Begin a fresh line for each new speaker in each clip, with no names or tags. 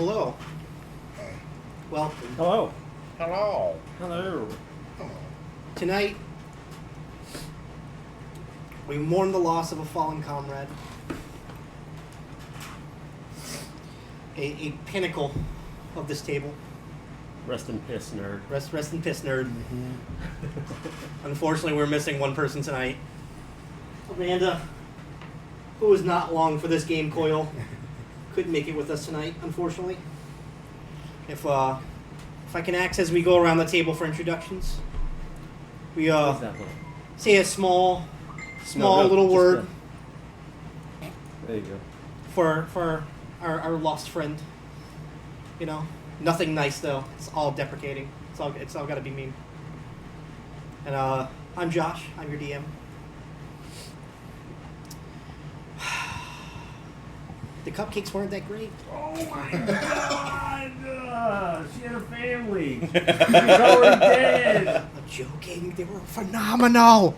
Hello. Welcome.
Hello.
Hello.
Hello.
Tonight, we mourn the loss of a fallen comrade. A pinnacle of this table.
Rest in piss, nerd.
Rest in piss, nerd. Unfortunately, we're missing one person tonight. Amanda, who is not long for this game coil, couldn't make it with us tonight, unfortunately. If I can ask as we go around the table for introductions, we
What's that one?
say a small
No,
little
just
word
there you go.
for our lost friend. You know, nothing nice though. It's all deprecating. It's all got to be mean. And I'm Josh. I'm your DM. The cupcakes weren't that great.
Oh my god! She had a family. She's already dead.
I'm joking. They were phenomenal.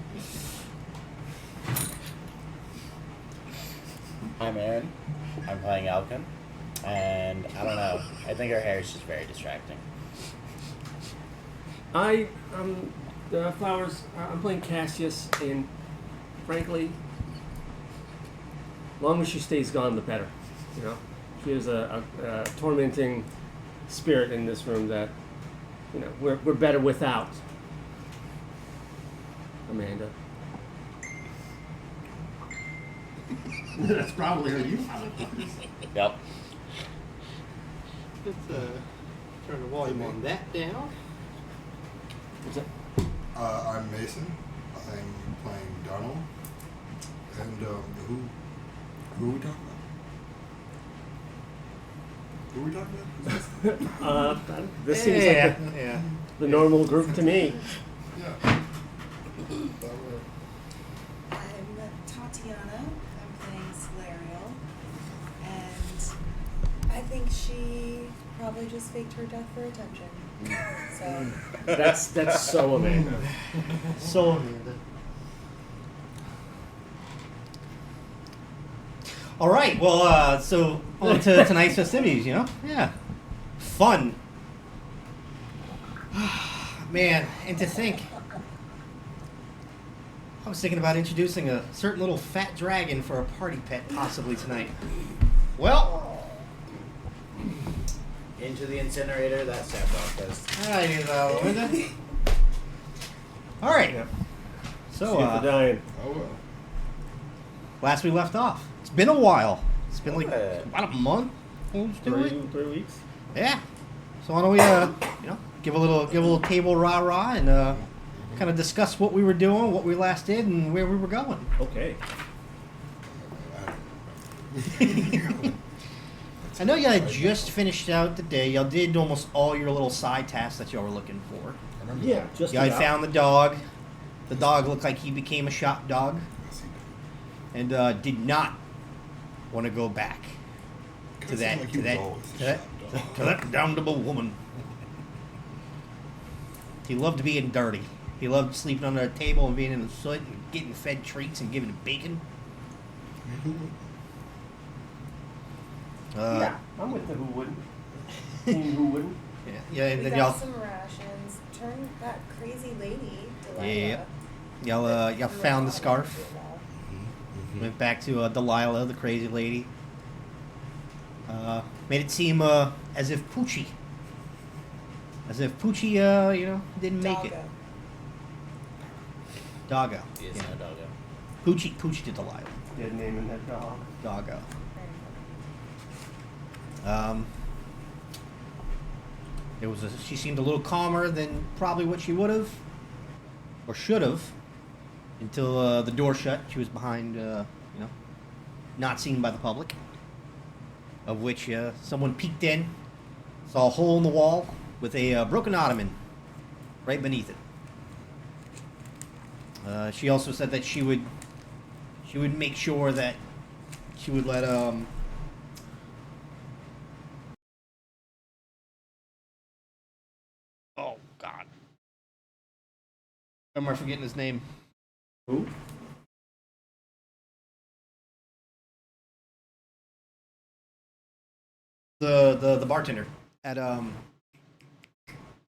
I'm Aaron. I'm playing Alkin. And I don't know. I think her hair is just very distracting.
Flowers. I'm playing Cassius, and frankly, long as she stays gone, the better. You know, she is a tormenting spirit in this room that, you know, we're better without. Amanda. That's probably her. You.
Yep.
Let's turn the volume on that down.
What's that?
I'm Mason. I'm playing Donald. And who are we talking about? Who are we talking about?
This seems like the normal group to me.
Yeah.
I'm Tatiana. I'm playing Solarial. And I think she probably just faked her death for attention. So
That's so Amanda.
So Amanda. All right. Well, so on to tonight's festivities. You know, yeah, fun. Man, and to think, I was thinking about introducing a certain little fat dragon for a party pet possibly tonight. Well,
Into the incinerator, that Sephiroth
Linda. All right.
See
So,
you for dying.
Oh, well.
last we left off. It's been a while. It's been like
Yeah.
about a month. Let's do it.
3 weeks.
Yeah. So why don't we, give a little table rah and kind of discuss what we were doing, what we last did, and where we were going.
Okay.
I know y'all had just finished out the day. Y'all did almost all your little side tasks that y'all were looking for.
I remember
Yeah,
that.
just
Y'all had
about.
found the dog. The dog looked like he became a shop dog,
Yes, he
and did not want to go back
did.
to
Kinda
that
seemed like he
to
was
that
always
to that,
a dog.
to that damnable woman. He loved being dirty. He loved sleeping under a table and being in the soot and getting fed treats and given bacon.
Yeah, I'm with the who wouldn't. Team who wouldn't.
Yeah, and
we
then
got
y'all,
some rations. Turn that crazy lady,
Yeah.
Delilah.
y'all found the scarf.
Mm-hmm.
Went back to Delilah, the crazy lady. Made it seem as if Poochie, didn't make it. Doggo.
He is
Yeah.
no doggo.
Poochie to Delilah.
Dead name in that dog.
Doggo. She seemed a little calmer than probably what she would have or should have until the door shut. She was behind, not seen by the public. Of which someone peeked in, saw a hole in the wall with a broken ottoman right beneath it. She also said that she would make sure that she would let oh God, am I forgetting his name?
Who?
The bartender at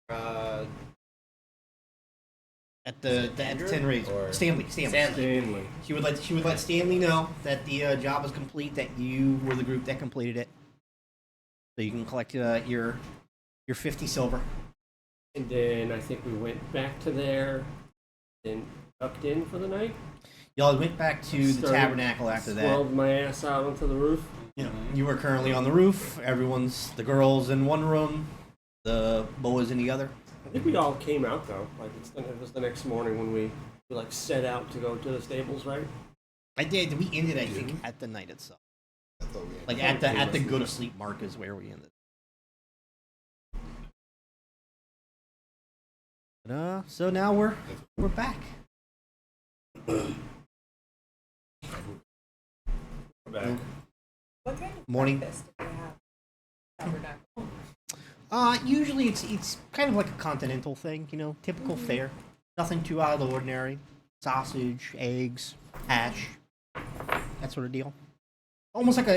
Uh,
at the 10 raise.
Or-
Stanley.
Stanley.
She would let Stanley know that the job was complete, that you were the group that completed it. So you can collect your 50 silver.
And then I think we went back to there, then tucked in for the night.
Y'all went back to the
Started-
tabernacle after that.
Swirled my ass out onto the roof.
You were currently on the roof. The girls in one room, the boys in the other.
I think we all came out though. Like it was the next morning when we like set out to go to the stables, right?
I did. We ended, I think, at the night itself.
I thought we had
Like at the go to sleep mark is where we ended. But, so now we're back.
We're back.
What kind of
Morning.
breakfast do they have? Tabernacle.
Usually it's kind of like a continental thing, typical fare. Nothing too out of the ordinary. Sausage, eggs, hash, that sort of deal. Almost like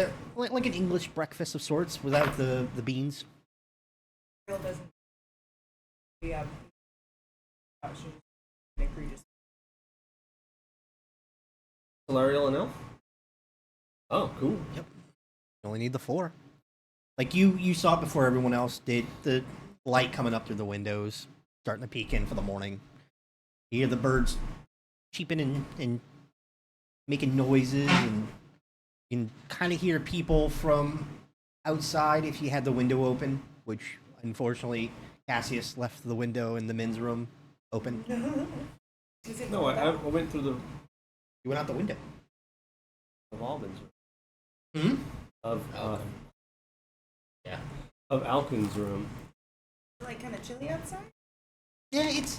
an English breakfast of sorts without the beans.
Real doesn't. Yeah. She just egregious.
Solarial and elf. Oh, cool.
Yep. You only need the 4. Like you saw it before everyone else did. The light coming up through the windows, starting to peek in for the morning. You hear the birds cheeping and making noises, and you can kind of hear people from outside if you had the window open, which unfortunately Cassius left the window in the men's room open.
Is it
No, I
cold out?
went through the
You went out the window.
of Alden's
Hmm?
of
Alcon. Yeah.
of Alcon's room.
Like kind of chilly outside?
Yeah, it's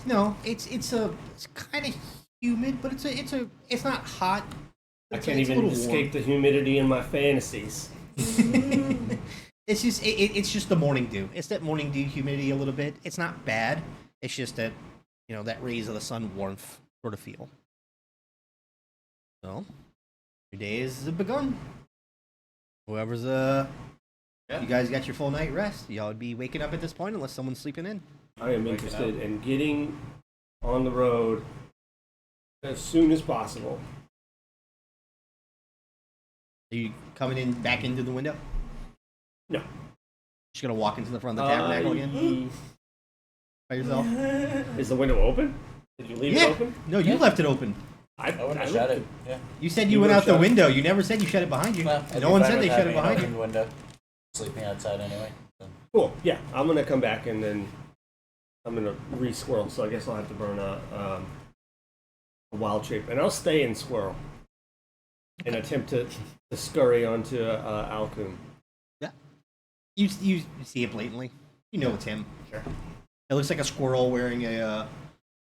kind of humid, but it's not hot.
I
It's
can't
it's a
even
little warm.
escape the humidity in my fantasies.
It's just the morning dew. It's that morning dew humidity a little bit. It's not bad. It's just that that rays of the sun warmth sort of feel. So your day is begun. Whoever's you guys got your full night rest. Y'all would be waking up at this point unless someone's sleeping in.
I am interested in getting on the road as soon as possible.
Are you coming in back into the window?
No.
Just gonna walk into the front of the tabernacle again by yourself?
Is the window open? Did you leave it open?
No, you left it open.
I wouldn't have shut it. Yeah.
You said you
You
went
would've
out the
shut it.
window. You never said you shut it behind you.
Well, I'd
No
be
one
fine
said
with
they shut it
having an
behind
open
you.
window. Sleeping outside anyway. So.
Cool. Yeah, I'm gonna come back and then I'm gonna re-squirrel. So I guess I'll have to burn a wild shape, and I'll stay in squirrel and attempt to scurry onto Alcun.
Yeah. You see it blatantly. You know it's him.
Sure.
It looks like a squirrel wearing the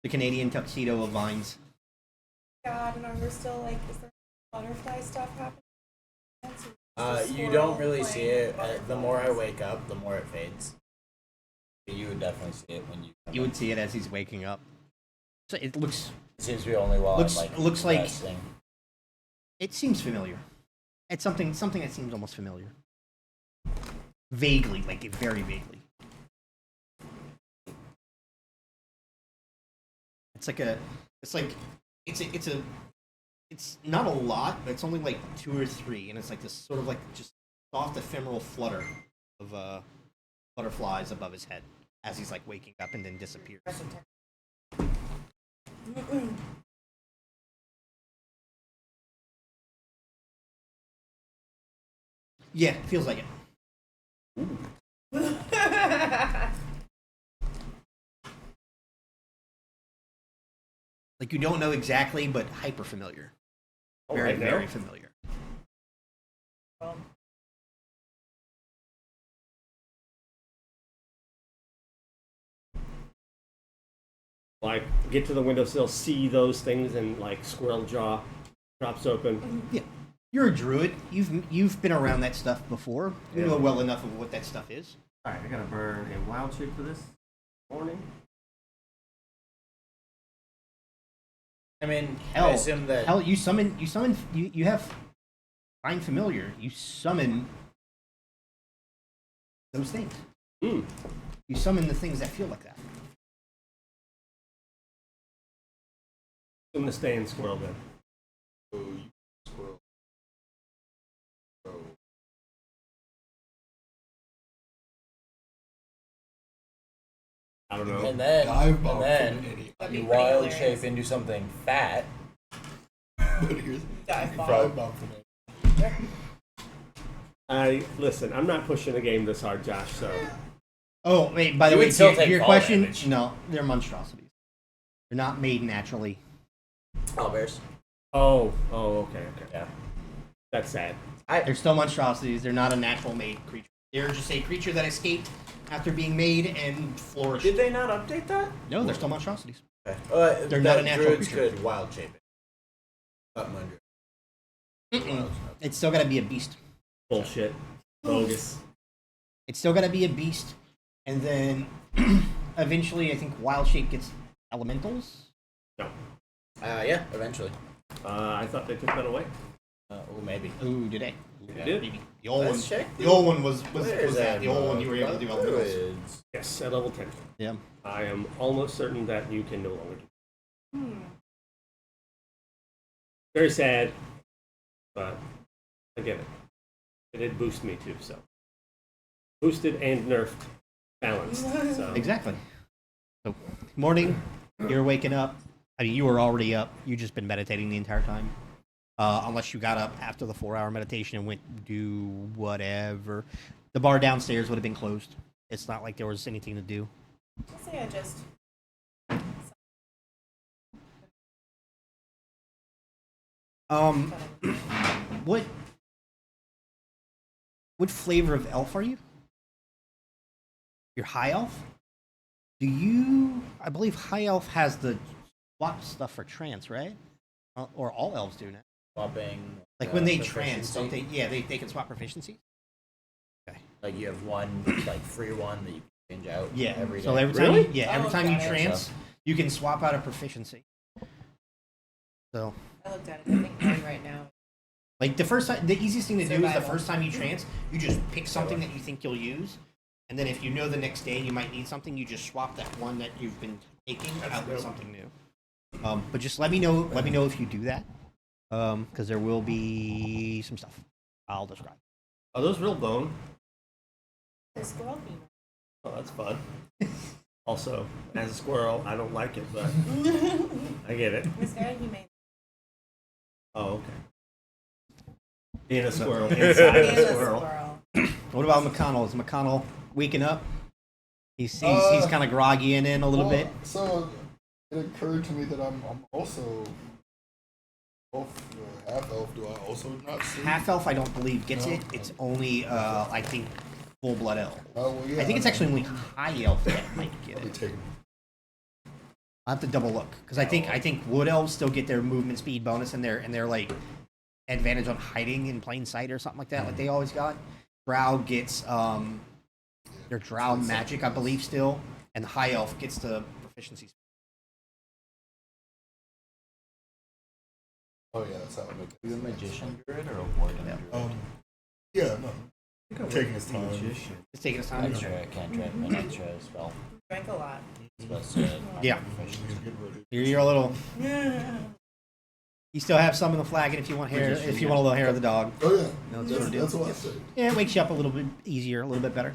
Canadian tuxedo of vines.
God, and are there still like is there butterfly stuff happening?
You don't really see it. The more I wake up, the more it fades. But you would definitely see it when you.
You would see it as he's waking up. So it looks.
It seems to be only while
Looks-
I'm like
looks like-
resting.
It seems familiar. It's something that seems almost familiar. Vaguely, like very vaguely. It's not a lot, but it's only like 2 or 3, and it's like this sort of like just soft ephemeral flutter of butterflies above his head as he's like waking up and then disappears. Yeah, feels like it. Like you don't know exactly, but hyper familiar.
Oh,
Very,
right now?
very familiar.
Like get to the windowsill, see those things, and like squirrel jaw drops open.
Yeah, you're a druid. You've been around that stuff before. You
Yeah.
know well enough of what that stuff is.
All right, I gotta burn a wild shape for this morning.
I mean,
Hell,
I assume that.
hell, you have find familiar. You summon those things.
Mm.
You summon the things that feel like that.
I'm gonna stay in squirrel then.
So you squirrel. So
I don't know.
And then,
dive bomb
and
from an
then
idiot.
That'd be
you
pretty
wild
hilarious.
shape into something fat.
But here's
Dive bomb.
dive bomb from it.
Listen. I'm not pushing the game this hard, Josh. So
Oh, wait, by the
You
way,
would still
to
take
your
fall
question,
damage.
no, they're monstrosities. They're not made naturally.
Owlbears.
oh, okay.
Yeah.
That's sad.
They're still monstrosities. They're not a natural made creature. They're just a creature that escaped after being made and flourished.
Did they not update that?
No, they're still monstrosities.
Okay.
They're not a natural
druids
creature.
could wild shape it.
Not mine.
Mm-mm. It's still gotta be a beast.
Bullshit. Bogus.
It's still gotta be a beast. And then eventually I think Wild Shape gets elementals.
No.
Yeah, eventually.
I thought they took that away.
Oh, maybe.
Ooh, did they?
They did.
Maybe. The old
Let's
one.
check
The old one was
Where's
that. The old one you were able to do elementals.
Druids?
Yes, at level 10.
Yeah.
I am almost certain that you can no longer do.
Hmm.
Very sad, but I get it. It did boost me too, so boosted and nerfed, balanced. So
Exactly. So morning, you're waking up. I mean, you were already up. You just been meditating the entire time. Unless you got up after the 4-hour meditation and went do whatever. The bar downstairs would have been closed. It's not like there was anything to do.
I'll say I just.
What flavor of elf are you? You're high elf? Do you? I believe high elf has the swap stuff for trance, right? Or all elves do now.
Swapping.
Like when they
proficiency.
trance, don't they? Yeah, they can swap proficiency. Okay.
Like you have one, like free one that you can change out.
Yeah.
Every day.
So every time,
Really?
every
Oh,
time you
got it.
trance, you can swap out a proficiency. So,
I looked at it. I think mine right now.
like the first time, the easiest thing to do is the
Survival.
first time you trance, you just pick something that you think you'll use, and then if you know the next day you might need something, you just swap that one that you've been taking out with something new. But just let me know. Let me know if you do that, because there will be some stuff I'll describe.
Are those real bone?
The squirrel femur.
Oh, that's fun. Also, as a squirrel, I don't like it, but I get it.
This guy he made.
Oh, okay. Being a squirrel inside
And
a
the
squirrel.
What about McConnell? Is McConnell waking up? He's kind of groggy in a little bit.
So it occurred to me that I'm also half elf. Do I also not see?
Half elf, I don't believe gets
No.
it. It's only I think full blood elf.
Oh, well, yeah,
I think it's actually only high elf that might get
I'll be
it.
taking.
I'll have to double look because I think wood elves still get their movement speed bonus and their like advantage on hiding in plain sight or something like that, like they always got. Drow gets their drow magic, I believe, still, and the high elf gets the proficiency.
Oh yeah, that's how I make it.
You a magician druid or a warden
Yeah.
druid?
Yeah, no. Taking his time.
It's taking us time.
Extra cantrip and extra spell.
Drank a lot.
Supposed to
Yeah.
proficiency.
Get ready.
You're a little.
Yeah.
You still have some in the flagon if you want hair. If you want a little hair of the dog.
Oh yeah,
No,
that's what I said.
Yeah, it wakes you up a little bit easier, a little bit better.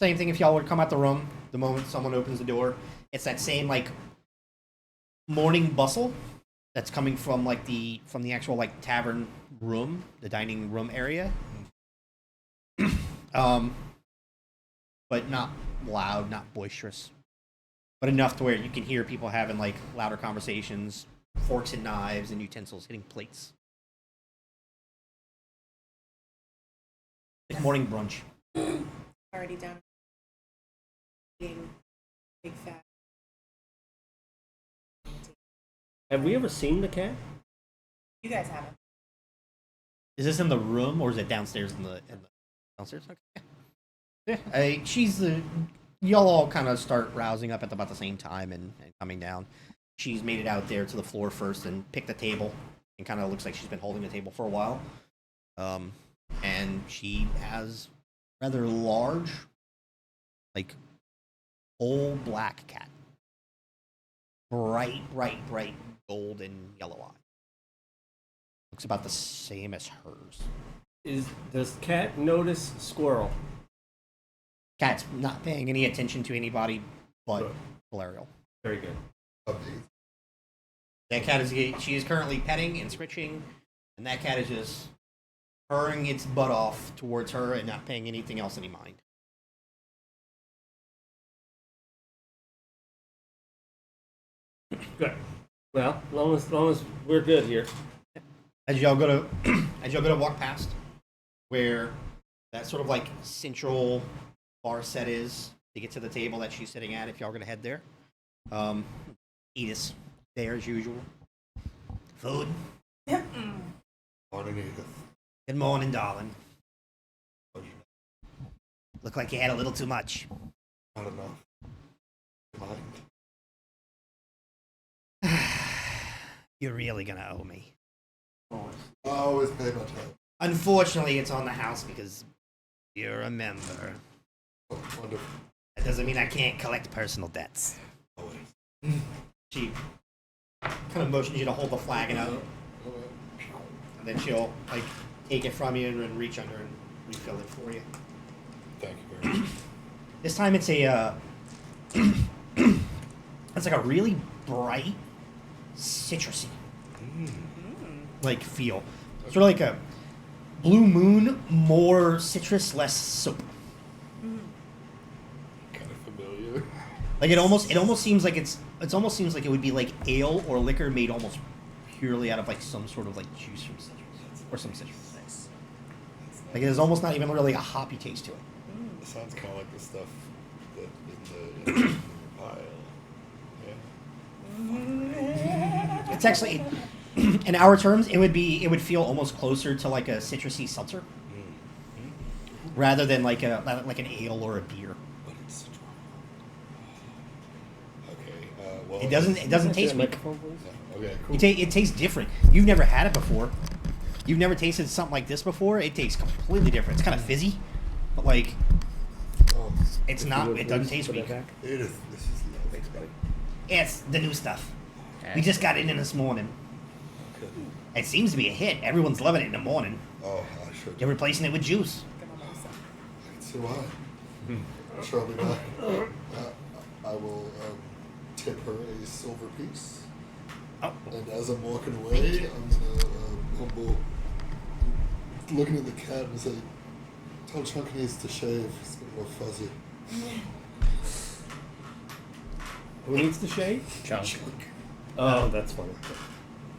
Same thing if y'all would come out the room the moment someone opens the door. It's that same like morning bustle that's coming from like the actual like tavern room, the dining room area. But not loud, not boisterous, but enough to where you can hear people having like louder conversations, forks and knives and utensils hitting plates. Like morning brunch.
Already down. Eating big fat.
Have we ever seen the cat?
You guys haven't.
Is this in the room or is it downstairs in the downstairs? Okay. Yeah, she's the. Y'all all kind of start rousing up at about the same time and coming down. She's made it out there to the floor first and picked the table and kind of looks like she's been holding the table for a while. And she has rather large, like whole black cat. Bright golden yellow eye. Looks about the same as hers.
Does cat notice squirrel?
Cat's not paying any attention to anybody but
Good.
Valerial.
Very good.
Update.
That cat she is currently petting and scritching, and that cat is just purring its butt off towards her and not paying anything else any mind.
Good. Well, as long as we're good here.
As y'all go to walk past where that sort of like central bar set is to get to the table that she's sitting at, if y'all gonna head there. Edith's there as usual. Food.
Morning, Edith.
Good morning, darling.
What'd you
Look like you had a little too much.
Not enough. Mind.
You're really gonna owe me.
I always pay my tab.
Unfortunately, it's on the house because you're a member.
Oh, wonderful.
That doesn't mean I can't collect personal debts.
Always.
She kind of motions you to hold the flagon out, and then she'll like take it from you and reach under and refill it for you.
Thank you very much.
This time it's a it's like a really bright citrusy like feel. Sort of like a Blue Moon, more citrus, less soap.
Kind of familiar.
Like it almost seems like it almost seems like it would be like ale or liquor made almost purely out of like some sort of like juice from citrus or some citrus. Like there's almost not even really a hoppy taste to it.
It sounds kind of like the stuff that in the pile. Yeah.
It's actually, in our terms, it would feel almost closer to like a citrusy seltzer, rather than like an ale or a beer.
But it's strong. Okay. Well.
It doesn't taste weak.
Microphone, please?
No. Okay. Cool.
It tastes different. You've never had it before. You've never tasted something like this before. It tastes completely different. It's kind of fizzy, but like
Oh,
it's not. It doesn't taste weak.
Edith, this is lovely.
Thanks, buddy.
It's the new stuff. We just got it in this morning.
Okay.
It seems to be a hit. Everyone's loving it in the morning.
Oh, I should.
You're replacing it with juice.
I can see why. I'm sure I'll be back. I will tip her a silver piece.
Oh,
And as I'm walking away, I'm gonna humble, looking at the cat and say, "Tell Chunk needs to shave. It's a little fuzzy."
Who needs to shave?
Chunk.
Oh, that's funny.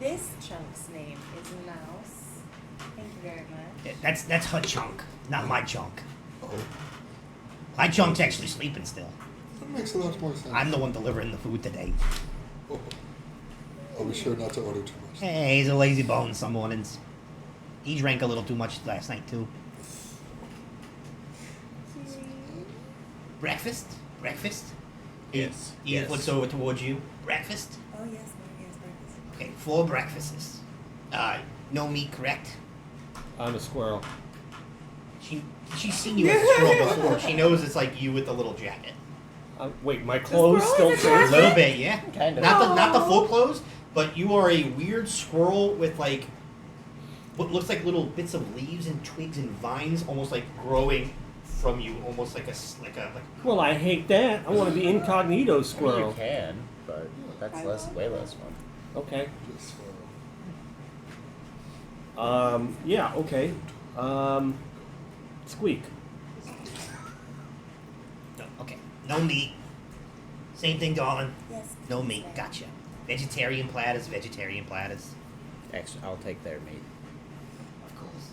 This chunk's name is Mouse. Thank you very much.
that's her chunk, not my chunk.
Oh,
My chunk's actually sleeping still.
that makes a lot more sense.
I'm the one delivering the food today.
Oh. I'll be sure not to order too much.
Hey, he's a lazy bone some mornings. He drank a little too much last night too. Breakfast? Breakfast?
Yes.
Edith
Yes.
looks over towards you. Breakfast?
Oh yes, breakfast.
Okay, 4 breakfasts. No meat, correct?
I'm a squirrel.
She's seen you as a squirrel before. She knows it's like you with the little jacket.
Wait, my clothes
squirrel
still
is a
A
translate?
little bit, yeah.
Kind of.
Not the full clothes, but you are a weird squirrel with like what looks like little bits of leaves and twigs and vines, almost like growing from you, almost like a.
Well, I hate that. I want to be incognito
I mean, you
squirrel.
can, but that's way less fun.
Okay.
Just,
Yeah. Okay. Squeak.
No, okay, no meat. Same thing, darling.
Yes.
No meat. Gotcha. Vegetarian platters. Vegetarian platters.
Actually, I'll take their meat.
Of course.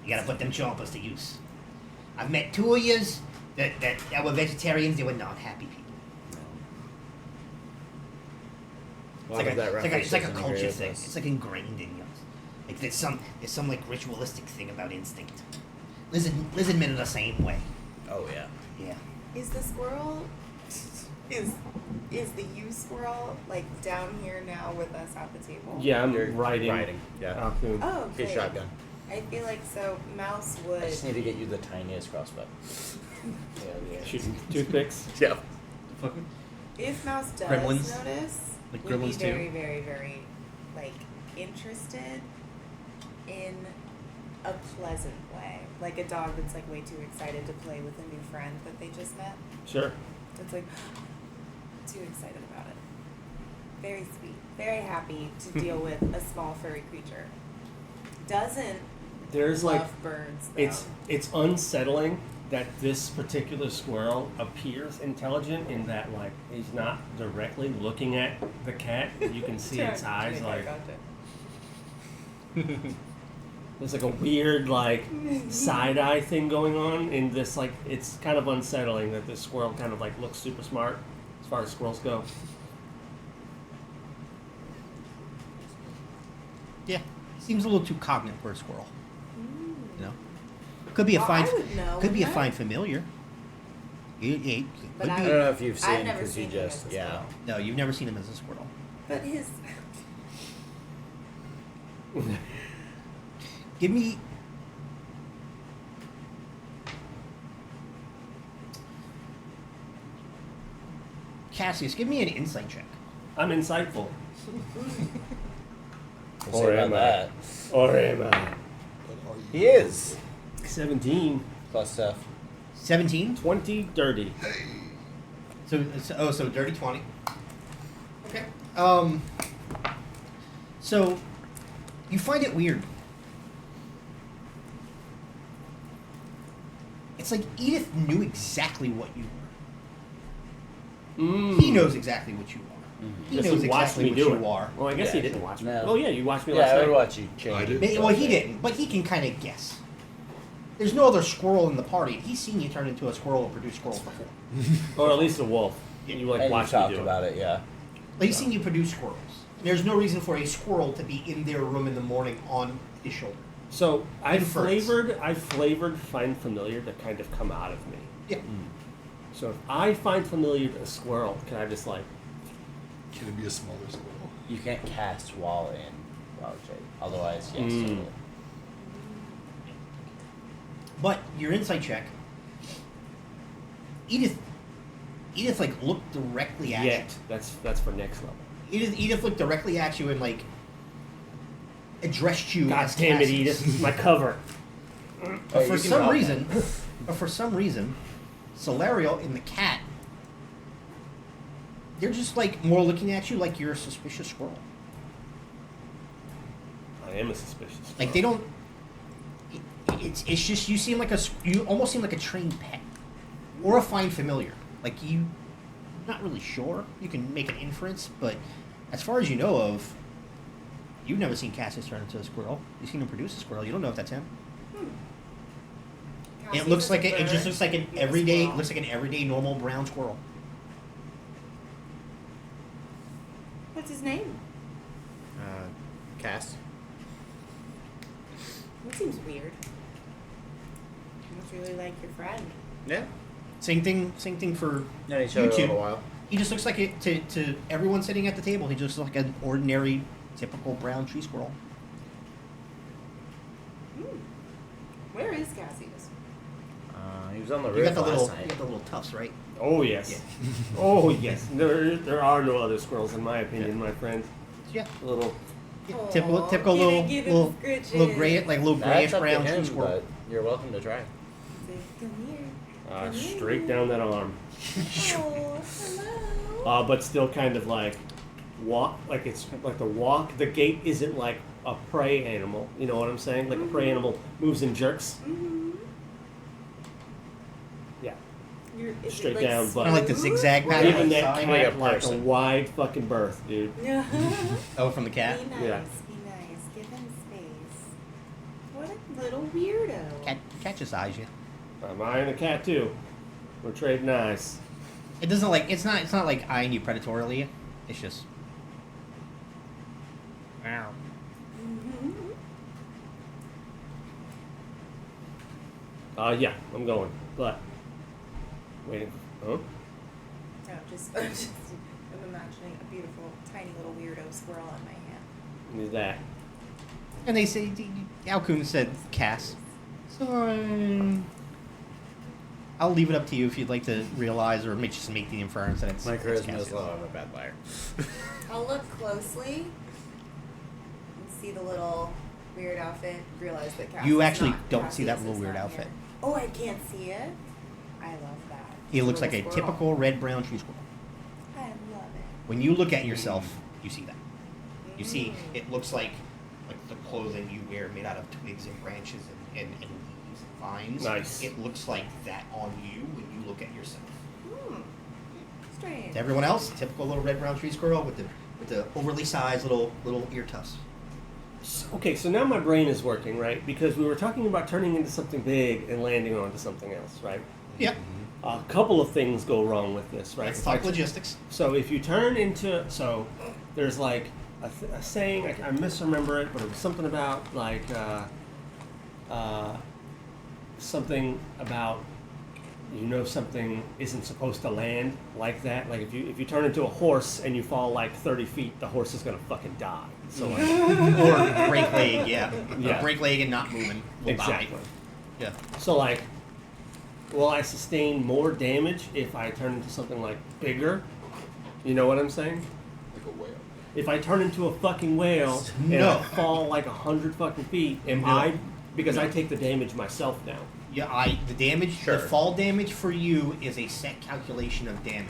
You gotta put them chompers to use. I've met 2 of yous that were vegetarians. They were not happy people.
Why does that
It's like a
reference doesn't agree
culture
with
thing.
us?
It's like ingrained in you. Like there's some like ritualistic thing about instinct. Lizard men are the same way.
Oh yeah.
Yeah.
Is the squirrel is the you squirrel like down here now with us at the table?
Yeah, I'm
You're
riding.
Yeah.
Raccoon.
Oh,
His
okay.
shotgun.
I feel like so Mouse
I
would.
just need to get you the tiniest crossbow.
Yeah. Shooting toothpicks.
Yeah.
If Mouse does
Gremlins?
notice,
Like
would be
Gremlins too?
very, very, very, like, interested in a pleasant way. Like a dog that's, like, way too excited to play with a new friend that they just met.
Sure.
It's like, too excited about it. Very sweet. Very happy to deal with a small furry creature. Doesn't
There's
love
like
birds, though.
it's unsettling that this particular squirrel appears intelligent in that like he's not directly looking at the cat. You can see its eyes like there's like a weird like side eye thing going on in this like it's kind of unsettling that this squirrel kind of like looks super smart as far as squirrels go.
Yeah, seems a little too cognate for a squirrel. You know, could be a
Well,
fine,
I would know,
could be a
wouldn't
fine
I?
familiar. It
But
could
I
I
be.
don't know if you've
I've
seen
never
because you
seen him
just
as a
yeah.
squirrel.
No, you've never seen him as a squirrel.
But his.
Give me. Cassius, give me an insight check.
I'm insightful.
We'll see about that.
Or am I?
What are you?
He is.
17,
Plus stuff.
17.
20, dirty.
So dirty 20. Okay. So you find it weird. It's like Edith knew exactly what you were. He knows exactly what you are. He
Yes,
knows
he watched
exactly
me
what
do
you
it.
are.
Well, I guess he
Yeah.
didn't watch me.
No.
Oh yeah, you watched me
Yeah,
last
I
night.
would watch you change.
I did.
Well, he didn't, but he can kind of guess. There's no other squirrel in the party. He's seen you turn into a squirrel or produce squirrels before.
Or at least a wolf. You like
And you
watched me
talked
do
about it, yeah.
But he's seen you produce squirrels. There's no reason for a squirrel to be in their room in the morning on his shoulder.
So I
Inference.
flavored find familiar to kind of come out of me.
Yeah.
So if I find familiar to a squirrel, can I just like
Can it be a smaller squirrel?
You can't cast while in wild shape. Otherwise, yes. Totally.
But your insight check, Edith like looked directly at
yet? That's for next level.
you. Edith looked directly at you and like addressed you.
God
as
damn it,
Cassius.
Edith! My cover.
But
Hey,
for
you can
some
rob
reason, Solarial and the cat, they're just like more looking at you like you're a suspicious squirrel.
I am a suspicious.
Like they don't. It's just you seem like you almost seem like a trained pet, or a fine familiar. Like you, not really sure. You can make an inference, but as far as you know of, you've never seen Cassius turn into a squirrel. You've seen him produce a squirrel. You don't know if that's him. It looks like it just looks like an everyday normal brown squirrel.
What's his name?
Cast.
That seems weird. You must really like your friend.
Yeah.
Same thing for
Known each
you
other a
two.
little while.
He just looks like it to everyone sitting at the table. He just looks like an ordinary, typical brown tree squirrel.
Where is Cassius?
He was on the
You
roof
got the
last
little,
night.
you got the little tufts, right?
Oh yes. Oh yes. There are no other squirrels in my opinion, my friend.
Yeah.
Little.
Yeah,
Aw,
typical
can I give him
little gray, like little grayish
That's up to
brown
him,
tree squirrel.
but you're welcome to try.
Come here. Come
Straight
here.
down that arm.
Oh, hello.
But still kind of like walk, like it's like the gait isn't like a prey animal. You know what I'm saying? Like a prey animal moves and jerks.
Mm-hmm.
Yeah.
Is
Straight
it, like,
down, but-
Kind of like the
smooth?
zigzag pattern.
Giving that
outside.
like a
cat like a
person.
wide fucking berth, dude.
Yeah.
Oh, from the cat.
Be nice,
Yeah.
be nice. Give him space. What a little weirdo.
Cat just eyes you.
I'm eyeing the cat too. We're trading eyes.
It doesn't like it's not like eyeing you predatorily. It's just. Wow.
Mm-hmm.
Yeah, I'm going, but waiting. Huh?
No, I'm imagining a beautiful, tiny little weirdo squirrel in my hand.
Need that.
And they say, Alcun said, Cass. So, I'll leave it up to you if you'd like to realize or just make the inference that it's
My
it's
charisma
Cass.
is low. I'm a bad liar.
I'll look closely and see the little weird outfit. Realize that Cass
You
is
actually
not-
don't see that
Cassius
little
is
weird
not
outfit.
here. Oh, I can't see it. I love that.
He looks like
Little
a
squirrel.
typical red-brown tree squirrel.
I love it.
When you look at yourself, you see that. You see, it looks like the clothing you wear made out of twigs and branches and leaves and vines.
Nice.
It looks like that on you when you look at yourself.
Strange.
To everyone else, typical little red-brown tree squirrel with the overly sized little ear tufts.
Okay, so now my brain is working, right? Because we were talking about turning into something big and landing onto something else, right?
Yep.
A couple of things go wrong with this, right?
Let's
If I
talk
t-
logistics.
So if you turn into, there's like a saying, I misremember it, but it was something about like something about something isn't supposed to land like that. Like if you turn into a horse and you fall like 30 feet, the horse is gonna fucking die. So like,
Or break leg, yeah.
Yeah.
Break leg and not moving will
exactly.
die. Yeah.
So like, will I sustain more damage if I turn into something like bigger? You know what I'm saying?
Like a whale.
If I turn into a fucking whale and
No.
I fall like 100 fucking feet, am
No.
I? Because I take the damage myself now.
Yeah, the damage,
Sure.
the fall damage for you is a set calculation of damage.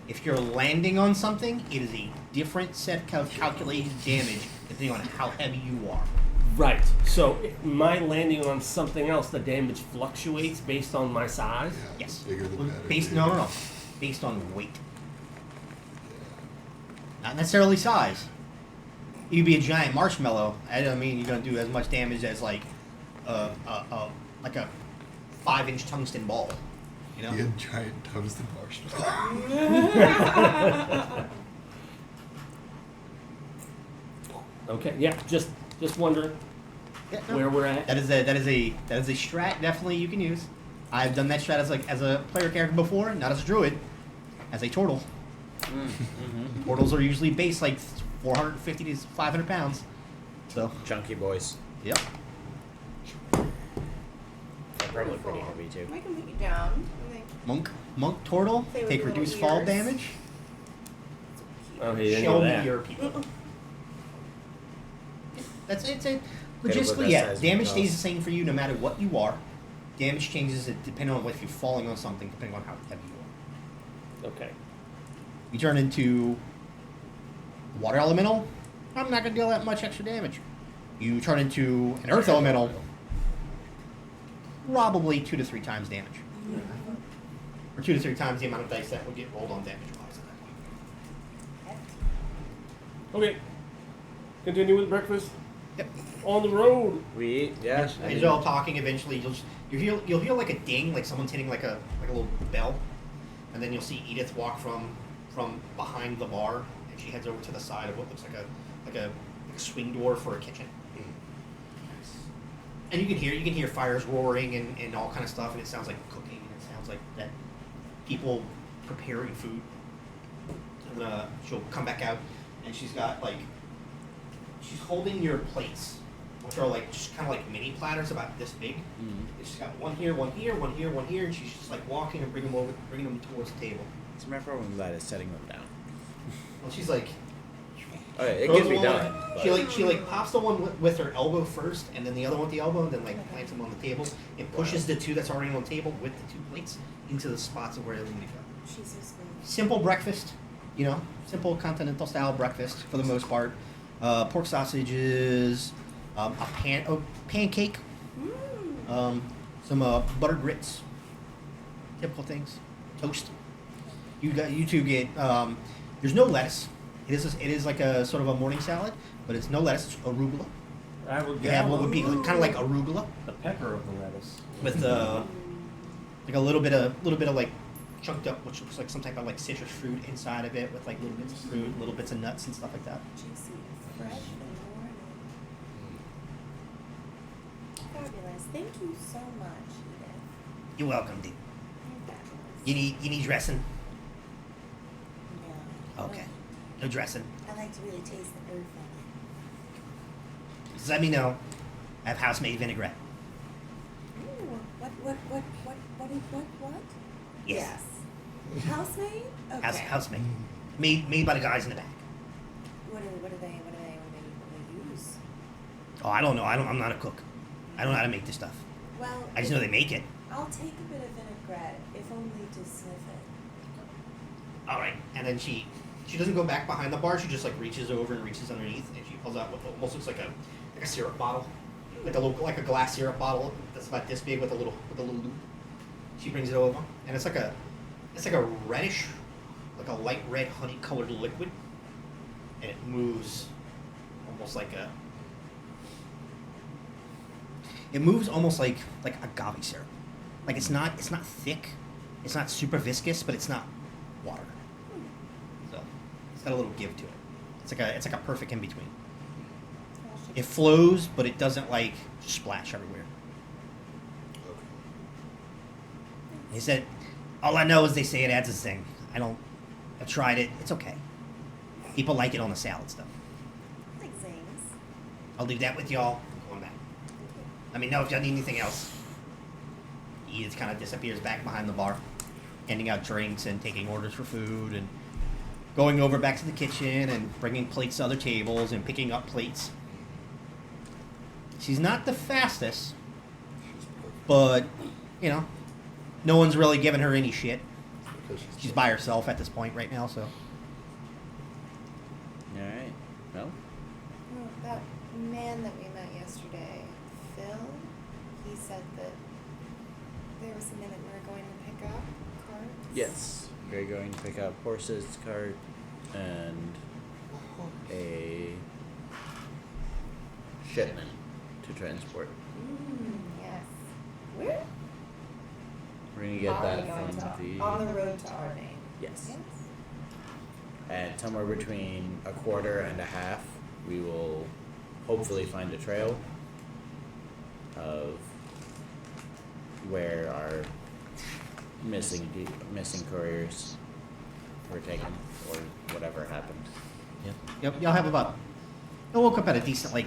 If you're landing on something, it is a different set calculated damage depending on how heavy you are.
Right. So my landing on something else, the damage fluctuates based on my size.
Yeah,
Yes.
Bigger the better.
No. Based on weight. Not necessarily size. You'd be a giant marshmallow. I don't mean you're gonna do as much damage as like a 5-inch tungsten ball. You know?
Be a giant tungsten marshmallow.
Okay. Yeah. Just wondering
Yeah, no.
where we're at.
That is a strat definitely you can use. I've done that strat as a player character before, not as a druid, as a turtle. Turtles are usually based like 450 to 500 pounds. So,
Chunky boys.
yep.
They're probably pretty heavy too.
I can put you down.
Monk turtle
They with
take
little
reduced fall
ears.
damage.
Oh, he didn't
Show
know
me
that.
your people. It's a
Get
logistically,
with
yeah.
that size
Damage
of
stays
the
the same for you no matter what you are. Damage changes depending on if you're falling on something, depending on how heavy you are.
Okay.
You turn into water elemental, I'm not going to deal that much extra damage. You turn into an earth elemental, probably 2 to 3 times damage. Or 2 to 3 times the amount of dice that would get rolled on damage wise at that point.
Okay. Continue with breakfast.
Yep.
On the road.
We eat, yeah.
As you're all talking, eventually you'll hear like a ding, like someone's hitting like a little bell, and then you'll see Edith walk from behind the bar, and she heads over to the side of what looks like a swing door for a kitchen. And you can hear fires roaring and all kind of stuff, and it sounds like cooking, and it sounds like that people preparing food. And she'll come back out, and she's holding your plates, which are like just kind of like mini platters about this big. And she's got one here, one here, one here, one here, and she's just like walking and bringing them towards the table.
It's my problem that is setting them down.
Well, she's like,
Okay, it
throws
can be
the one-
done. but-
She pops the one with her elbow first, and then the other one with the elbow, and then like plants them on the table, and pushes the two that's already on the table with the 2 plates into the spots of where they need to go.
She's so sweet.
Simple breakfast, simple continental style breakfast for the most part. Pork sausages, a pancake, some buttered grits, typical things, toast. You two get there's no lettuce. It is like a sort of a morning salad, but it's no lettuce. It's arugula.
I would
You have what would be kind of like arugula
the pepper of the lettuce.
with like a little bit of like chunked up, which looks like some type of like citrus fruit inside of it, with like little bits of fruit, little bits of nuts and stuff like that.
Juicy, fresh in the morning. Fabulous. Thank you so much, Edith.
You're welcome, dude.
You're fabulous.
You need dressing?
No.
Okay, no dressing.
I like to really taste the earth
Just let me know. I have house-made vinaigrette.
Ooh, what?
Yes.
Yes. House-made? Okay.
House-made. Made by the guys in the back.
What do they use?
Oh, I don't know. I'm not a cook. I don't know how to make this stuff.
Well,
I just know they make it.
I'll take a bit of vinaigrette, if only to sniff it.
All right. And then she doesn't go back behind the bar. She just like reaches over and reaches underneath, and she pulls out what almost looks like a syrup bottle, like a glass syrup bottle that's about this big with a little loop. She brings it over, and it's like a reddish, like a light red honey colored liquid, and it moves almost like a. It moves almost like agave syrup. Like it's not thick, it's not super viscous, but it's not water. So it's got a little give to it. It's like a perfect in between. It flows, but it doesn't like splash everywhere. He said, all I know is they say it adds a zing. I've tried it. It's okay. People like it on the salad stuff.
Like zings.
I'll leave that with y'all. I'm going back. Let me know if y'all need anything else. He just kind of disappears back behind the bar, handing out drinks and taking orders for food and going over back to the kitchen and bringing plates to other tables and picking up plates. She's not the fastest, but, no one's really giving her any shit.
Because
She's by herself at this point right now, so.
Alright. Well,
Oh, that man that we met yesterday, Phil, he said that there was a minute we were going to pick up carts.
yes. We're going to pick up horses, cart, and a shipment to transport.
Yes. Where?
We're going to get that
Going
from the...
on the road to our name.
Yes.
Yes.
And somewhere between a quarter and a half, we will hopefully find a trail of where our missing couriers were taken or whatever happened.
Yep, y'all have about. I woke up at a decent, what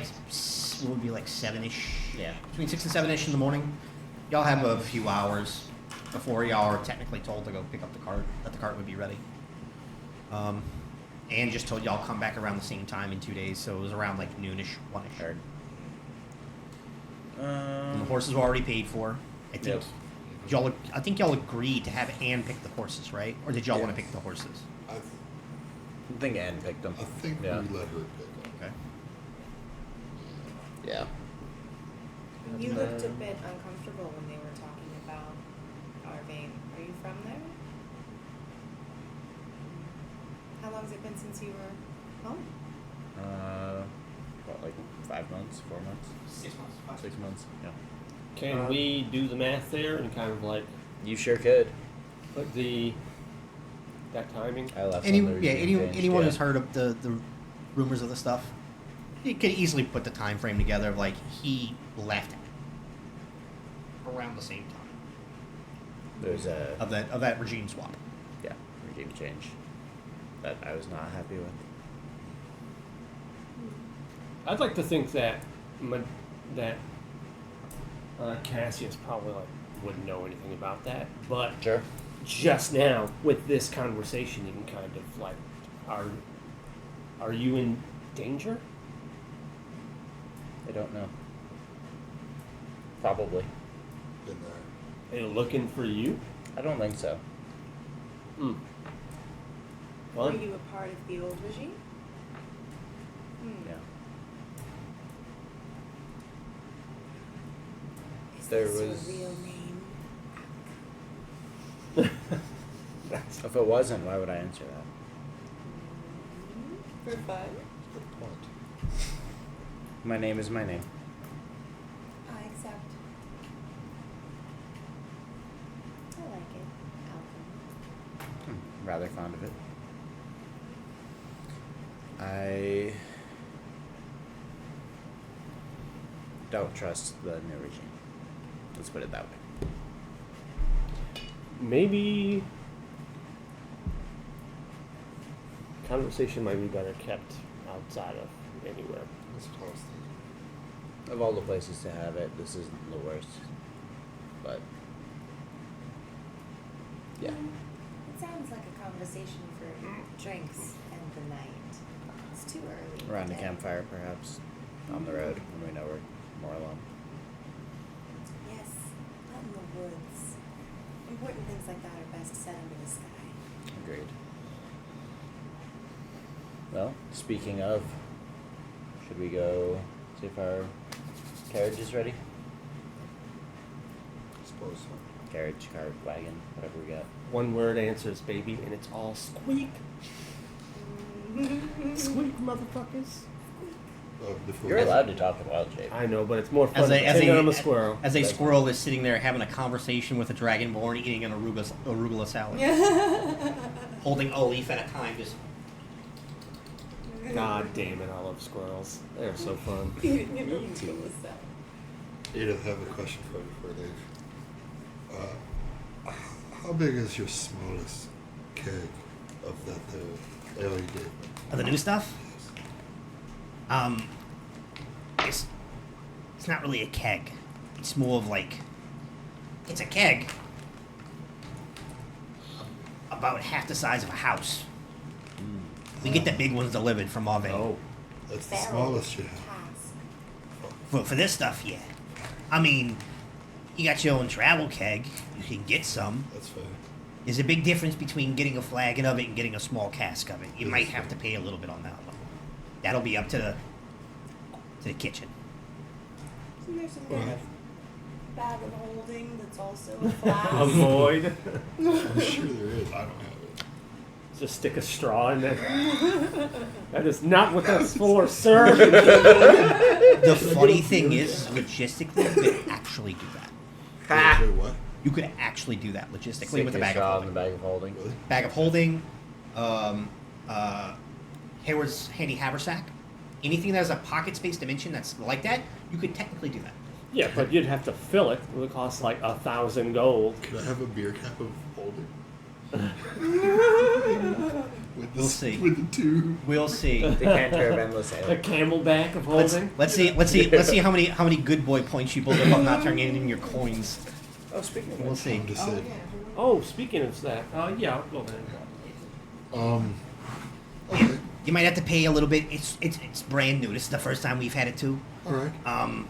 would be like 7-ish?
Yeah.
Between 6 and 7-ish in the morning. Y'all have a few hours before y'all are technically told to go pick up the cart, that the cart would be ready. And just told y'all come back around the same time in 2 days, so it was around like noonish, 1-ish.
Heard.
And the horses were already paid for. I think I think y'all agreed to have Anne pick the horses, right? Or did y'all want to pick the horses?
I
think Anne picked them.
think
Yeah.
we let her pick up.
Okay.
Yeah.
You looked a bit uncomfortable when they were talking about our vein. Are you from there? How long has it been since you were home?
What, like 5 months, 4 months?
6 months.
6 months, yeah.
Can we do the math there and kind of like
You sure could.
put that timing?
I left
Anyone
yeah.
who's heard of the rumors of the stuff, you could easily put the time frame together of like he left around the same time
There's a
of that regime swap.
regime change that I was not happy with.
I'd like to think that Cassius probably wouldn't know anything about that, but
Sure.
just now with this conversation, you can kind of are you in danger?
I don't know. Probably.
Been there.
Are they looking for you?
I don't think so.
Hmm.
Were
Well,
you a part of the old regime?
Yeah.
Is
There
this
was-
your real name?
If it wasn't, why would I answer that?
For fun?
Good point.
My name is my name.
I accept. I like it. Alvin.
Rather fond of it. I don't trust the new regime. Let's put it that way.
maybe conversation might be better kept outside of anywhere.
That's what I was thinking.
Of all the places to have it, this isn't the worst. But yeah.
It sounds like a conversation for drinks and the night. It's too early.
Around a
today.
campfire, perhaps, on the road when we know we're more alone.
Yes, out in the woods. Important things like that are best set under the sky.
Agreed. Well, speaking of, should we go see if our carriage is ready?
I suppose so.
Carriage, cart, wagon, whatever we got.
One word answers, baby, and it's all squeak. Squeak, motherfuckers.
Before
You're allowed to talk in wild shape.
I know, but it's more fun
As a, as,
pretending I'm
a,
a squirrel.
as a squirrel is sitting there having a conversation with a dragonborn eating an arugula salad. Holding a leaf at a time, just
God damn it, I love squirrels. They're so fun.
Edith, I have a question for you before I leave. How big is your smallest keg of that ale you gave me?
of the new stuff. It's not really a keg. It's more of like, it's a keg about half the size of a house. We get the big ones delivered from Marvin.
Oh.
That's the smallest you have.
For this stuff, yeah. I mean, you got your own travel keg. You can get some.
That's fair.
There's a big difference between getting a flagon of it and getting a small cask of it. You might have to pay a little bit on that one. That'll be up to the kitchen.
Isn't there some kind of bag of holding that's also a flask?
A void.
I'm sure there is. I don't have it.
Just stick a straw in there. That is not what that's for, sir.
The funny thing is, logistically, you could actually do that.
Wait, what?
You could actually do that logistically
Stick
with a
your
bag
straw
of
in the
holding.
bag of holding.
Really?
Bag of holding, Hayward's handy haversack. Anything that has a pocket space dimension that's like that, you could technically do that.
Yeah, but you'd have to fill it. It would cost like 1,000 gold.
Could I have a beer cap of holding? With the,
We'll see.
With the two.
We'll see.
Decanter of endless
A
ale.
camelback of
Let's
holding.
see how many good boy points you build up on not turning in your coins.
Oh, speaking of
We'll
which,
see.
I'm just saying.
Oh, speaking of that, yeah, I'll go ahead.
Okay.
You might have to pay a little bit. It's brand new. This is the first time we've had it too.
All right.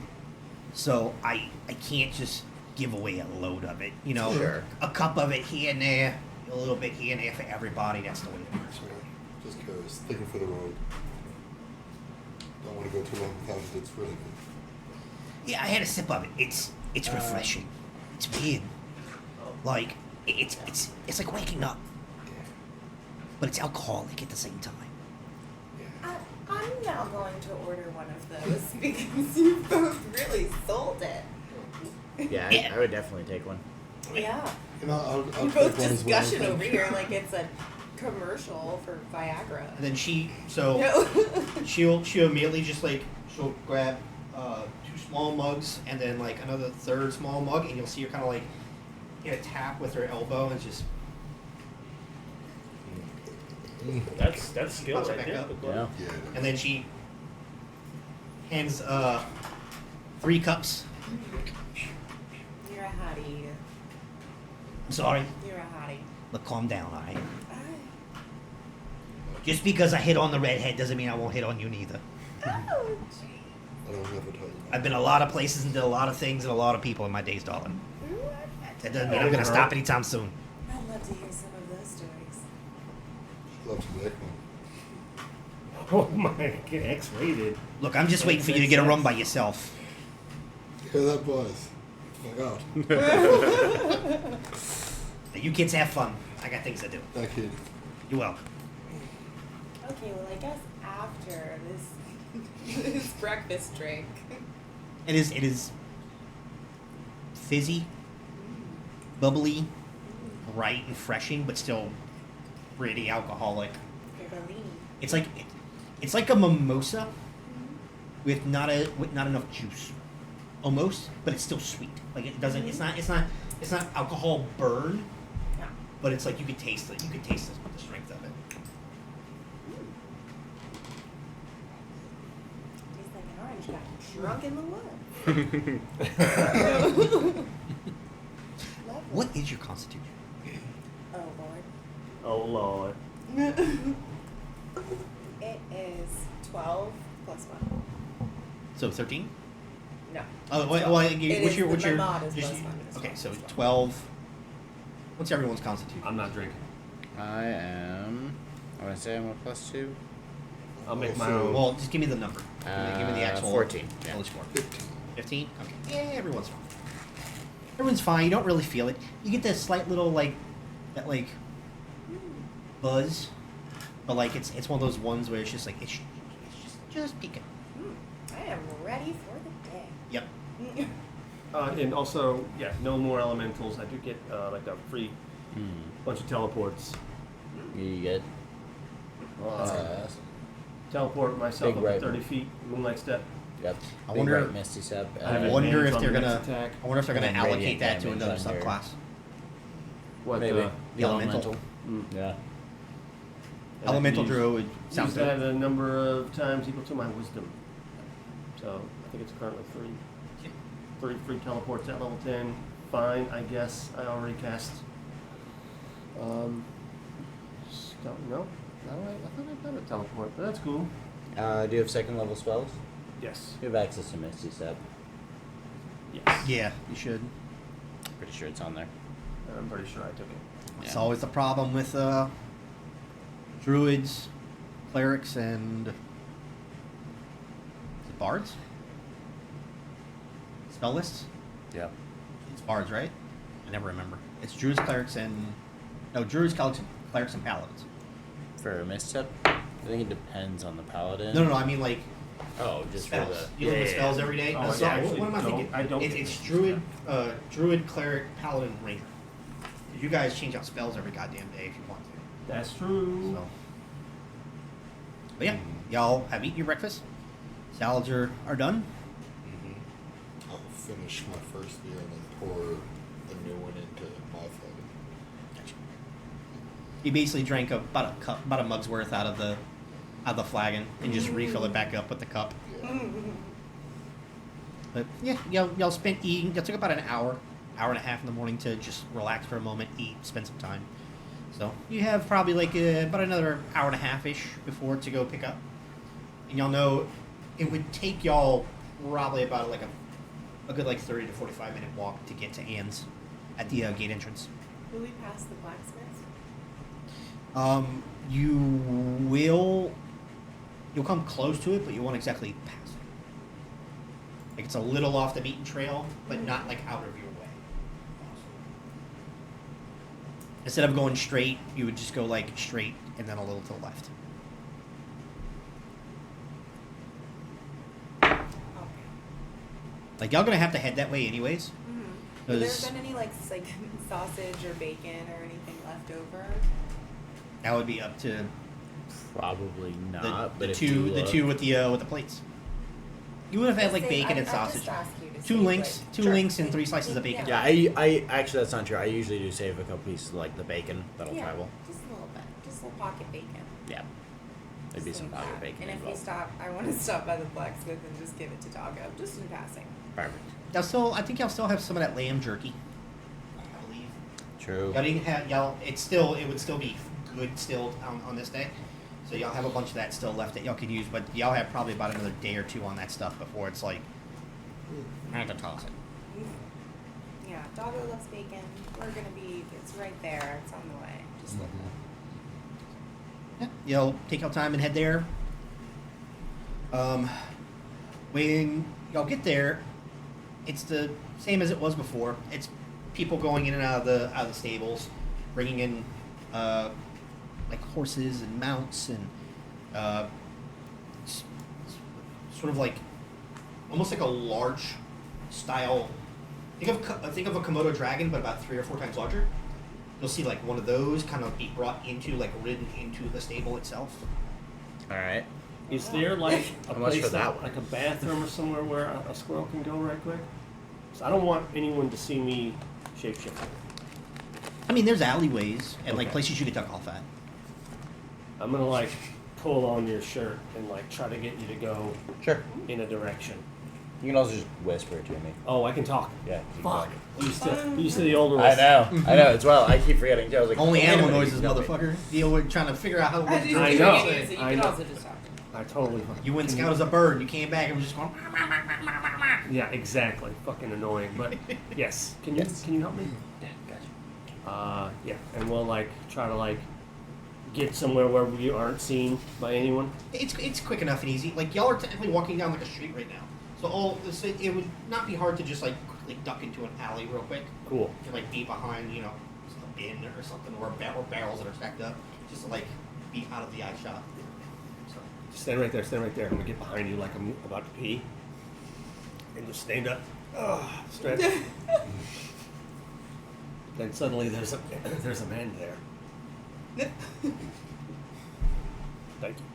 So I can't just give away a load of it. You know,
Sure.
a cup of it here and there, a little bit here and there for everybody. That's the way it works.
Sorry. Just curious. Thinking for the road. Don't want to go too long without it. It's really good.
Yeah, I had a sip of it. It's refreshing. It's weird. Like it's like waking up, but it's alcoholic at the same time.
I'm now going to order one of those because you both really sold it.
yeah,
Yeah.
I would definitely take one.
Yeah.
You know, I'll
We're
take
both
one as well.
discussion over here like it's a commercial for Viagra.
And then she'll immediately just like she'll grab 2 small mugs and then like another third small mug, and you'll see her kind of like get a tap with her elbow and just
That's skill
Pops it
right
back
there.
up.
Yeah.
Yeah.
and then she hands 3 cups.
You're a hottie.
I'm sorry.
You're a hottie.
Look, calm down, all right?
Alright.
Just because I hit on the redhead doesn't mean I won't hit on you neither.
Oh, gee.
I don't ever tell you.
I've been a lot of places and did a lot of things and a lot of people in my days, darling. That doesn't mean I'm gonna stop anytime soon.
I'd love to hear some of those stories.
She loves to make one.
Oh my, get X-rated.
Look, I'm just waiting for you to get a run by yourself.
Hear that, boys? Oh my God.
You kids have fun. I got things to do.
Thank you.
You're welcome.
Okay, well, I guess after this breakfast drink.
It is fizzy, bubbly, bright and refreshing, but still pretty alcoholic. It's like a mimosa with not enough juice, almost, but it's still sweet. Like it doesn't. It's not alcohol burn,
Yeah.
but it's like you could taste it. You could taste the strength of it.
Tastes like an orange got drunk in the woods. Lovely.
What is your constitution?
Oh Lord.
Oh Lord.
It is 12 plus 1.
So 13?
No.
Oh, well,
It
what's
is
your, what's
my
your,
mod is
just-
plus 1. It's
okay,
12
so
plus 1.
12. What's everyone's constitution?
I'm not drinking.
I am. I want to say I'm a +2.
I'll make my
Also-
own.
Well, just give me the number. Give me the actual
14. Yeah.
holy score.
15.
15? Okay. Yeah, everyone's fine. Everyone's fine. You don't really feel it. You get that slight little, like, that, like, buzz. But, like, it's one of those ones where it's just, like, it's just peeking.
I am ready for the day.
Yep.
And also, yeah, no more elementals. I do get like a free bunch of teleports.
You get.
Teleport myself
Big
up
right.
to 30 feet, moonlight step.
Yep.
I
Big
wonder-
right Misty Step.
I have
I
an
wonder
advantage
if
on
they're
the
gonna.
next attack.
I wonder if they're gonna
And
allocate
radiant
that to
damage
another
on your-
subclass.
What
Maybe.
The elemental.
Yeah.
Elemental druid sounds
Use that
good.
a number of times equal to my wisdom. So I think it's currently 3. 3 free teleports at level 10. Fine, I guess. I already cast. No, I thought I'd done a teleport, but that's cool.
Do you have second level spells?
Yes.
You have access to Misty Step.
Yes.
Yeah, you should.
Pretty sure it's on there.
I'm pretty sure I took it.
It's
Yeah.
always the problem with druids, clerics, and is it bards. Spell lists.
Yeah.
It's bards, right? I never remember. It's druids, clerics, and druids, clerics, and paladins.
For a misstep, I think it depends on the paladin.
No, I mean like
Oh, just
spells.
for the.
You look at spells every day.
Oh,
No,
I
sorry,
actually
what am I
don't-
thinking?
I don't
It's,
get
it's
it.
druid, cleric, paladin, ranger. You guys change out spells every goddamn day if you want to.
That's true.
So, but yeah, y'all have eaten your breakfast. Salads are done.
I'll finish my first beer and then pour the new one into my flagon.
You basically drank about a mug's worth out of the flagon and just refill it back up with the cup.
Yeah.
But yeah, y'all spent eating. Y'all took about an hour and a half in the morning to just relax for a moment, eat, spend some time. So you have probably like about another hour and a half ish before to go pick up. And y'all know it would take y'all probably about like a good like 30 to 45 minute walk to get to Anne's at the gate entrance.
Will we pass the blacksmith?
You'll come close to it, but you won't exactly pass it. Like it's a little off the beaten trail, but not like out of your way. Instead of going straight, you would just go like straight and then a little to the left.
Okay.
Like y'all gonna have to head that way anyways.
Have there
'Cause
been any like sausage or bacon or anything left over?
that would be up to
Probably
the,
not,
the
but if
two
you
the
look,
two with the plates. You would have had like
Say-
bacon
I
and sausage.
just ask you to
Two
say,
links,
like,
two
sure.
links, and 3 slices of bacon.
Yeah, I actually that's not true. I usually do save a couple pieces of, like the bacon that'll
Yeah,
travel.
just a little bit, just a little pocket bacon.
Yeah. There'd be
Just
some
like
pocket
that.
bacon
And if we
involved.
stop, I want to stop by the blacksmith and just give it to Doggo, just in passing.
Perfect.
I think y'all still have some of that lamb jerky. I believe.
True.
Y'all didn't have it would still be good still on this day. So y'all have a bunch of that still left that y'all could use, but y'all have probably about another day or two on that stuff before it's like I have to toss it.
Yeah, Doggo loves bacon. It's right there. It's on the way. Just look
Yeah, y'all take your time and head there. When y'all get there, it's the same as it was before. It's people going in and out of the stables, bringing in like horses and mounts and sort of like almost like a large style. Think of a Komodo dragon, but about 3 or 4 times larger. You'll see like one of those kind of be brought into, like ridden into the stable itself.
All right.
Is there like a
How much
place
for that one?
like a bathroom or somewhere where a squirrel can go right quick? So I don't want anyone to see me shapeshifting.
I mean, there's alleyways and like
Okay.
places you could duck off at.
I'm gonna like pull on your shirt and like try to get you to go
Sure.
in a direction.
You can also just whisper to me.
Oh, I can talk.
Yeah. you can
Fuck.
talk.
Used to the older
I
ones.
know. I know as well. I keep forgetting too. I was like,
Only
wait a
animal
minute,
noises,
you tell me.
motherfucker. Deal with trying to figure out how.
I do
I
think
know.
you can use it. You
I
can
know.
also just talk.
I totally.
You went scout as a bird. You came back and was just going.
Yeah, exactly. Fucking annoying. But yes, can you help me?
Yeah, gotcha.
Yeah, and we'll like try to like get somewhere where we aren't seen by anyone.
It's quick enough and easy. Like y'all are technically walking down like a street right now, so it would not be hard to just like quickly duck into an alley real quick.
Cool.
You can like be behind a bin or something or barrels that are stacked up, just to like be out of the eye shot. So
Just stand right there. Stand right there. I'm gonna get behind you like I'm about to pee, and just stand up. Stretch. Then suddenly there's a man there. Thank you.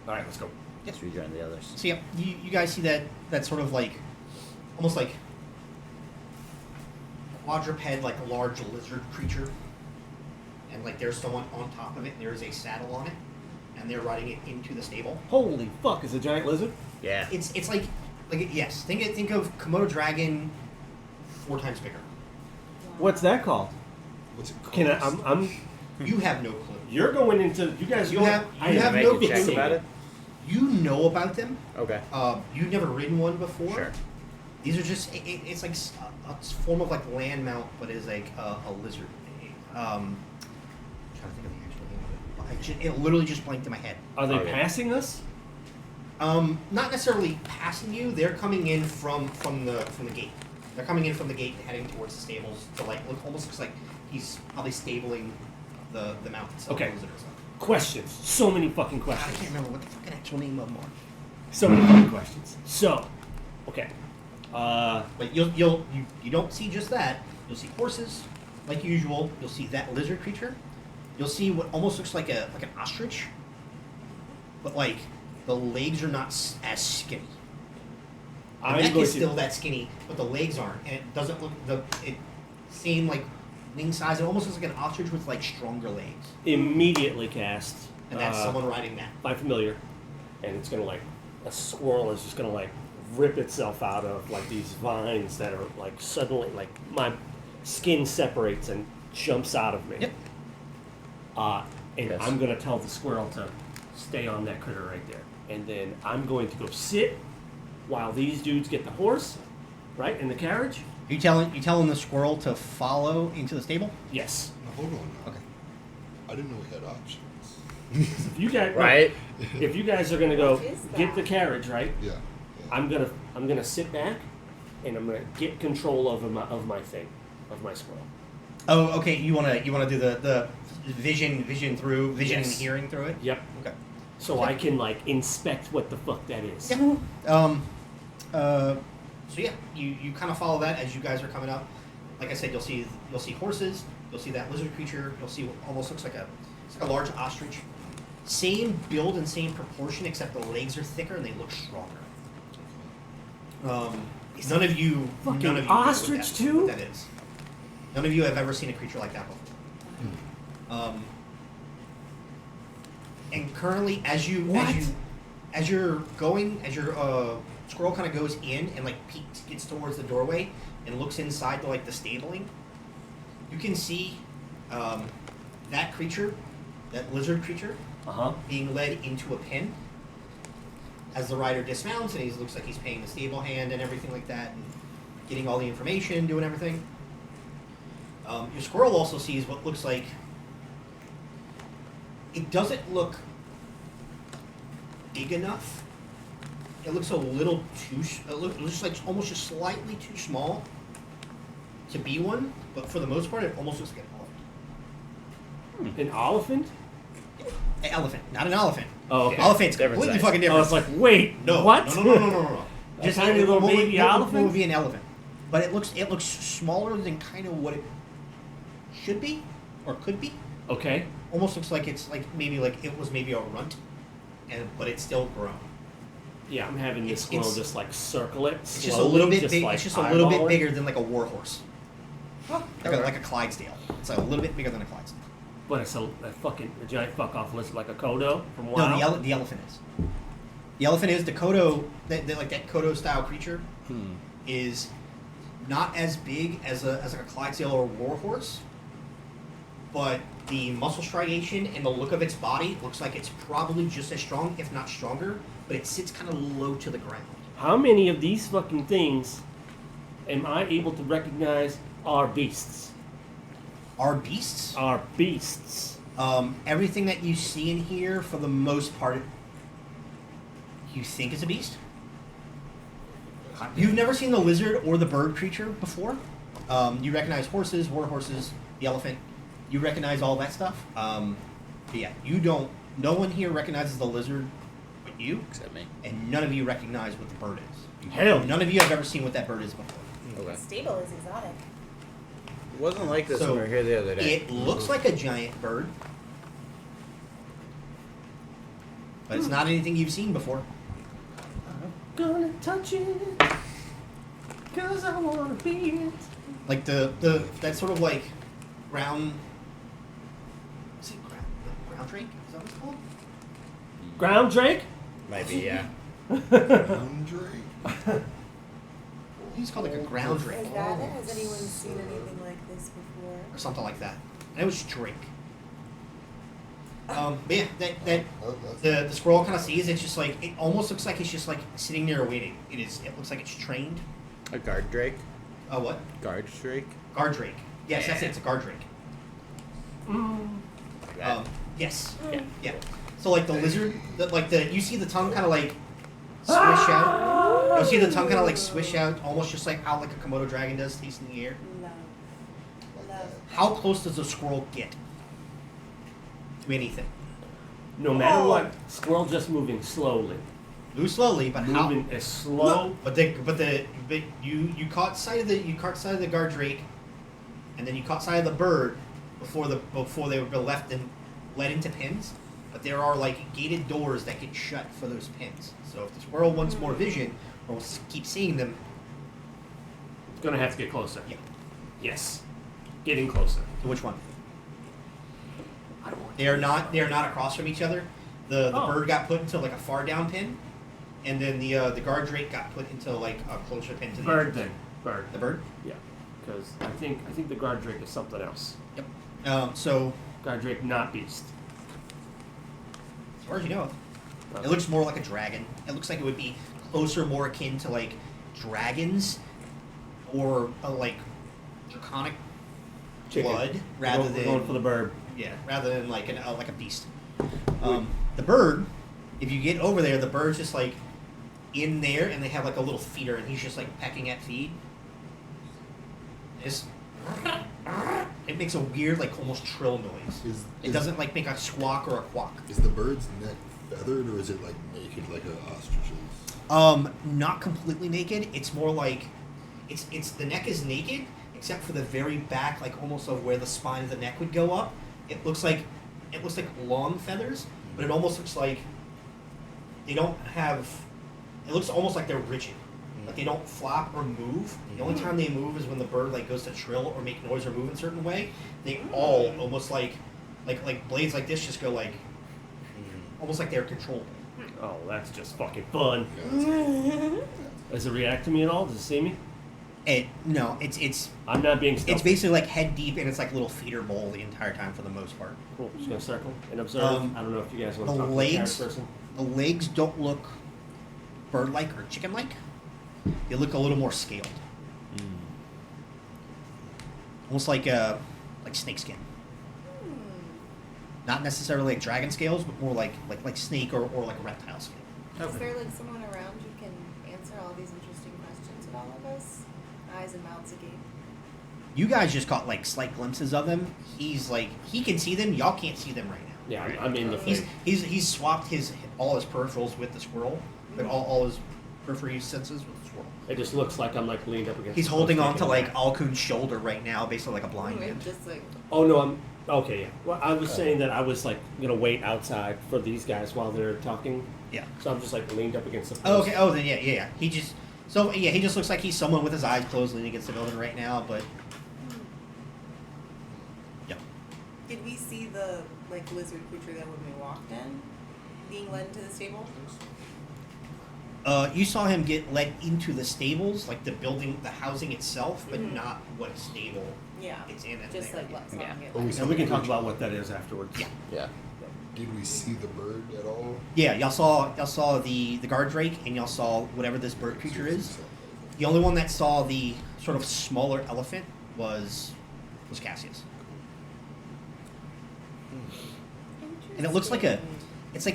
All right, let's go.
Let's rejoin the others.
So yeah, you guys see that sort of like almost like quadruped, like a large lizard creature, and like there's someone on top of it, and there is a saddle on it, and they're riding it into the stable.
Holy fuck! Is a giant lizard?
Yeah.
It's like yes, think of Komodo dragon 4 times bigger.
What's that called?
What's it called?
Can I'm
You have no clue.
You're going into you guys.
You
going,
have-
I
you have
Make
no
a check
clue.
about it.
You know about them.
Okay.
You've never ridden one before.
Sure.
These are just it's like a form of like land mount, but is like a lizard. I'm trying to think of the actual name of it. It literally just blanked in my head.
Are they
Okay.
passing us?
Not necessarily passing you. They're coming in from the gate. They're coming in from the gate and heading towards the stables to like almost looks like he's probably stabling the mount itself.
Okay.
the lizard or something.
Questions. So many fucking
I
questions.
can't remember what the fucking actual name of them are.
So many fucking questions. So, okay.
But you don't see just that. You'll see horses, like usual. You'll see that lizard creature. You'll see what almost looks like an ostrich, but like the legs are not as skinny. The
I'm
neck
going
is
to
still that skinny, but the legs aren't, and it doesn't look same like wing size. It almost looks like an ostrich with like stronger legs,
immediately cast.
and that's someone riding that.
Find familiar, and it's gonna like a squirrel is just gonna like rip itself out of like these vines that are like suddenly like my skin separates and jumps out of me.
Yep.
And
Yes.
I'm gonna tell the squirrel to stay on that critter right there, and then I'm going to go sit while these dudes get the horse, right, in the carriage.
You telling the squirrel to follow into the stable?
Yes.
Now, hold on. Now.
Okay.
I didn't know we had options.
If you guys
Right.
if you guys are gonna go
What is
get the
that?
carriage, right,
Yeah.
I'm gonna sit back, and I'm gonna get control of my thing, of my squirrel.
Oh, okay. You wanna do the vision through vision
Yes.
and hearing through it?
Yep.
Okay.
So I can like inspect what the fuck that is.
Yeah. So yeah, you kind of follow that as you guys are coming up. Like I said, you'll see horses. You'll see that lizard creature. You'll see what almost looks like a large ostrich. Same build and same proportion, except the legs are thicker and they look stronger. None of you
fucking
know what
ostrich too?
what that is. None of you have ever seen a creature like that before. And currently, as your squirrel kind of goes in and like gets towards the doorway and looks inside to like the stabling, you can see that creature, that lizard creature, being led into a pen as the rider dismounts, and he looks like he's paying the stable hand and everything like that, and getting all the information, doing everything. Your squirrel also sees what looks like. It doesn't look big enough. It looks a little too. It looks like almost just slightly too small to be one, but for the most part, it almost looks like an elephant.
An elephant?
An elephant, not an elephant.
Oh, okay.
Elephant's
Different
completely
size.
fucking
I
different.
was like, wait,
no,
what?
No.
A tiny little baby elephant?
What would be an elephant? But it looks smaller than kind of what it should be or could be.
Okay.
Almost looks like it's like maybe like it was maybe a runt, but it's still grown.
Yeah, I'm having this
It's-
squirrel just like circle it.
It's just a little bit big.
Like
It's just a little bit
eyeballing.
bigger than like a warhorse, like a Clydesdale. It's like a little bit bigger than a Clydesdale.
But it's a giant fuck off list like a Kodo from WoW.
No, the elephant is. The elephant is the Kodo, like that Kodo style creature, is not as big as like a Clydesdale or Warhorse, but the muscle striation and the look of its body looks like it's probably just as strong, if not stronger, but it sits kind of low to the ground.
How many of these fucking things am I able to recognize are beasts?
Are beasts?
Are beasts.
Everything that you see in here, for the most part, you think is a beast. You've never seen the lizard or the bird creature before. You recognize horses, war horses, the elephant. You recognize all that stuff. But yeah, you don't. No one here recognizes the lizard but you.
Except me.
And none of you recognize what the bird is.
Hell.
None of you have ever seen what that bird is before.
Okay.
Stable is exotic.
It wasn't like this
So,
when we were here the other day.
It looks like a giant bird, but it's not anything you've seen before.
Gonna touch it, 'cause I wanna be it.
Like the that sort of like ground. Is it ground drake? Is that what it's called?
Ground Drake?
Might be, yeah.
Boundary?
I think it's called like a ground drake
Is that it? Has anyone seen anything like this before?
or something like that. And it was drake. But yeah, that
Oh, that's
the squirrel kind of sees. It's just like it almost looks like it's just like sitting there waiting. It is. It looks like it's trained.
A guard drake?
What?
Guard drake?
Guard drake. Yes, that's it. It's a guard drake.
Like that?
Yes. Yeah. So like the lizard, you see the tongue kind of like swish out. You see the tongue kind of like swish out, almost just like how like a Komodo dragon does, tasting the air.
Love. Love.
How close does a squirrel get to anything?
No matter what, squirrel just moving slowly.
Move slowly, but how?
Moving as slow.
But you caught sight of the guard drake, and then you caught sight of the bird before they were left and led into pins. But there are like gated doors that get shut for those pins. So if the squirrel wants more vision or wants to keep seeing them,
It's gonna have to get closer.
yeah.
Yes. Getting closer.
To which one?
I don't want
They are not across from each other. The
Oh.
bird got put into like a far down pin, and then the guard drake got put into like a closer pin to the
Bird
entrance.
then. Bird.
The bird.
Yeah. Because I think the guard drake is something else.
Yep. So
Guard drake not beast.
as far as you know, it looks more like a dragon. It looks like it would be closer, more akin to like dragons, or like draconic
Chicken.
blood rather
We're
than
going for the bird.
yeah, rather than like like a beast. The bird, if you get over there, the bird's just like in there, and they have like a little feeder, and he's just like pecking at feed. It makes a weird, like almost trill noise. It doesn't like make a squawk or a quack.
Is the bird's neck feathered or is it like naked like an ostrich's?
Not completely naked. It's more like it's the neck is naked except for the very back, like almost of where the spine of the neck would go up. It looks like long feathers, but it almost looks like they don't have. It looks almost like they're rigid. Like they don't flop or move. The only time they move is when the bird like goes to trill or make noise or move in a certain way. They all almost like blades like this just go like almost like they're controllable.
Oh, that's just fucking fun.
Yeah,
Does it react to me at all? Does it see me?
No, it's
I'm not being stealthy.
it's basically like head deep and it's like a little feeder bowl the entire time for the most part.
Cool. Just gonna circle and observe. I don't know if you guys want
The
to talk
legs,
to the person.
the legs don't look bird-like or chicken-like. They look a little more scaled, almost like snakeskin. Not necessarily like dragon scales, but more like snake or like a reptile scale.
Is there like someone around who can answer all these interesting questions of all of us? Eyes and mouths agape.
You guys just caught like slight glimpses of them. He's like he can see them. Y'all can't see them right now.
Yeah, I'm in the
He's
fray.
he's swapped all his peripherals with the squirrel, like all his periphery senses with the squirrel.
It just looks like I'm like leaned up against.
He's
the
holding
post
on to
taking
like
it.
Alkun's shoulder right now, basically like a blind man.
Just like
Oh no, I'm okay. Yeah. Well, I was saying that I was like gonna wait outside for these guys while they're talking.
Yeah.
So I'm just like leaned up against the. Post.
Oh, okay. Oh, then yeah. He just he just looks like he's someone with his eyes closed leaning against the building right now. But yep.
Did we see the lizard creature that when we walked in, being led into the stable?
You saw him get led into the stables, like the building, the housing itself, but not what stable
Yeah.
it's in. And
Just
there.
like what song
Yeah.
it
Oh, we
was.
And we can talk about what that is afterwards.
Yeah.
Yeah.
Did we see the bird at all?
Yeah, y'all saw the guard drake, and y'all saw whatever this bird creature is. The only one that saw the sort of smaller elephant was Cassius, and it looks like it's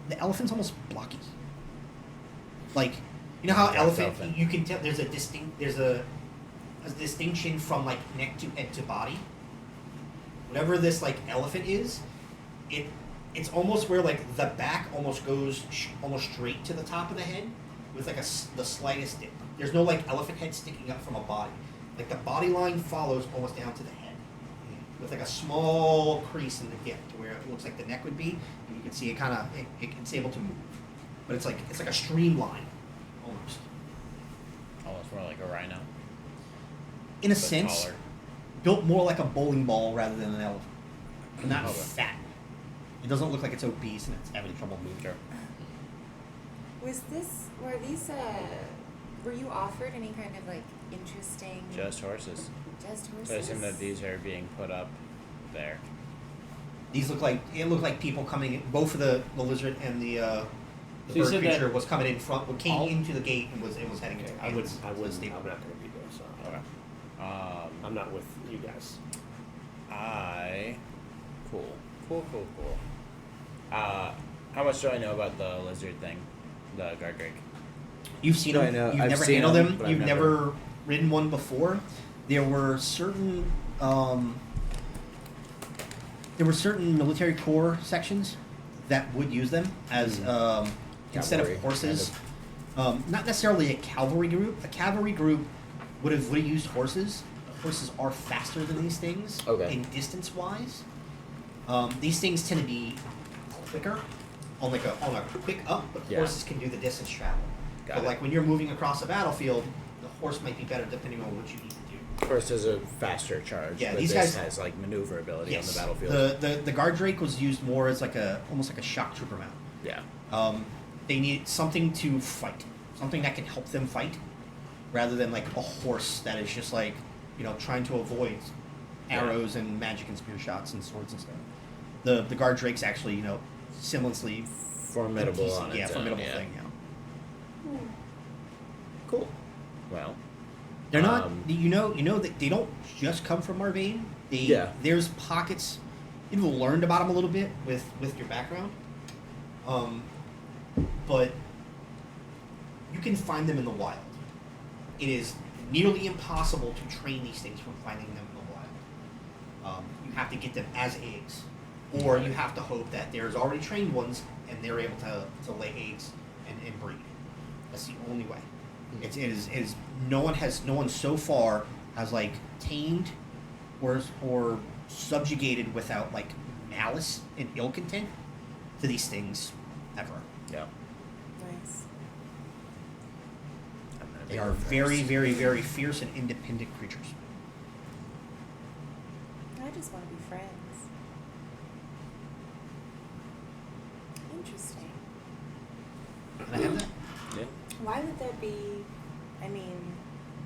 the elephant's almost blocky. Like, you know how elephant, you can tell there's a distinction from like neck to head to body. Whatever this like elephant is, it's almost where like the back almost goes almost straight to the top of the head with like the slightest dip. There's no like elephant head sticking up from a body. Like the body line follows almost down to the head with like a small crease in the hip to where it looks like the neck would be, and you can see it it's able to move, but it's like a streamline almost.
Almost more like a rhino.
In a
But
sense,
taller.
built more like a bowling ball rather than an elephant. And not
Okay.
fat. It doesn't look like it's obese and it's having trouble moving.
Sure.
Were you offered any kind of interesting?
Just horses.
Just horses.
So I assume that these are being put up there.
These look like people coming in, both of the lizard and the
So you
bird
said that
creature was coming in front, came
all-
into the gate and was heading to
I wouldn't.
the
I'm not
stable.
going to be there, so
Okay.
I'm not with you guys.
Cool. How much do I know about the lizard thing, the guard drake?
You've seen
No,
them.
I know.
You've
I've
never
seen
handled
them,
them.
but I've
You've
never-
never ridden one before. There were certain military corps sections that would use them as instead
Cavalry,
of horses.
kind
Not necessarily a cavalry group. A cavalry group would have used horses. Horses are faster than these things
Okay.
in distance wise. These things tend to be quicker on a quick up, but
Yeah.
horses can do the distance travel.
Got
But
it.
like when you're moving across a battlefield, the horse might be better depending on what you need to do.
Horse has a faster charge,
Yeah,
but
these
this
guys-
has maneuverability on the
Yes,
battlefield.
the guard drake was used more as almost like a shock trooper mount.
Yeah.
They need something to fight, something that can help them fight, rather than like a horse that is just trying to avoid arrows and magic and spear shots and swords and stuff. The guard drake's actually similarly
Formidable on its own,
formidable
yeah.
thing.
Cool. Well,
They're not.
Um,
You know that they don't just come from Marvain.
Yeah.
There's pockets. You've learned about them a little bit with your background, but you can find them in the wild. It is nearly impossible to train these things from finding them in the wild. You have to get them as eggs, or you have to hope that there's already trained ones and they're able to lay eggs and breed. That's the only way. It is no one so far has tamed or subjugated without malice and ill content to these things ever.
yeah.
Nice.
I'm gonna
They
be
are
impressed.
very, very, very fierce and independent creatures.
I just want to be friends. Interesting.
Can I have that?
Yeah.
Why would there be? I mean,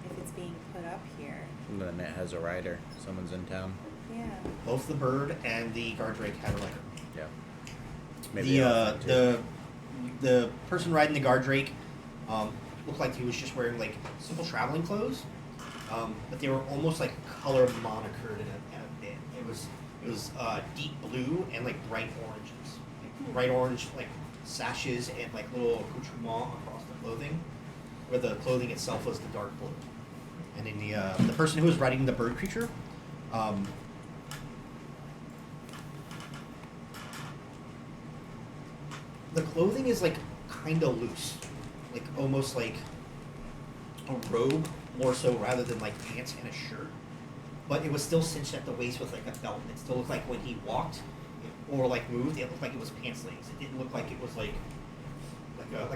if it's being put up here,
And then it has a rider. Someone's in town.
yeah.
Both the bird and the guard drake had a rider.
Yeah.
The
elephant, too.
the person riding the guard drake looked like he was just wearing simple traveling clothes, but they were almost color monocred in a bit. It was deep blue and bright oranges, bright orange sashes and little accoutrement across the clothing, where the clothing itself was the dark blue. And in the person who was riding the bird creature. The clothing is kind of loose, almost like a robe more so rather than pants and a shirt. But it was still cinched at the waist with a belt. It still looked like when he walked or moved, it looked like it was pants legs. It didn't look like it was like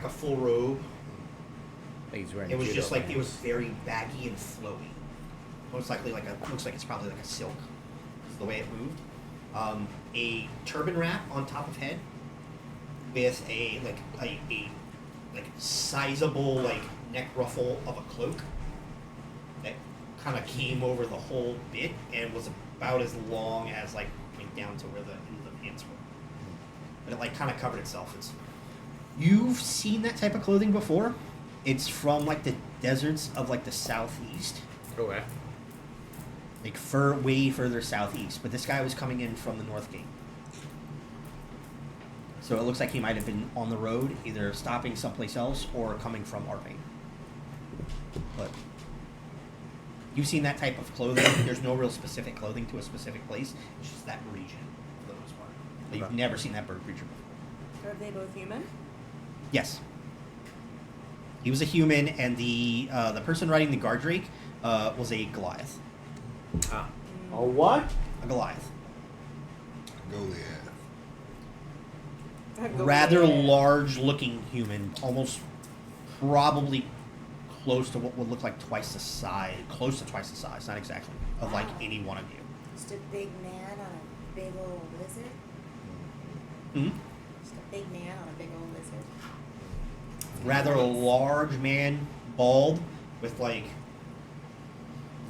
a full robe.
I think he's wearing
It was
judo
just it was
pants.
very baggy and flowy. Most likely looks like it's probably a silk. Is the way it moved. a turban wrap on top of head with a sizable like neck ruffle of a cloak that kind of came over the whole bit and was about as long as like went down to where the ends of the pants were. But it like kind of covered itself. You've seen that type of clothing before. It's from like the deserts of like the southeast.
Okay.
Like way further southeast. But this guy was coming in from the North Gate. So it looks like he might have been on the road, either stopping someplace else or coming from Arpain. But you've seen that type of clothing. There's no real specific clothing to a specific place. It's just that region for the most part. But you've never seen that bird creature before.
Are they both human?
Yes. He was a human, and the person riding the guard drake was a Goliath.
Ah.
A what?
A Goliath.
Goliath.
Rather large-looking human, almost probably close to what would look like twice the size, close to twice the size, not exactly, of like any one of you.
Just a big man on a big old lizard.
Hmm?
Just a big man on a big old lizard.
Rather a large man, bald, with like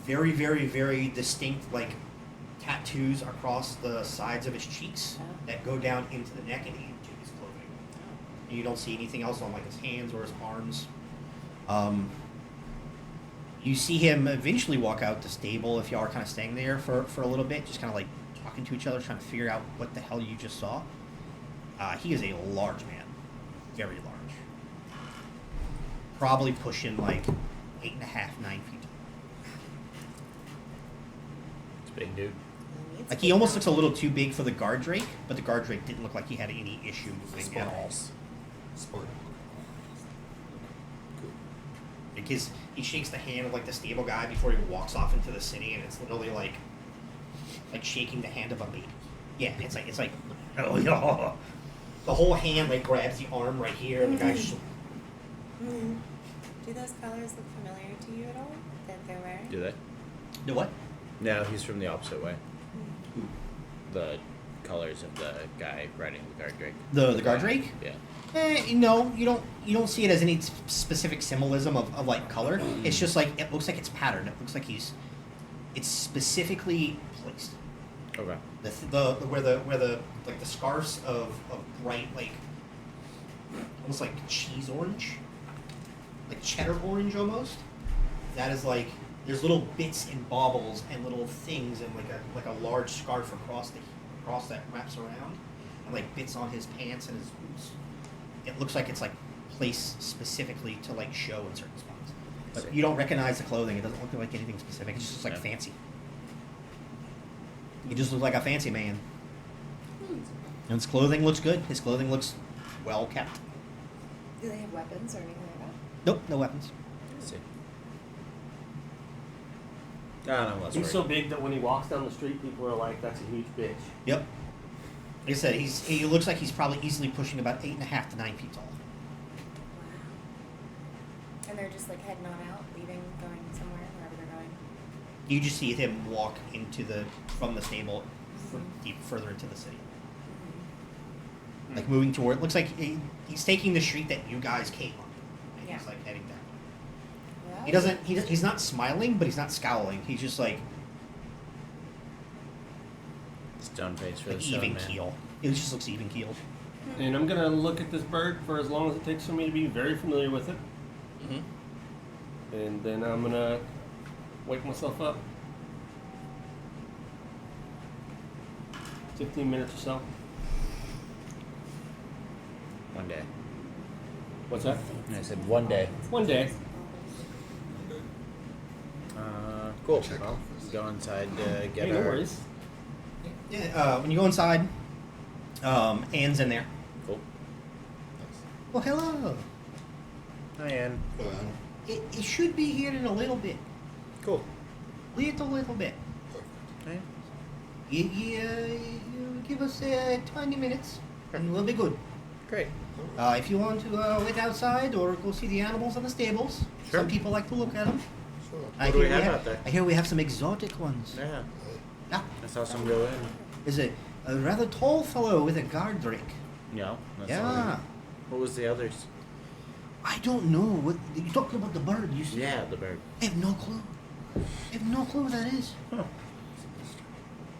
very, very, very distinct like tattoos across the sides of his cheeks that go down into the neck and into his clothing. And you don't see anything else on like his hands or his arms. You see him eventually walk out the stable if y'all are kind of staying there for a little bit, just kind of like talking to each other, trying to figure out what the hell you just saw. He is a large man, very large. Probably pushing like 8.5, 9 feet.
It's a big dude.
Like he almost looks a little too big for the guard drake, but the guard drake didn't look like he had any issue moving at all.
Sport.
Because he shakes the hand of like the stable guy before he walks off into the city, and it's literally like shaking the hand of a baby. Yeah, it's like oh yeah. The whole hand like grabs the arm right here, and the guy's just.
Mm-hmm. Do those colors look familiar to you at all that they're wearing?
Do they?
The what?
No, he's from the opposite way. The colors of the guy riding the guard drake.
The guard drake?
Yeah.
No, you don't see it as any specific symbolism of like color. It's just like it looks like it's patterned. It looks like it's specifically placed.
Okay.
The where the like the scarves of bright like almost like cheese orange, like cheddar orange almost. That is like there's little bits and baubles and little things and like a large scarf across that wraps around, and like bits on his pants and his boots. It looks like it's like placed specifically to like show in certain spots. But you don't recognize the clothing. It doesn't look like anything specific. It's just like fancy. He just looks like a fancy man. And his clothing looks good. His clothing looks well kept.
Do they have weapons or anything like that?
Nope, no weapons.
Let's see. No, let's
He's so big that when he walks down the street, people are like, "That's a huge bitch."
Yep. Like I said, he looks like he's probably easily pushing about 8.5 to 9 feet tall.
Wow. And they're just like heading on out, leaving, going somewhere, wherever they're going.
You just see him walk from the stable deep further into the city. Like moving toward, looks like he's taking the street that you guys came on. And he's like heading down.
Well,
He's not smiling, but he's not scowling. He's just like
stone face for the
even
stone man.
keel. It just looks even keeled.
And I'm gonna look at this bird for as long as it takes for me to be very familiar with it, and then I'm gonna wake myself up. 15 minutes or so.
One day.
What's that?
And I said one day.
One day.
Cool.
Check
Well,
office.
go inside to get
Hey, no
our...
worries.
Yeah. When you go inside, Anne's in there.
Cool.
Well, hello.
Hi, Ann.
It should be here in a little bit.
Cool.
Little bit.
Hey.
You give us 20 minutes, and we'll be good.
Great.
If you want to wait outside or go see the animals in the stables,
Sure.
some people like to look at them.
Sure.
What do we have out there?
I hear we have some exotic ones.
Yeah.
Yeah.
I saw some go in.
Is it? a rather tall fellow with a guard drake.
No. That's
Yeah.
not it. What was the others?
I don't know. What you talking about the bird? You said?
Yeah, the bird.
I have no clue. I have no clue what that is.
Huh.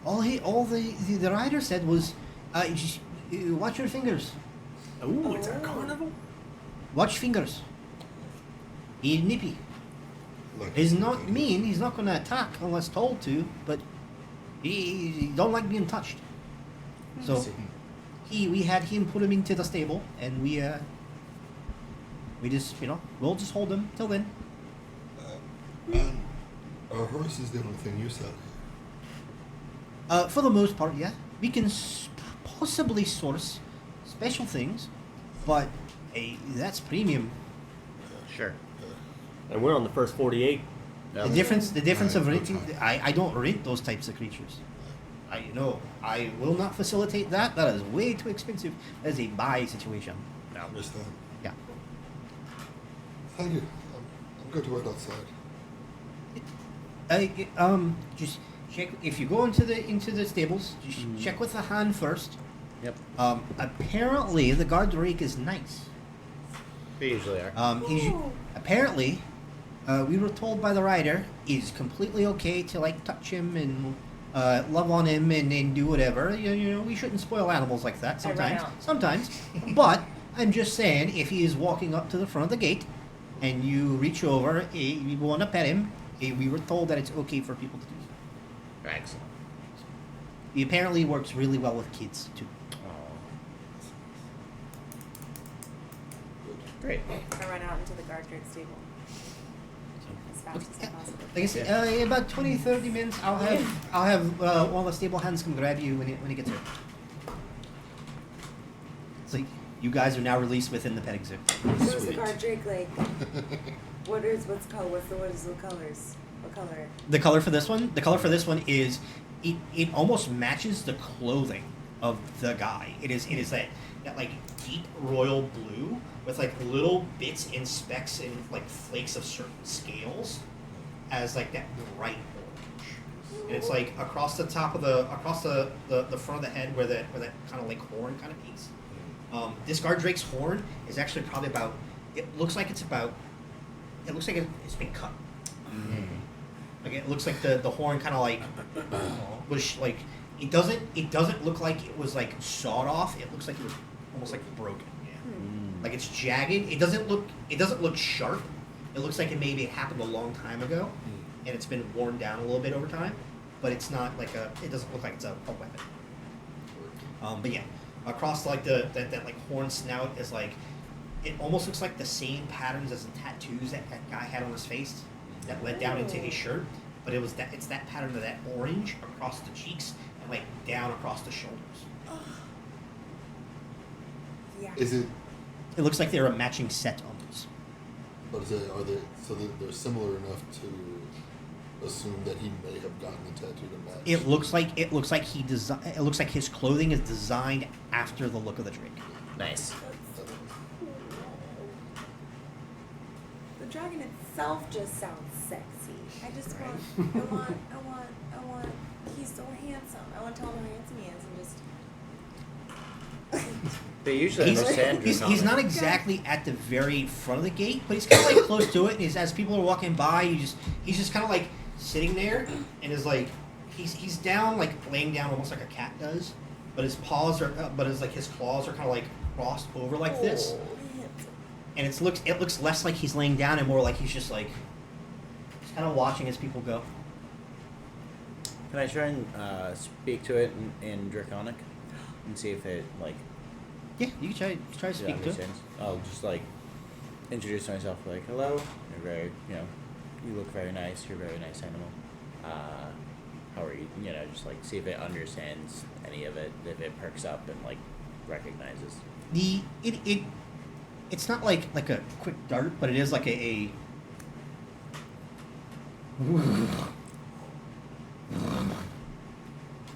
All the rider said was, just, watch your fingers.
Ooh, it's a carnival.
Watch fingers. He's nippy.
Like,
He's not mean. He's not going to attack unless told to. But he don't like being touched. So we had him put him into the stable, and we just we'll just hold him till then.
And our horse is the only thing you sell here.
For the most part, yeah. We can possibly source special things, but that's premium.
Sure.
And we're on the first 48.
The difference of
Right,
renting,
okay.
I don't rent those types of creatures. I will not facilitate that. That is way too expensive. That is a buy situation.
I understand.
Yeah.
Thank you. I'm going to wait outside.
Just check if you go into the stables. Just check with the hand first.
Yep.
Apparently the guard rake is nice.
They usually are.
Apparently, we were told by the rider he's completely okay to like touch him and love on him and do whatever. You know, we shouldn't spoil animals like that
I run
sometimes.
out.
Sometimes, but I'm just saying, if he is walking up to the front of the gate and you reach over, you want to pet him. We were told that it's okay for people to do so.
Excellent.
He apparently works really well with kids too.
Great.
I run out into the guard drake stable as fast as possible.
Like I said, in about 20-30 minutes, I'll have one of the stable hands come grab you when it gets here. So you guys are now released within the petting zoo.
So is the guard drake like? What is the colors? What color?
The color for this one is it almost matches the clothing of the guy. It is that like deep royal blue with like little bits and specks and like flakes of certain scales as like that bright orange. And it's like across the top of the front of the head where that kind of like horn kind of peaks. This guard drake's horn is actually probably about. It looks like it's been cut. Like it looks like the horn kind of like was like it doesn't look like it was like sawed off. It looks like it was almost like broken. Yeah. Like it's jagged. It doesn't look sharp. It looks like it maybe happened a long time ago, and it's been worn down a little bit over time. But it's not like it doesn't look like it's a weapon. But yeah, across like that like horn snout is like. It almost looks like the same patterns as the tattoos that guy had on his face that led down into his shirt, but it's that pattern of that orange across the cheeks and like down across the shoulders.
Yeah.
Is it?
It looks like they're a matching set almost.
But are they? So they're similar enough to assume that he may have gotten the tattoo to match.
It looks like his clothing is designed after the look of the drake.
Nice.
The dragon itself just sounds sexy. I just want. He's so handsome. I want to tell him how handsome he is and just.
They usually understand.
He's not exactly at the very front of the gate, but he's kind of like close to it. And as people are walking by, he's just kind of like sitting there, and is like he's down, like laying down almost like a cat does, but his claws are kind of like crossed over like this, and it looks less like he's laying down and more like he's just like he's kind of watching as people go.
Can I try and speak to it in Draconic and see if it like?
Yeah, you can try to speak to it.
understands? I'll just like introduce myself, like, hello. You're very, you look very nice. You're a very nice animal. How are you? Just like see if it understands any of it. If it perks up and like recognizes.
It's not like a quick dart, but it is like a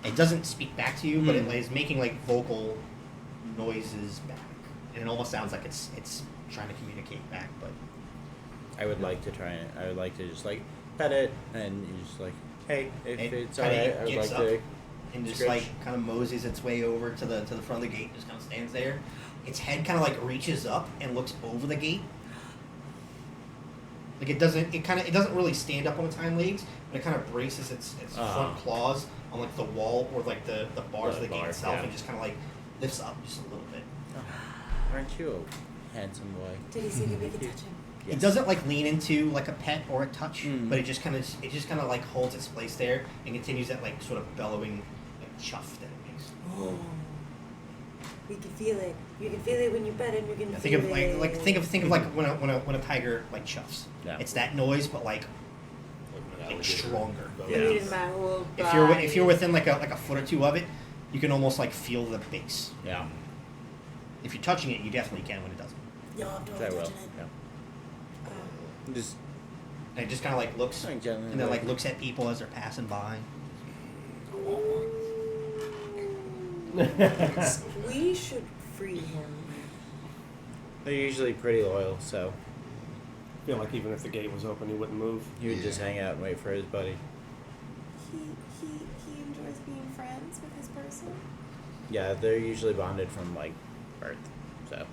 it doesn't speak back to you, but it is making like vocal noises back, and it almost sounds like it's trying to communicate back. But
I would like to try. I would like to just like pet it, and you just like, hey, if
It
it's
kinda
alright, I would
gets
like
up.
to.
and just
Scritch.
like kind of moseys its way over to the front of the gate, and just kind of stands there. Its head kind of like reaches up and looks over the gate. Like it doesn't really stand up on its hind legs, but it kind of braces its front claws on like the wall or like the bars of the gate itself,
yeah.
and just kind of like lifts up just a little bit.
Aren't you a handsome boy?
Did he see that we could touch him?
Yes.
It doesn't like lean into like a pet or a touch,
Mm.
but it just kind of like holds its place there and continues that like sort of bellowing like chuff that it makes.
Oh. We can feel it. You can feel it when you pet him. You can
Think
feel
of
it.
think of like when a tiger like chuffs.
Yeah.
It's that noise, but like
Like
stronger.
I need my whole body.
If you're within like a foot or two of it, you can almost like feel the base.
Yeah.
If you're touching it, you definitely can when it doesn't.
Yo, I'm
I
totally
will.
touching it.
Yeah. Just
And it just kind of like looks,
Like gently,
and then like
like-
looks at people as they're passing by.
We should free him.
they're usually pretty loyal, so
I feel like even if the gate was open, he wouldn't move.
he would just hang out and wait for his buddy.
He enjoys being friends with his person.
Yeah, they're usually bonded from like birth, so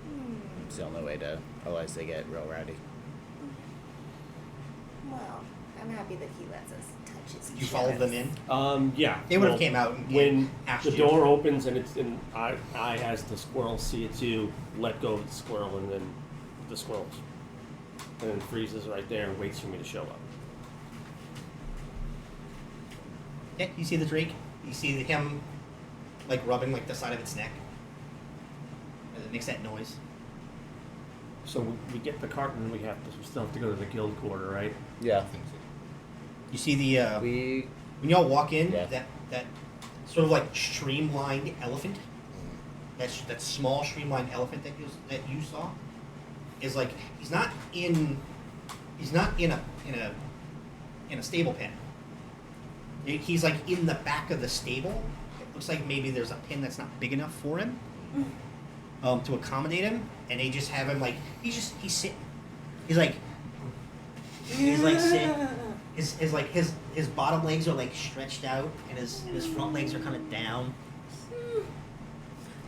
Hmm.
it's the only way to, otherwise they get real rowdy.
Well, I'm happy that he lets us touch his.
Did you follow them in?
Yeah.
They would have
well,
came out and
when
asked
the
you.
door opens and it's and I as the squirrel see it's you, let go of the squirrel and then the squirrel, and then freezes right there and waits for me to show up.
Yeah, you see the drake. You see him like rubbing like the side of its neck. And it makes that noise.
So we get the cart and we still have to go to the guild quarter, right?
Yeah.
You see the
We
when y'all walk in,
Yeah.
that sort of like streamlined elephant, that small streamlined elephant that you saw, is like he's not in a stable pen. He's like in the back of the stable. It looks like maybe there's a pen that's not big enough for him to accommodate him, and they just have him like he's sitting. He's like sitting. His bottom legs are like stretched out, and his front legs are kind of down.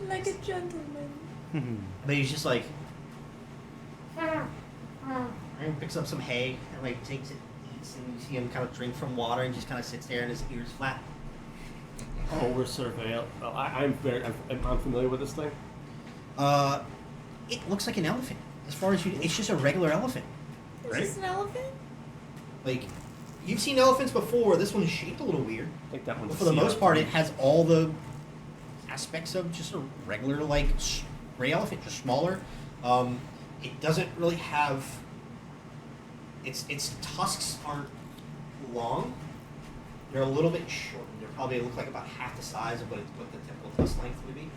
Like a gentleman.
But he's just like, and picks up some hay and like takes it, eats, and you see him kind of drink from water and just kind of sits there and his ears flat.
Oh, we're surveilled. Oh, I'm familiar with this thing.
It looks like an elephant. As far as it's just a regular elephant.
It's
Right?
just an elephant?
Like, you've seen elephants before. This one is shaped a little weird.
I think that one's.
But for the most part, it has all the aspects of just a regular, like, gray elephant, just smaller. It doesn't really have... Its tusks aren't long. They're a little bit short. They probably look like about half the size of what the typical tusk length would be.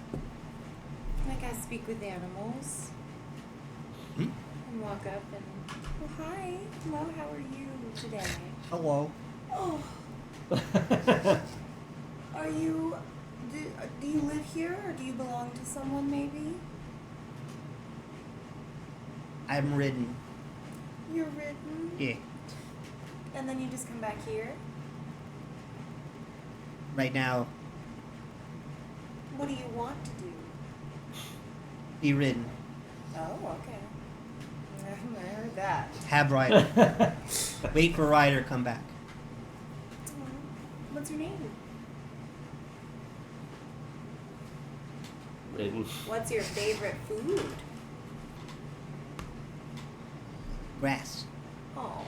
Like I speak with animals
Hmm?
and walk up and, oh, hi. Hello, how are you today?
Hello.
Oh, are you, do you live here or do you belong to someone maybe?
I'm ridden.
You're ridden?
Yeah.
And then you just come back here?
Right now,
What do you want to do?
be ridden.
Oh, okay. I heard that.
Have rider. Wait for rider, come back.
What's your name?
Ridden.
What's your favorite food?
Grass.
Oh.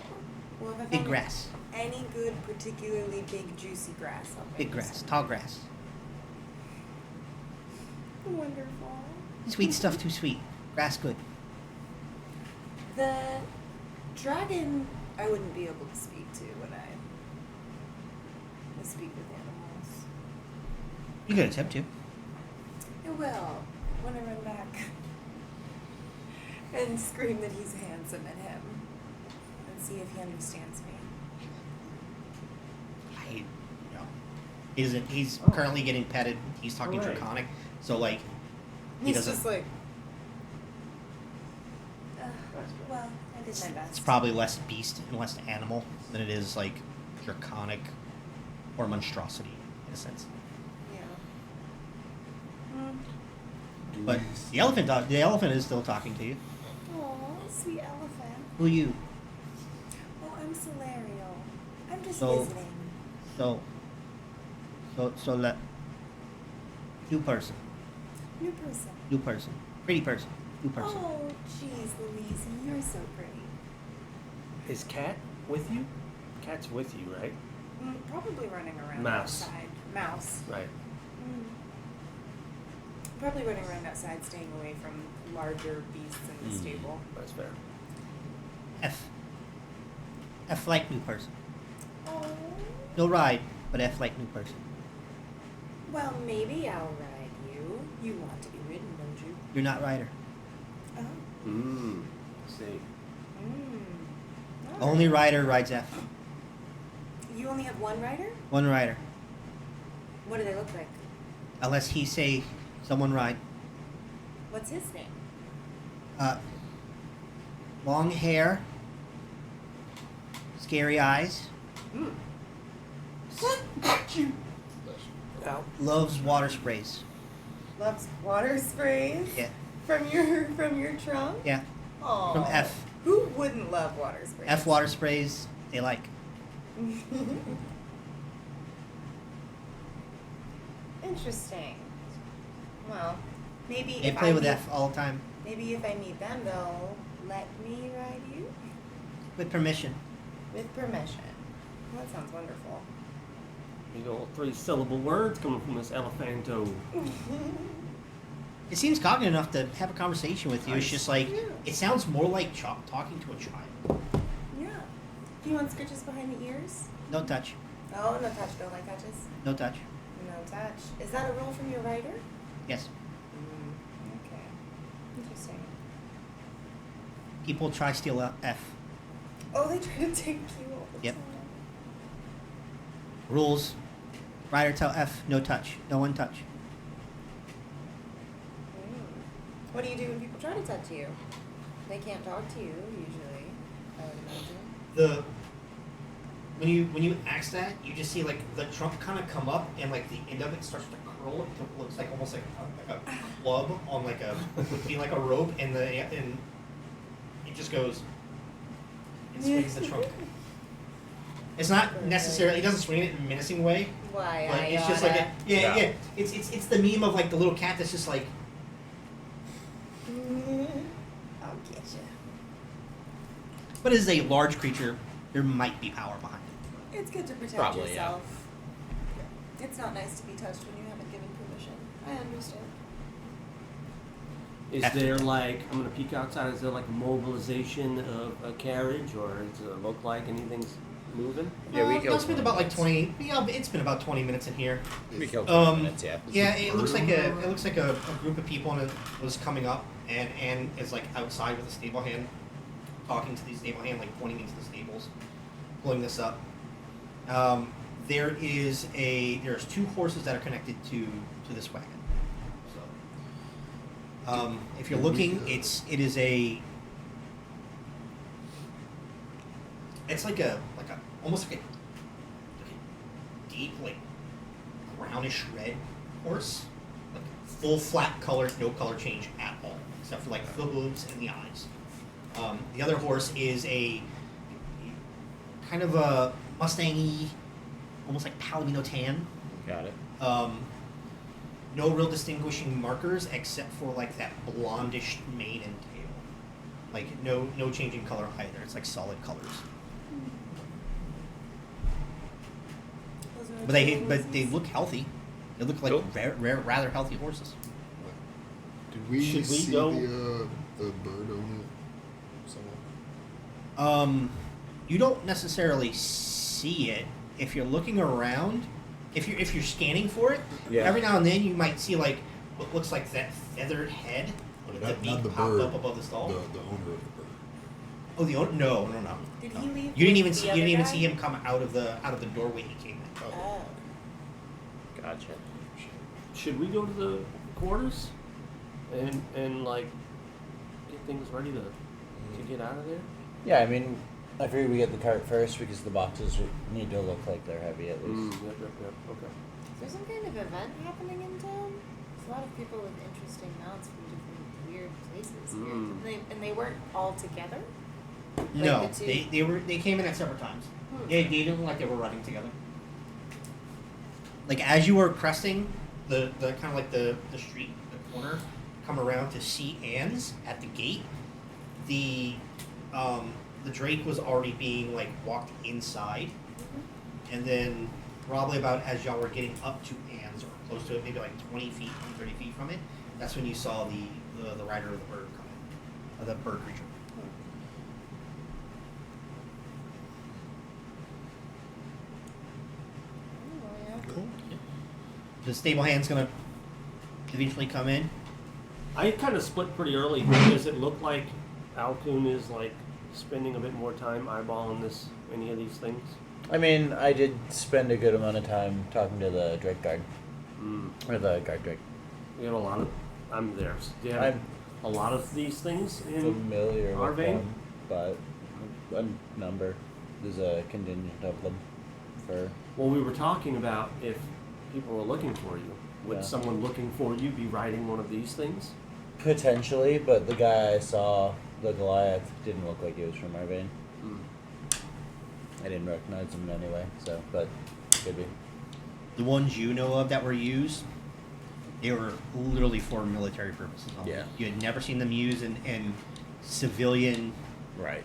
Well, if I
Big
found
grass.
any good, particularly big, juicy grass, I'll
Big
make
grass.
some.
Tall grass.
Wonderful.
Sweet stuff too sweet. Grass good.
The dragon I wouldn't be able to speak to when I speak with animals.
You could attempt to.
I will when I run back and scream that he's handsome at him and see if he understands me.
He doesn't. He's currently getting petted. He's talking
Alright.
Draconic. So like, he
He's
doesn't.
just like, well, I did my best.
It's probably less beast and less animal than it is like Draconic or monstrosity in a sense.
Yeah.
Do
But
we-
the elephant is still talking to you.
Aw, sweet elephant.
Who are you?
Oh, I'm Solarial. I'm just
So-
visiting.
So let. New person.
New person.
New person. Pretty person. New person.
Oh, jeez, Louise, you're so pretty.
Is Cat with you? Cat's with you, right?
Probably running around
Mouse.
outside. Mouse.
Right.
Probably running around outside, staying away from larger beasts in the stable.
That's fair.
F like new person.
Oh.
No ride, but F like new person.
Well, maybe I'll ride you. You want to be ridden, don't you?
You're not rider.
Oh.
See.
All
Only
right.
rider rides F.
You only have one rider?
One rider.
What do they look like?
Unless he say someone ride.
What's his name?
Long hair. Scary eyes.
Out.
Loves water sprays.
Loves water sprays.
Yeah.
From your trunk.
Yeah.
Aww.
From F.
Who wouldn't love water sprays?
F water sprays. They like.
Interesting. Well, maybe
They
if
play
I
with
meet,
F all the time.
maybe if I meet them, they'll let me ride you
With permission.
with permission. Well, that sounds wonderful.
Big old 3-syllable words coming from this elephanto.
It seems confident enough to have a conversation with you. It's
Nice.
just like,
Yeah.
it sounds more like talking to a child.
Yeah. Do you want scritches behind the ears?
No touch.
Oh, no touch. Don't like touches.
No touch.
No touch. Is that a rule from your rider?
Yes.
Okay. Interesting.
People try steal F.
Oh, they try to take you all the
Yep.
time.
Rules. Rider tell F, no touch. No one touch.
What do you do when people try to touch you? They can't talk to you usually, I would imagine.
When you ask that, you just see like the trunk kind of come up and like the end of it starts to curl. It looks like almost like a club on like a would be like a rope, and it just goes and swings the trunk. It's not necessarily, it doesn't swing it in a menacing way,
Why?
but
I
it's just like
oughta.
yeah. It's the meme of like the little cat that's just like.
I'll get you.
But as a large creature, there might be power behind it.
It's good to protect
Probably, yeah.
yourself. It's not nice to be touched when you haven't given permission. I understand.
Is there like, I'm gonna peek outside, is there like a mobilization of a carriage, or does it look like anything's moving?
Yeah, we
it's
killed
been
20
about like
minutes.
20. Yeah, it's been about 20 minutes in here.
We killed 20
Um,
minutes, yeah.
Yeah, it looks like a group of people and it was coming up, and is like outside with a stable hand, talking to the stable hand, like pointing into the stables, pulling this up. There's 2 horses that are connected to this wagon. So, if you're looking, it's almost like a deep like brownish red horse, like full flat color, no color change at all, except for like the hooves and the eyes. The other horse is a kind of a Mustang-y, almost like Palomino tan.
Got it.
No real distinguishing markers except for like that blondish mane and tail. Like no change in color either. It's like solid colors.
Those are
But they
horses.
look healthy. They look like
Cool.
rather healthy horses.
Did we
Should we
see
go-
the bird on it somewhere?
You don't necessarily see it if you're looking around. If you're scanning for it,
Yeah.
every now and then you might see like what looks like that feathered head with the
Not
beak
the
popped
bird.
up above the stall.
The owner of the bird.
Oh, the owner? No.
Did he leave?
You didn't
with
even
the
see. You
other
didn't even
guy?
see him come out of the doorway he came in.
Oh.
Gotcha.
Should we go to the quarters and like get things ready to get out of there?
Yeah, I mean, I figured we get the cart first because the boxes need to look like they're heavy at least.
Yep. Okay.
Is there some kind of event happening in town? There's a lot of people with interesting mounts from different weird places here. And they weren't all together?
No,
the two-
they came in at separate times.
Hmm.
They didn't look like they were running together. Like as you were cresting the kind of like the street, the corner, come around to see Anne's at the gate, the Drake was already being like walked inside, and then probably about as y'all were getting up to Anne's or close to it, maybe like 20 feet, 30 feet from it, that's when you saw the rider of the bird come in, of the bird creature.
Cool.
The stable hand's gonna eventually come in.
I kind of split pretty early. Does it look like Altoon is like spending a bit more time eyeballing any of these things?
I mean, I did spend a good amount of time talking to the Drake guard. Or the guard Drake.
We have a lot of. I'm there. Do you have
I'm
a lot of these things in
familiar
our
with
vein?
them, but a number. There's a contingent of them for.
Well, we were talking about if people were looking for you. Would
Yeah.
someone looking for you be riding one of these things?
Potentially, but the guy I saw, the Goliath, didn't look like he was from our vein. I didn't recognize him in any way, so, but could be.
The ones you know of that were used, they were literally for military purposes only.
Yeah.
You had never seen them used in civilian
Right.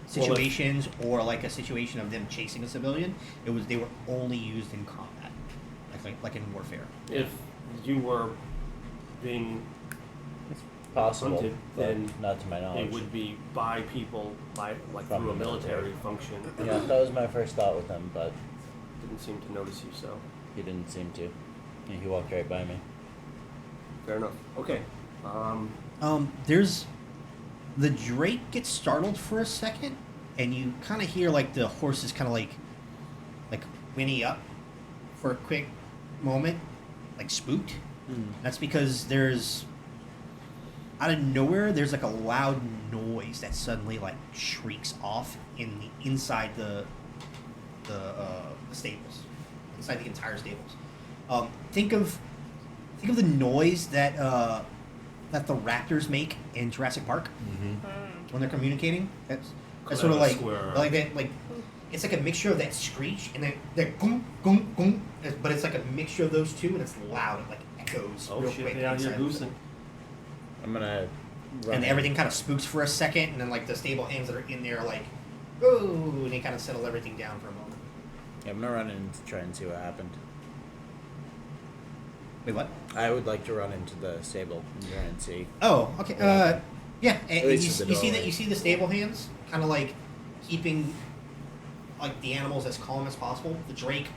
situations or like a situation of them chasing a civilian. They were only used in combat, like in warfare.
If you were being
Possible,
hunted,
but
then
not to my knowledge.
it would be by people like
From
through a
the
military
military.
function.
Yeah, that was my first thought with him, but
Didn't seem to notice you, so
he didn't seem to. Yeah, he walked right by me.
fair enough. Okay.
There's the Drake gets startled for a second, and you kind of hear like the horses kind of like whinny up for a quick moment, like spooked. That's because there's out of nowhere there's like a loud noise that suddenly like shrieks off in the inside the stables, inside the entire stables. Think of the noise that that the raptors make in Jurassic Park when they're communicating. That's sort of like
Square.
that like it's like a mixture of that screech and that goom goom goom, but it's like a mixture of those two, and it's loud. It like echoes
Oh
real
shit!
quick
They out here
inside.
goosing.
I'm gonna run
And
in.
everything kind of spooks for a second, and then like the stable hands that are in there are like, oh, and they kind of settle everything down for a moment.
Yeah, I'm gonna run in to try and see what happened.
Wait, what?
I would like to run into the stable and try and see.
Oh, okay. Yeah, and
At
you,
least at the
you see that
doorway.
you see the stable hands kind of like keeping like the animals as calm as possible. The Drake,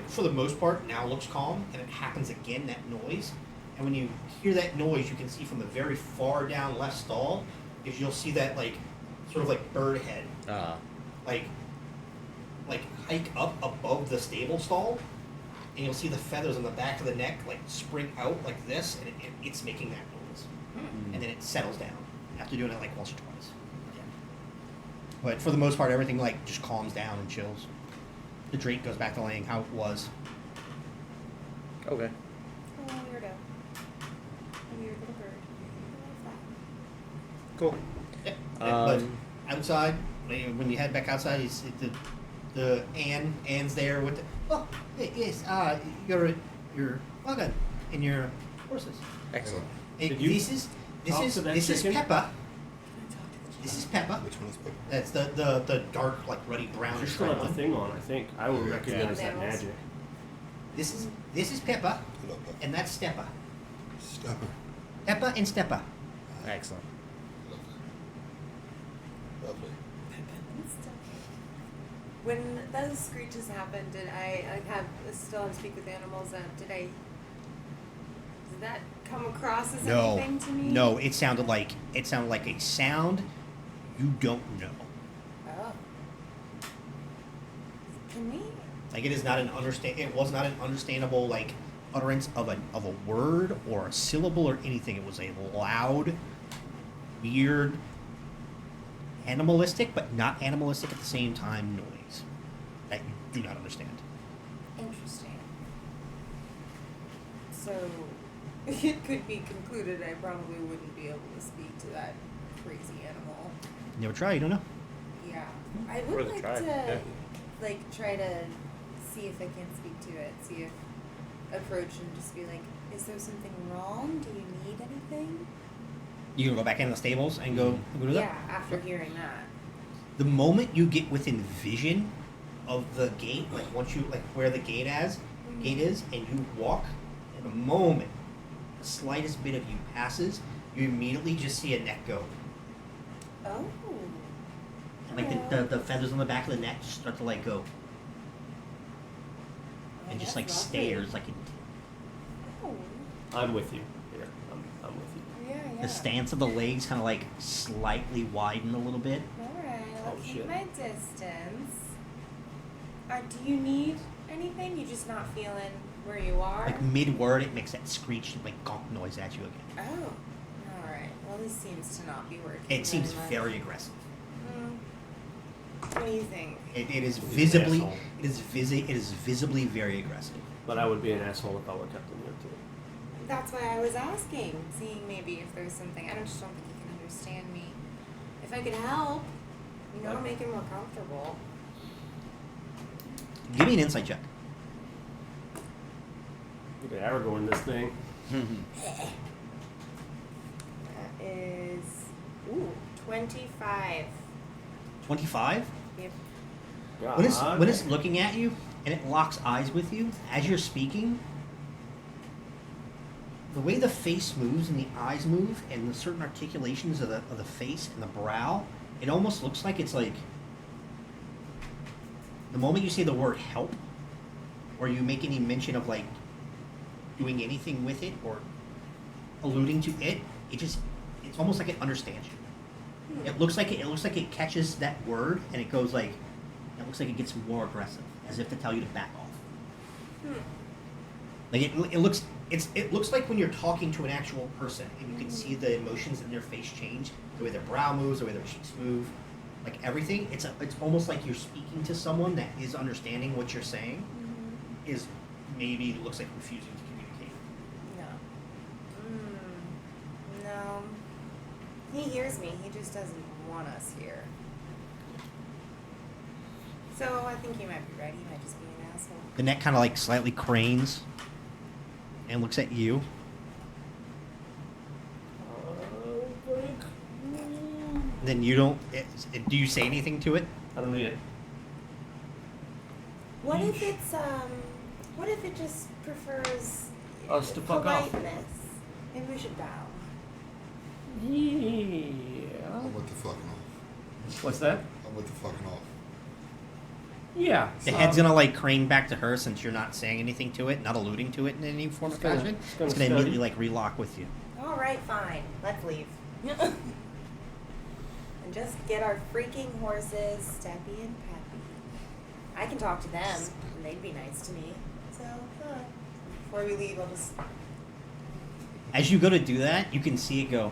for the most part now looks calm, and it happens again, that noise. And when you hear that noise, you can see from the very far down left stall, is you'll see that like sort of like bird head like hike up above the stable stall, and you'll see the feathers on the back of the neck like spring out like this, and it's making that noise, and then it settles down after doing it like once or twice. But for the most part, everything like just calms down and chills. The Drake goes back to laying how it was.
Okay.
Oh, weirdo. A weird little bird. I love that.
Cool.
Yeah. But outside, when you head back outside, you see the Anne's there with the yes, you're wagon and your horses.
Excellent.
Did you
This
talk
is
to that
this is
chicken?
Peppa. This is Peppa.
Which one is Peppa?
That's the dark like ruddy brown
You still have the
one.
thing on, I think. I will
Yeah.
recognize
Yeah.
that magic.
This is Peppa,
Hello, Peppa.
and that's Steppa.
Stepper.
Peppa and Steppa.
Excellent.
Lovely.
When those screeches happened, did I still have to speak with animals? Did that come across as anything to me?
No, it sounded like a sound you don't know.
Oh. Can we?
Like it is not an It was not an understandable like utterance of a word or a syllable or anything. It was a loud, weird, animalistic, but not animalistic at the same time noise that you do not understand.
Interesting. So, it could be concluded I probably wouldn't be able to speak to that crazy animal.
Never try, you don't know.
Yeah. I
Worth
would
a
like
try,
to,
yeah.
like, try to see if I can speak to it. See if approach and just be like, is there something wrong? Do you need anything?
You can go back in the stables and go do that.
Yeah, after hearing that.
The moment you get within vision of the gate, like once you like where the gate is, and you walk, in a moment, the slightest bit of you passes, you immediately just see a neck go.
Oh.
And like the feathers on the back of the neck just start to like go.
Oh,
And just like
that's lovely.
stares like
Oh.
I'm with you. Here, I'm with you.
Yeah, yeah.
the stance of the legs kind of like slightly widen a little bit.
Alright, I'll
Oh,
keep
shit.
my distance. Do you need anything? You're just not feeling where you are?
Like mid word, it makes that screech like gonk noise at you again.
Oh. Alright. Well, this seems to not be working.
It seems
much.
very aggressive.
What do you think?
It is
He's an
visibly
asshole.
it is visibly very aggressive.
But I would be an asshole if I were Captain Neo too.
That's why I was asking, seeing maybe if there's something. I just don't think he can understand me. If I could help, make him more comfortable.
Give me an insight check.
Look at Aragorn in this thing.
That is 25.
25.
Yep.
When it's looking at you and it locks eyes with you as you're speaking, the way the face moves and the eyes move and the certain articulations of the face and the brow, it almost looks like it's like the moment you say the word help or you make any mention of like doing anything with it or alluding to it, it's almost like it understands you. It looks like it catches that word and it goes like, it looks like it gets more aggressive, as if to tell you to back off. Like it looks like when you're talking to an actual person and you can see the emotions in their face change, the way their brow moves, the way their cheeks move, like everything. It's almost like you're speaking to someone that is understanding what you're saying, is maybe looks like refusing to communicate.
No. No. He hears me. He just doesn't want us here. So I think he might be right. He might just be an asshole.
The neck kind of like slightly cranes and looks at you. Then you don't. Do you say anything to it?
I don't need it.
What if it's what if it just prefers
Us to fuck off.
politeness? Maybe we should bow.
Yeah.
I'm with the fucking off.
What's that?
I'm with the fucking off.
Yeah.
The head's gonna like crane back to her since you're not saying anything to it, not alluding to it in any form or
It's gonna-
fashion.
it's gonna
It's gonna
study.
immediately like relock with you.
All right, fine. Let's leave. And just get our freaking horses, Steppy and Peppy. I can talk to them, and they'd be nice to me. So, before we leave, I'll just.
As you go to do that, you can see it go.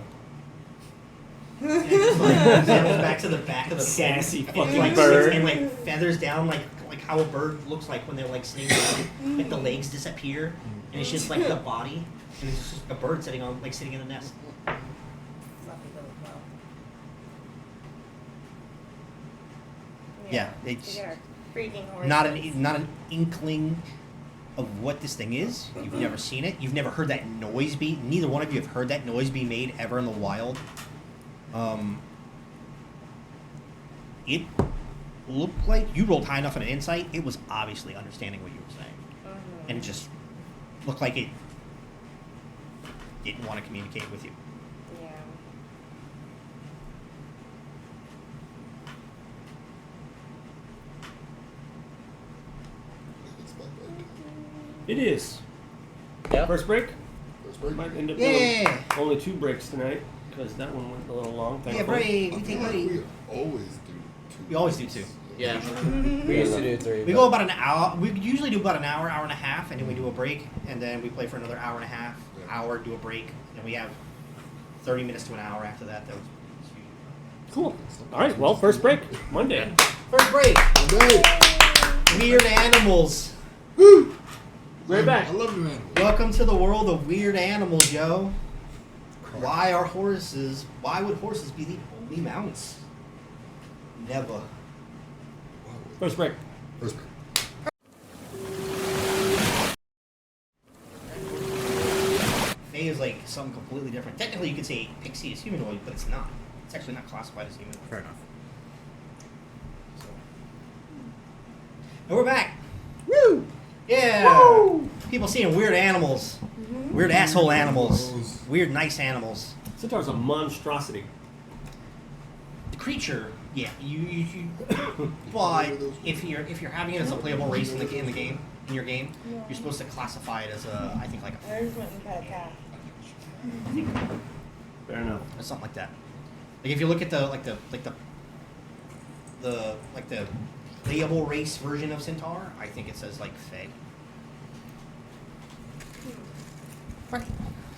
And it just like zooms back to the back of the
Sassy
and
fucking
like,
bird.
and like feathers down like how a bird looks like when they're like sitting down, like the legs disappear and it's just like the body and it's just a bird sitting in the nest.
Fluffy little bow.
Yeah,
to
it's
get our freaking horses.
not an inkling of what this thing is. You've never seen it. You've never heard that noise be. Neither one of you have heard that noise be made ever in the wild. It looked like you rolled high enough on an insight. It was obviously understanding what you were saying, and it just looked like it didn't want to communicate with you.
Yeah.
It's my bedtime.
It is.
Yeah.
First break?
First break.
Might end up
Yeah.
doing only 2 breaks tonight because that one went a little long.
Yeah,
thankfully.
break.
I
We
feel
take
like
break.
we always do two.
We always do two.
Yeah. We used to do 3.
We
but-
go about an hour. We usually do about an hour, hour and a half, and then we do a break, and then we play for another hour and a half,
Yeah.
hour, do a break, and we have 30 minutes to an hour after that. That was
Cool. All right. Well, first break. Monday.
First break.
Hey,
Weird animals.
Right back.
I love you, man.
Welcome to the world of weird animals, yo. Why would horses be the only mounts? Never.
First break.
First break.
Fae is like something completely different. Technically, you could say pixie is humanoid, but it's not. It's actually not classified as humanoid.
Fair enough.
So. And we're back. Woo! Yeah. Woo! People seeing weird animals. Weird asshole animals. Weird nice animals.
Centaur's a monstrosity.
The creature, yeah, you but if you're having it as a playable race in your game, you're supposed to classify it as a, I think like
I just went and pet a cat.
Fair enough.
or something like that. Like if you look at the playable race version of Centaur, I think it says like Fae. Right.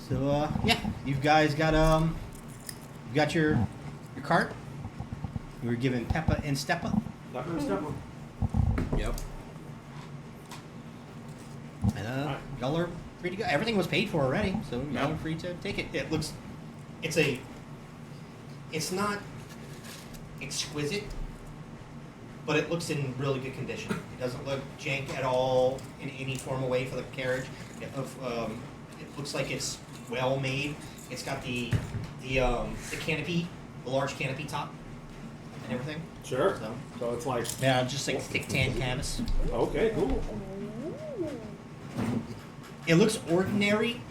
So yeah, you guys got you got your cart. You were given Peppa and Steppa.
Dr. Stepper.
Yep.
And y'all are free to go. Everything was paid for already, so y'all are free to take it. It's not exquisite, but it looks in really good condition. It doesn't look jank at all in any formal way for the carriage. It looks like it's well made. It's got the canopy, the large canopy top, and everything.
Sure.
So
So it's like,
yeah, just like thick tan canvas.
okay, cool.
It looks ordinary,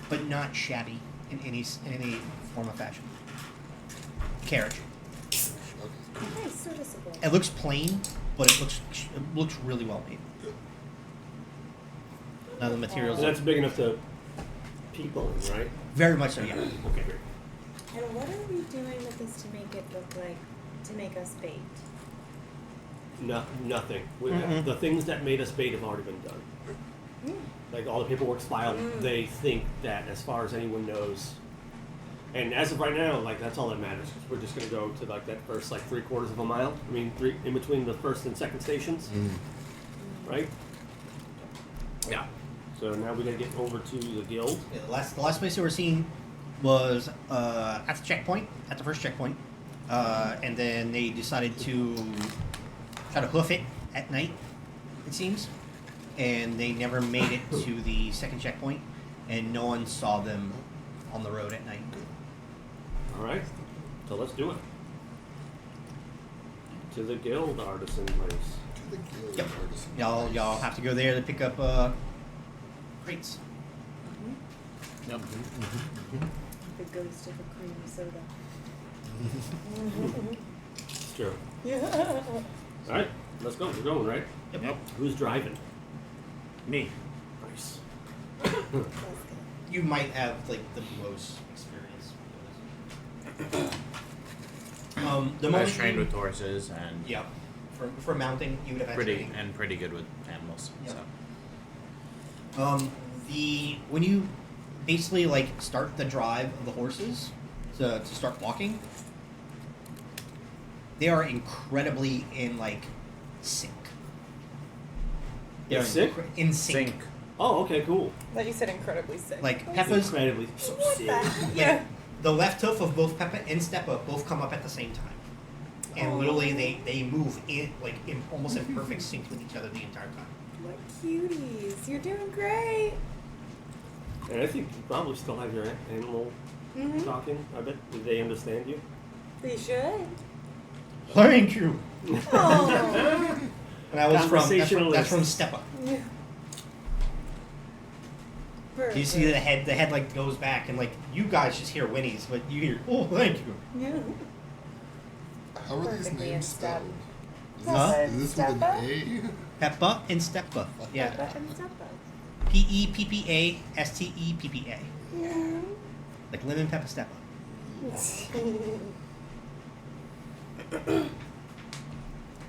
but not shabby in any form of fashion. Carriage.
Okay, serviceable.
It looks plain, but it looks really well made. Now the materials
And
are
that's big enough to people in, right?
very much so. Yeah.
Okay, great.
And what are we doing with this to make it look like, to make us bait?
Nothing.
Mm-mm.
The things that made us bait have already been done. Like all the paperwork's filed. They think that, as far as anyone knows, and as of right now, like that's all that matters. Cause we're just gonna go to like that first like 3/4 of a mile. I mean, in between the first and second stations, right?
Yeah.
So now we gotta get over to the guild.
Yeah, the last place we were seen was at the checkpoint, at the first checkpoint, and then they decided to try to hoof it at night, it seems, and they never made it to the second checkpoint, and no one saw them on the road at night.
All right. So let's do it. To the guild artisan place.
To the guild
Yep.
artisan.
Y'all have to go there to pick up crates.
Yep.
The ghost of a cream soda.
It's true.
Yeah.
All right. Let's go. We're going, right?
Yep.
Who's driving?
Me.
Nice.
That's good.
You might have like the most experience. The
I was
moment
trained
you-
with horses and
Yeah, for mounting, you would have had training.
pretty good with animals.
Yep.
So
When you basically like start the drive of the horses to start walking, they are incredibly in like sync.
They're sick?
In sync.
Sync.
Oh, okay, cool.
Thought you said incredibly sick.
Like
It's
Peppa's,
incredibly so
What
sick.
the?
like,
Yeah.
the left hoof of both Peppa and Steppa both come up at the same time, and literally they move in like in almost in perfect sync with each other the entire time.
What cuties. You're doing great.
And I think you probably still have your animal talking. I bet. Do they understand you?
They should.
Thank you.
Oh.
And that was that's from
Conversationalist.
Steppa.
Yeah.
You see the head like goes back, and like you guys just hear whinnies, but you hear, oh, thank you.
Yeah.
How are these
Perfectly
names
in step.
spelled?
Huh?
Is this with an A?
Peppa and Steppa. Yeah.
Peppa and Steppa.
P-E-P-P-A-S-T-E-P-P-A.
Yeah.
Like lemon pepper Steppa.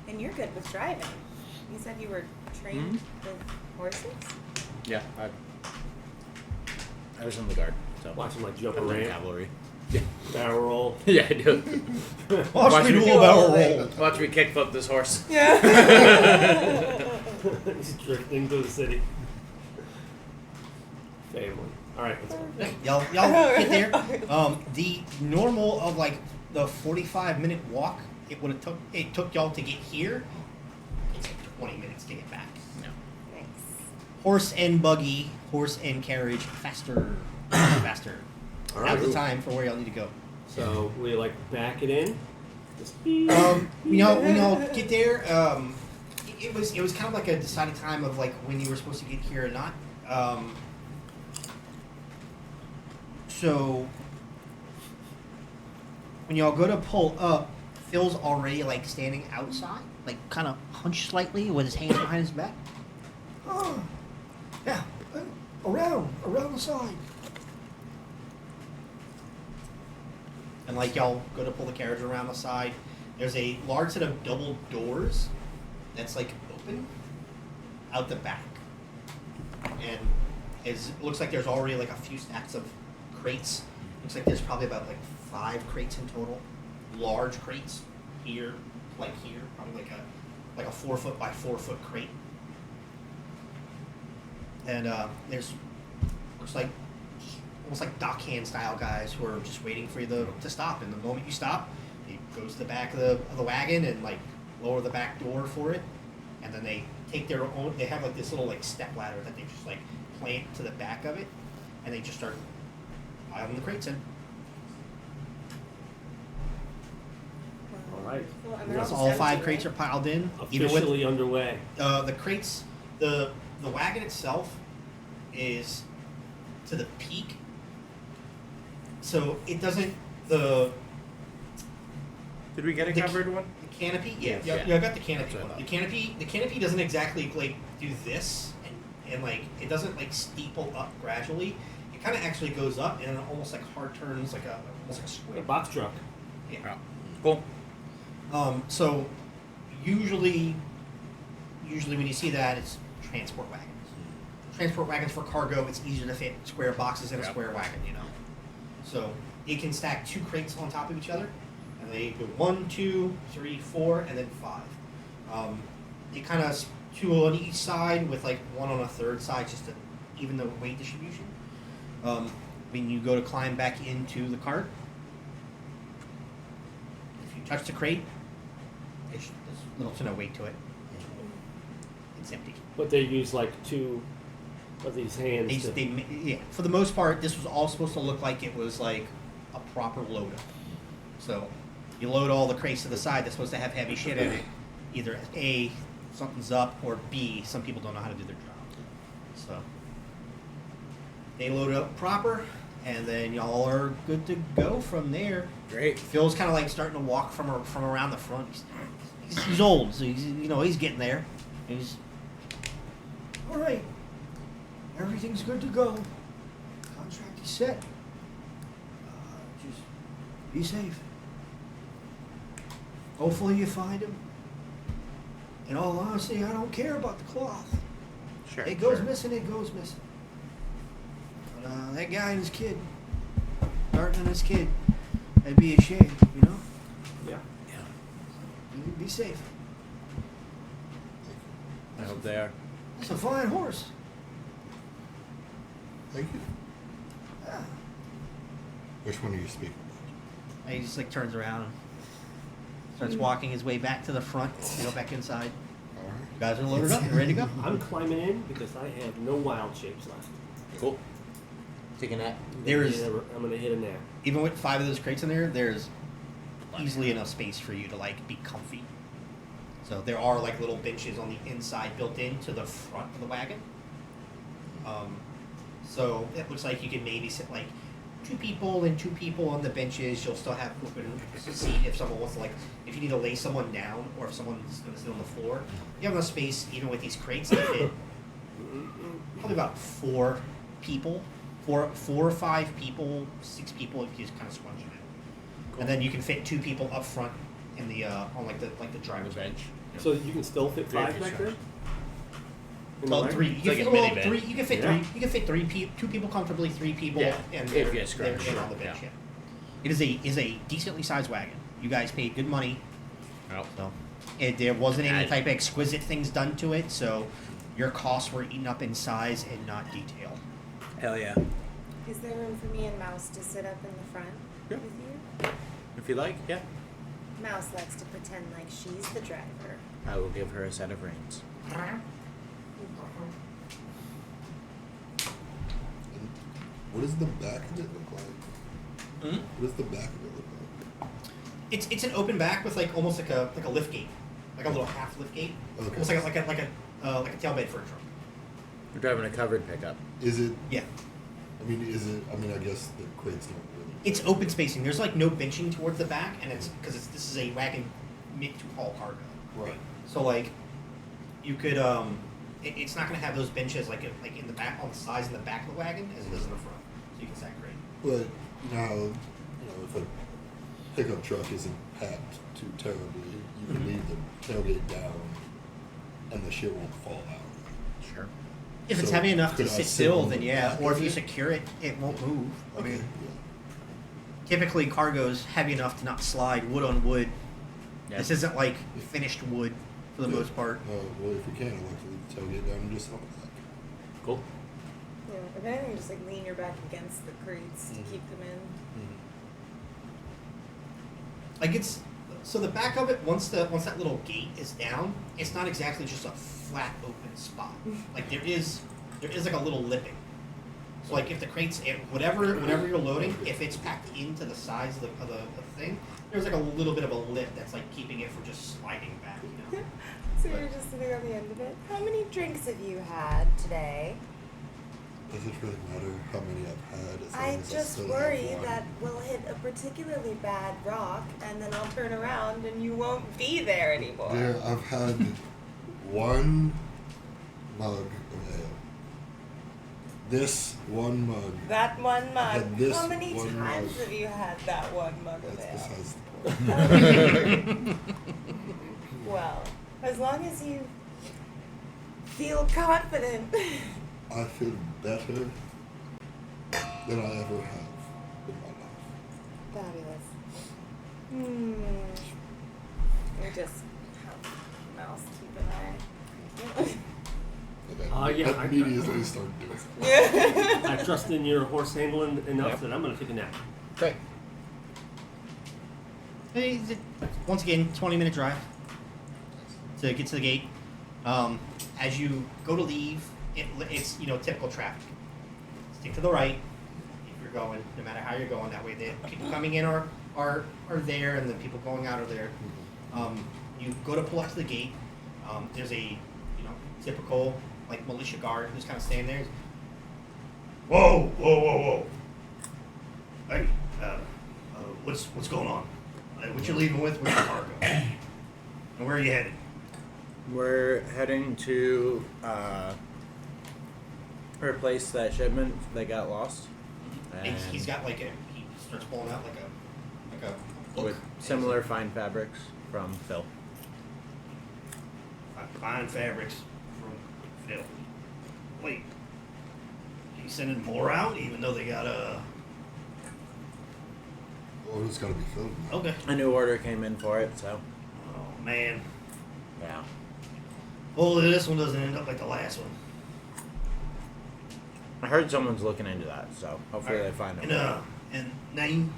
And you're good with driving. You said you were trained with horses?
yeah, I was in the guard. So
Watch them like jump
I was in
around.
cavalry.
Barrel roll.
Yeah, I do.
Watch me do a barrel roll.
Watch me kickflip this horse.
Yeah.
He's drifting through the city. Family. All right. Let's go.
Y'all get there. The normal of like the 45-minute walk, it took y'all to get here. It's like 20 minutes to get back.
Nice.
Horse and buggy, horse and carriage, faster, faster.
All
Now's
right.
the time for where y'all need to go.
So we like back it in. Just
We all get there. It was kind of like a decided time of like when you were supposed to get here or not. So when y'all go to pull up, Phil's already like standing outside, like kind of hunched slightly with his hands behind his back. Oh, yeah, around the side. And like y'all go to pull the carriage around the side, there's a large set of double doors that's like open out the back, and it looks like there's already like a few stacks of crates. Looks like there's probably about like 5 crates in total, large crates here, probably like a 4 foot by 4 foot crate. And there's looks like almost like dockhand style guys who are just waiting for you to stop. And the moment you stop, he goes to the back of the wagon and like lower the back door for it, and then they take their own. They have like this little like step ladder that they just like plant to the back of it, and they just start piling the crates in.
all right.
Well, and they're
Once
almost
all 5
empty,
crates
right?
are piled in, even with
Officially underway.
the crates, the wagon itself is to the peak, so it doesn't the
Did we get a
The-
covered one?
canopy. Yeah,
Yeah.
I got the canopy
That's
one.
what I
The canopy doesn't exactly like do this and like it doesn't like steeple up gradually. It kind of actually goes up and it almost like hard turns like almost like a
A
square.
box truck.
Yeah.
Cool.
So usually when you see that, it's transport wagons. Transport wagons for cargo, it's easier to fit square boxes in a
Yep.
square wagon, you know. So it can stack 2 crates on top of each other, and they go 1, 2, 3, 4, and then 5. It kind of 2 on each side with like 1 on a third side, just to even the weight distribution. When you go to climb back into the cart, if you touch the crate, there's little to no weight to it. It's empty.
But they use like 2 of these hands.
Yeah, for the most part, this was all supposed to look like it was like a proper load up. So you load all the crates to the side that's supposed to have heavy shit in it. Either A, something's up, or B, some people don't know how to do their job. So they load it up proper, and then y'all are good to go from there.
Great.
Phil's kind of like starting to walk from around the front. He's old, so he's getting there. He's all right. Everything's good to go. Contract is set. Just be safe. Hopefully you find him. In all honesty, I don't care about the cloth.
Sure.
It goes
sure.
missing, it goes missing. But that guy and his kid, Darton and his kid, that'd be a shame, you know?
Yeah.
Yeah.
Be safe.
I hope they are.
It's a fine horse.
Thank you.
Yeah.
Which one are you speaking
And he just like turns around and starts walking his way back to the front, back inside.
about? All right.
You guys are loaded up, ready to go.
I'm climbing in because I have no wild shapes left.
Cool. Take a nap.
I'm gonna hit a nap.
Even with 5 of those crates in there, there's easily enough space for you to like be comfy. So there are like little benches on the inside built into the front of the wagon. So it looks like you can maybe sit like 2 people and 2 people on the benches. You'll still have open seat if someone wants to like, if you need to lay someone down or if someone's going to sit on the floor. You have enough space even with these crates to fit probably about 4 people, 4 or 5 people, 6 people if you just kind of scrunch it in. And then you can fit 2 people up front in the on like the driver's bench.
So you can still fit 5 back there? In the
Well,
wagon?
3. You
It's
can
like
fit,
a
well,
minivan.
3. You can fit
Yeah.
3. You can fit 2 people comfortably. 3 people,
Yeah,
and
if
they're
you scrunch,
in on the
yeah.
bench. It is a decently sized wagon. You guys paid good money,
Oh.
so there wasn't any type of exquisite things done to it. So your costs were eaten up in size and not detail.
Hell yeah.
Is there room for me and Mouse to sit up in the front
Yeah.
with you?
If you like, yeah.
Mouse likes to pretend like she's the driver.
I will give her a set of reins.
And what does the back of it look like?
Hmm?
What does the back of it look like?
It's an open back with like almost like a lift gate, like a little half lift gate,
Okay.
almost like a tail bed for a truck.
We're driving a covered pickup.
Is it?
Yeah.
I mean, is it? I mean, I guess the crates don't really.
It's open spacing. There's like no benching towards the back, and it's because this is a wagon meant to haul cargo.
Right.
So like, you could it's not gonna have those benches like in the back on the sides in the back of the wagon as it is in the front. So you can stack great.
But now, if a pickup truck isn't packed too terribly, you can leave the tailgate down, and the shit won't fall out.
Sure.
If it's
So
heavy enough to
could I
sit
sit
still,
on
then
the
yeah.
back
Or
of
if you
it?
secure it, it won't move. I
Okay.
mean,
Yeah.
typically cargo's heavy enough to not slide wood on wood.
Yeah.
This isn't like finished wood for the
Yeah.
most part.
Well, if you can, I'd like to leave the tailgate down and just help with that.
Cool.
Yeah, if anything, just like lean your back against the crates to
Mhm.
keep them in.
Like it's so the back of it once that little gate is down, it's not exactly just a flat open spot. Like there is like a little lipping. So like if the crates whatever you're loading, if it's packed into the size of the thing, there's like a little bit of a lip that's like keeping it from just sliding back. You know?
So you're just sitting on the end of it. How many drinks have you had today?
Does it really matter how many I've had? As long
I
as
just
still
worry
have one?
that we'll hit a particularly bad rock, and then I'll turn around and you won't be there anymore.
There, I've had one mug of ale. This one mug.
That one mug.
had this
How many
one
times
mug.
have you had that one mug of
That's
ale?
besides the point.
Well, as long as you feel confident.
I feel better than I ever have in my life.
Fabulous. We just have Mouse keep an eye.
And
Yeah,
I immediately started doing it.
Yeah.
I trust in your horse handling enough
Yep.
that I'm going to take a nap.
Great.
Once again, 20-minute drive to get to the gate. As you go to leave, it's typical traffic. Stick to the right if you're going, no matter how you're going. That way, the people coming in are there, and the people going out are there. You go to pull up to the gate. There's a typical like militia guard who's kind of standing there. Whoa! Hey, what's going on? What you leaving with? What's your cargo? And where are you headed?
We're heading to replace that shipment that got lost.
And he's got he starts pulling out like a book.
With similar fine fabrics from Phil.
Fine fabrics from Phil. Wait, he's sending more out even though they got
Order's got to be filled now.
Okay.
A new order came in for it, so
Oh man.
yeah.
Hopefully this one doesn't end up like the last one.
I heard someone's looking into that, so hopefully
Alright.
they find
And
them.
and name,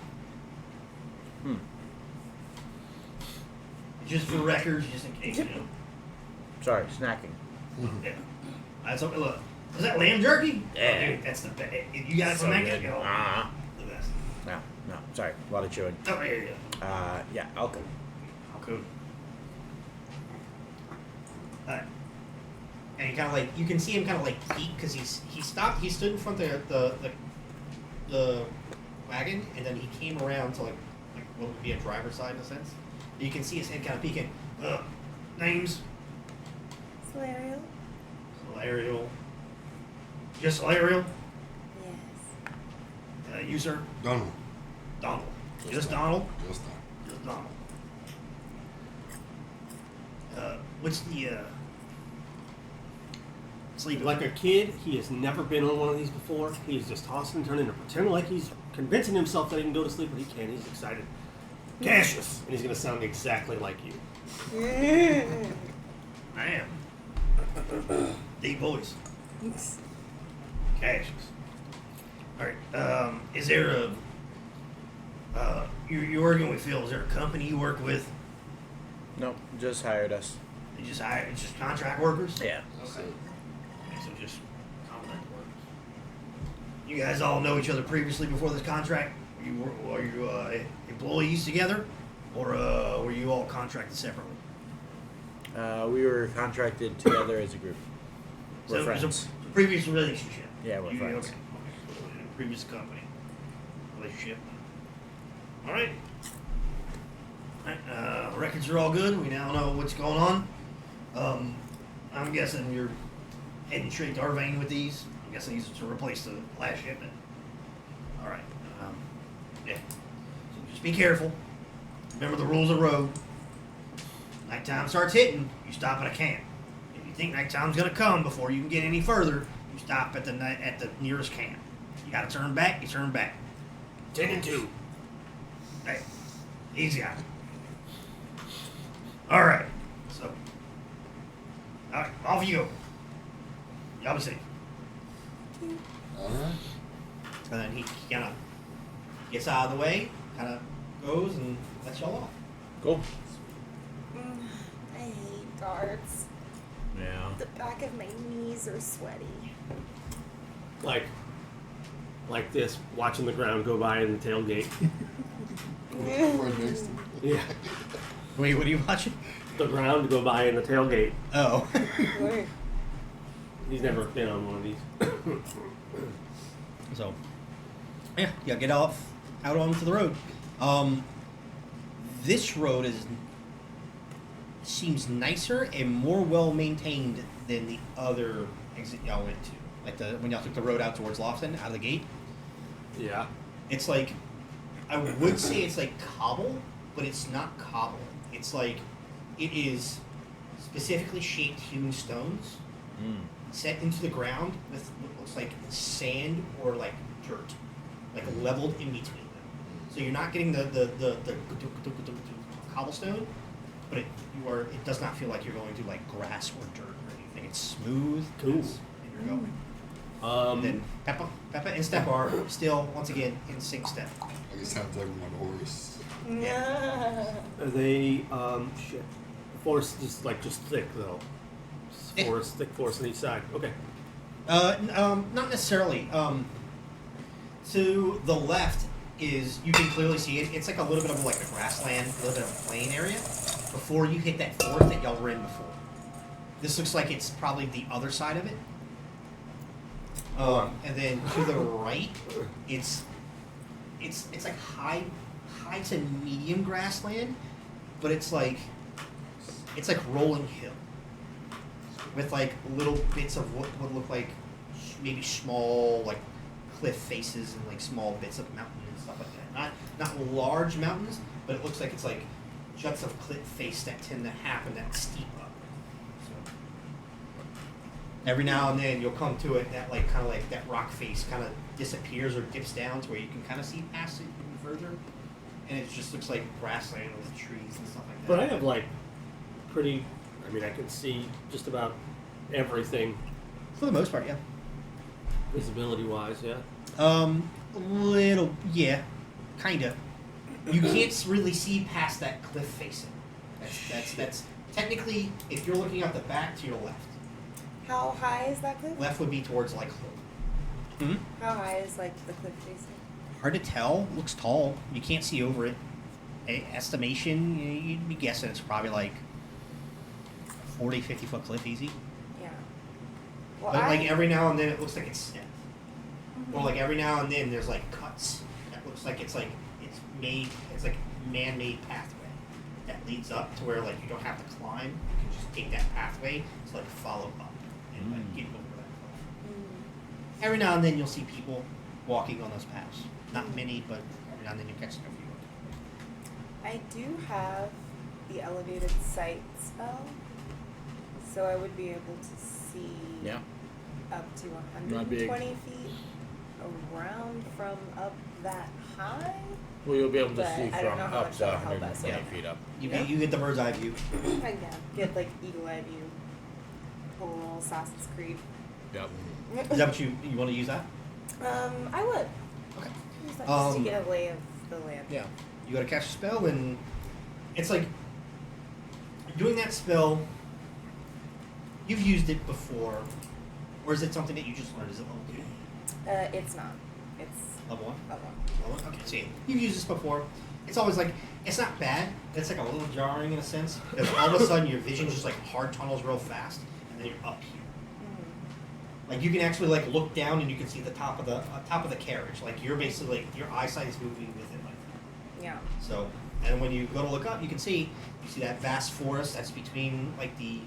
just for records, just in case,
Sorry, snacking.
Yeah. That's okay. Look, is that lamb jerky?
Yeah.
Oh, dude, that's the best. You got some that good?
Uh-huh.
The best.
No, sorry, a lot of chewing.
Oh, here you go.
Yeah, I'll go.
How cool. And he kind of you can see him kind of peek because he stopped. He stood in front of the wagon, and then he came around to like what would be a driver's side in a sense. You can see his head kind of peeking. Names.
Solarial?
Solarial. Just Solarial.
Yes.
You sir.
Donald.
Donald. Just Donald.
Just Donald.
Just Donald. What's the sleeping.
Like a kid, he has never been on one of these before. He is just tossing and turning and pretending like he's convincing himself that he can go to sleep, but he can't. He's excited. Cassius! And he's going to sound exactly like you.
I am. Deep voice. Cassius. Alright, is there a... you're working with Phil. Is there a company you work with?
Nope, just hired us.
They just hire... It's just contract workers?
Yeah.
Okay. So just contract workers. You guys all know each other previously before this contract? Are you employees together? Or were you all contracted separately?
We were contracted together as a group. We're
So it was
friends.
a previous relationship.
Yeah, we're friends.
Okay. Previous company. Relationship. Alright. Records are all good. We now know what's going on. I'm guessing you're heading straight to Arvane with these. I'm guessing these are to replace the last shipment. Alright. Yeah. So just be careful. Remember the rules of the road. Nighttime starts hitting, you stop at a camp. If you think nighttime's gonna come before you can get any further, you stop at the nearest camp. You gotta turn back, you turn back. 10 and 2. Hey, easy on it. Alright, so. Alright, off you go. Y'all be safe.
Alright.
And then he kind of gets out of the way, kind of goes and lets y'all off.
Cool.
I hate guards.
Yeah.
The back of my knees are sweaty.
Like this, watching the ground go by in the tailgate.
Right next to me.
Yeah.
Wait, what are you watching?
The ground go by in the tailgate.
Oh.
Word.
He's never been on one of these.
So, yeah, get out onto the road. This road seems nicer and more well maintained than the other exit y'all went to. Like when y'all took the road out towards Lofton, out of the gate.
Yeah.
It's like, I would say it's like cobble, but it's not cobble. It's like, it is specifically shaped hewn stones set into the ground with what looks like sand or like dirt, like leveled in between them. So you're not getting the cobblestone, but it does not feel like you're going through like grass or dirt or anything. It's smooth.
Cool.
And you're going. And then Peppa and Step are still once again in sync step.
I just have them on horse.
Are they shit? Forest just thick though.
Yeah.
Forest, thick forest on each side. Okay.
Not necessarily. To the left is, you can clearly see it. It's like a little bit of like a grassland, a little bit of a plain area before you hit that forest that y'all were in before. This looks like it's probably the other side of it. And then to the right, it's like high to medium grassland, but it's like rolling hill with like little bits of what would look like maybe small like cliff faces and like small bits of mountain and stuff like that. Not large mountains, but it looks like it's like juts of cliff face that tend to happen that steep up. So every now and then you'll come to it that like kind of like that rock face kind of disappears or dips down to where you can kind of see past it even further, and it just looks like grassland with trees and stuff like that.
But I have like pretty. I mean, I can see just about everything
for the most part, yeah.
visibility wise. Yeah.
Little, yeah, kinda. You can't really see past that cliff facing. That's technically, if you're looking out the back, to your left.
How high is that cliff?
Left would be towards like Hope.
How high is like the cliff facing?
Hard to tell. Looks tall. You can't see over it. Estimation, you'd be guessing it's probably like 40, 50 foot cliff easy.
Yeah. Well,
But like every now and then it looks like it's stepped. Or like every now and then there's like cuts that looks like it's like man-made pathway that leads up to where like you don't have to climb. You can just take that pathway to like follow up and like get over that cliff. Every now and then you'll see people walking on those paths. Not many, but every now and then you catch a few.
I do have the elevated sight spell, so I would be able to see.
Yeah.
up to
Not big.
120 feet around from up that high.
Well, you'll be able to
But
see
I don't
from
know how
up
much
to
that'll help us.
120
Yeah.
feet up.
You,
Yeah.
you get the bird's eye view.
I can get like eagle eye view. Pull a little Assassin's Creed.
Yep.
Is that what you want to use that?
I would.
Okay.
Use that just to
Um,
get a lay of the land.
Yeah.
You got to cast a spell, and it's like doing that spell. You've used it before, or is it something that you just learned? Is it level 2?
It's not. It's
Level 1?
level.
Level 1? Okay, see, you've used this before. It's always like, it's not bad. It's like a little jarring in a sense, because all of a sudden your vision just like hard tunnels real fast, and then you're up here. Like you can actually like look down and you can see the top of the carriage. Like you're basically like, your eyesight is moving with it like that.
Yeah.
So, and when you go to look up, you see that vast forest that's between like the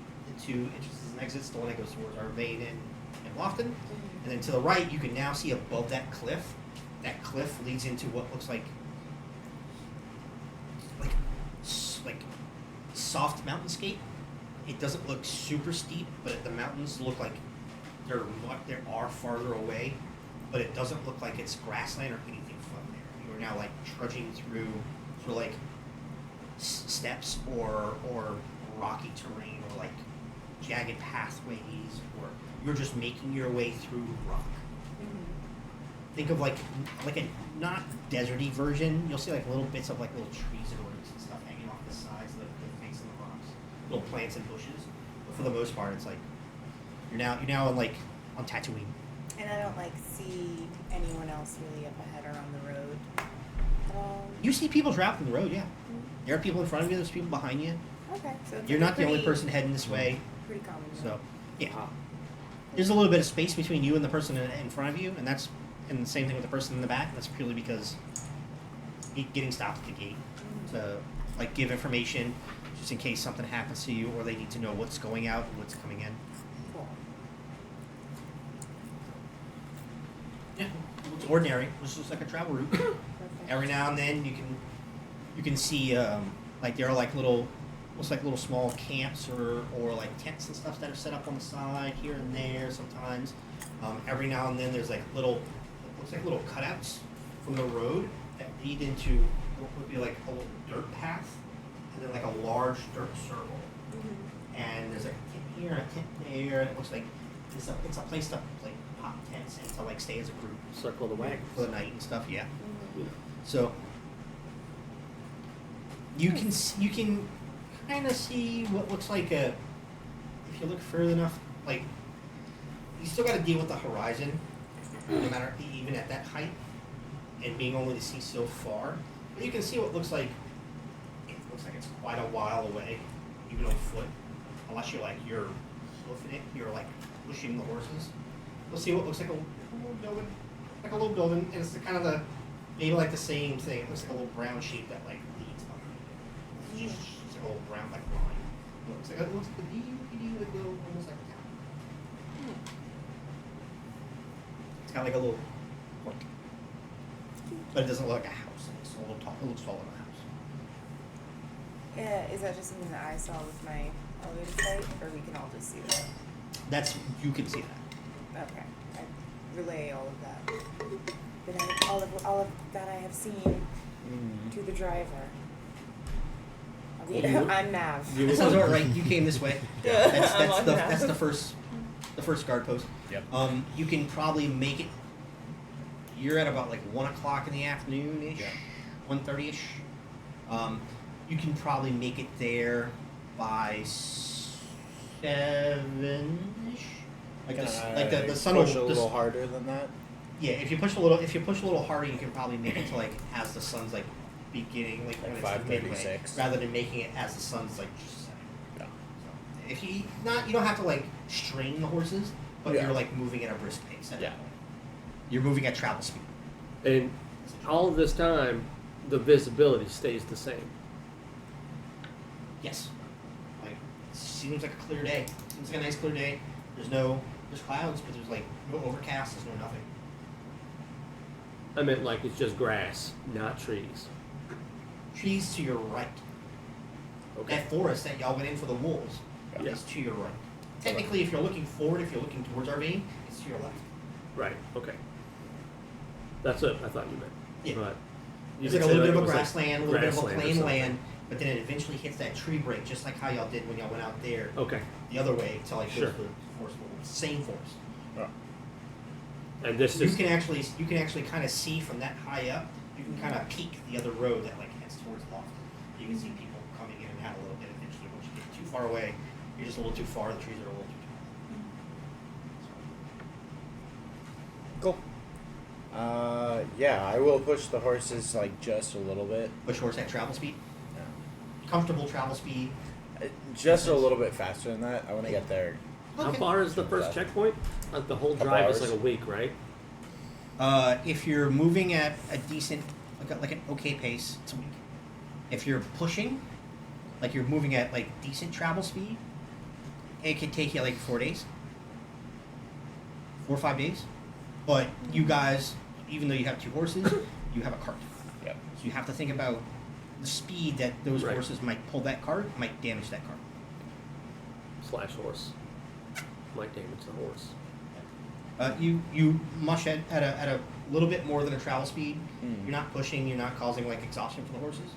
two entrances and exits, the one that goes towards Arvane and Lofton. And then to the right, you can now see above that cliff. That cliff leads into what looks like soft mountainscape. It doesn't look super steep, but the mountains look like they are farther away. But it doesn't look like it's grassland or anything from there. You are now like trudging through sort of like steps or rocky terrain or like jagged pathways, or you're just making your way through rock. Think of like a not deserty version. You'll see like little bits of like little trees and roots and stuff hanging off the sides of the face of the rocks, little plants and bushes. But for the most part, it's like you're now on Tatooine.
And I don't like see anyone else really up ahead or on the road at all.
You see people traveling the road, yeah. There are people in front of you. There's people behind you.
Okay, so it's
You're
like
not the only
pretty-
person heading this way,
Pretty common.
so yeah. There's a little bit of space between you and the person in front of you, and the same thing with the person in the back. That's purely because getting stopped at the gate to like give information just in case something happens to you, or they need to know what's going out and what's coming in.
Cool.
Yeah, it's ordinary. This is like a travel route.
Perfect.
Every now and then you can see like there are like little small camps or like tents and stuff that are set up on the side here and there sometimes. Every now and then there's like little cutouts from the road that lead into what would be like a little dirt path and then like a large dirt circle. And there's like a tent here and a tent there, and it looks like it's a place to like pop tents and to like stay as a group
Circle the wagon.
for the night and stuff. Yeah. So you can kind of see what looks like if you look further enough, like you still got to deal with the horizon, no matter even at that height, and being only to see so far. But you can see what looks like it's quite a while away, even on foot, unless you're hoofing it, you're like pushing the horses. You'll see what looks like a little building, and it's kind of maybe like the same thing. It looks like a little brown shape that like leads up. It's just like a little brown like line. It looks like a D would go almost like a town. It's got like a little point, but it doesn't look like a house. It's a little tall. It looks taller than a house.
Yeah, is that just something that I saw with my elevator sight, or we can all just see that?
You can see that.
Okay, I relay all of that. But all of that I have seen to the driver. I'm Nav.
This is all right. You came this way.
Yeah. I'm on that.
That's the first guard post.
Yep.
You can probably make it. You're at about like 1:00 in the afternoon ish,
Yeah.
1:30ish. You can probably make it there by 7ish. Like the sun
push a
will
little harder than that.
Yeah, if you push a little harder, you can probably make it to like as the sun's like beginning, like when it's like midway,
5:36.
rather than making it as the sun's like just setting.
Yeah.
So if you don't have to like strain the horses, but
Yeah.
you're like moving at a brisk pace.
Yeah.
You're moving at travel speed.
And all of this time, the visibility stays the same.
Yes. Like it seems like a clear day. Seems like a nice clear day. There's clouds, but there's like no overcast. There's no nothing.
I meant like it's just grass, not trees.
Trees to your right.
Okay.
That forest that y'all went in for the wolves
Yeah.
is to your right. technically, if you're looking forward, if you're looking towards our vein, it's to your left.
Right. Okay. That's what I thought you meant.
Yeah.
But you
It's
did
like a
say
little bit
it
of a
was like
grassland, a little bit of a
grassland or
plain
something.
land, but then it eventually hits that tree break, just like how y'all did when y'all went out there
Okay.
the other way until like
Sure.
goes to the forest. Same forest.
And this
You
is
can actually kind of see from that high up. You can kind of peek the other road that like heads towards Lofton. You can see people coming in and out a little bit. Eventually, once you get too far away, you're just a little too far. The trees are a little too tall.
Cool. Yeah, I will push the horses like just a little bit.
Push horse at travel speed. Comfortable travel speed.
Just a little bit faster than that. I want to get there.
how
Okay.
far is the first checkpoint? The whole
Couple
drive is
hours.
like a week, right?
If you're moving at a decent, like an okay pace, it's a week. If you're pushing, like you're moving at like decent travel speed, it could take you like 4 days, 4 or 5 days. But you guys, even though you have 2 horses, you have a cart.
Yep.
So you have to think about the speed that those
Right.
horses might pull that cart, might damage that cart.
Slash horse. Might damage the horse.
You mush at a little bit more than a travel speed.
Mm.
You're not pushing. You're not causing like exhaustion for the horses,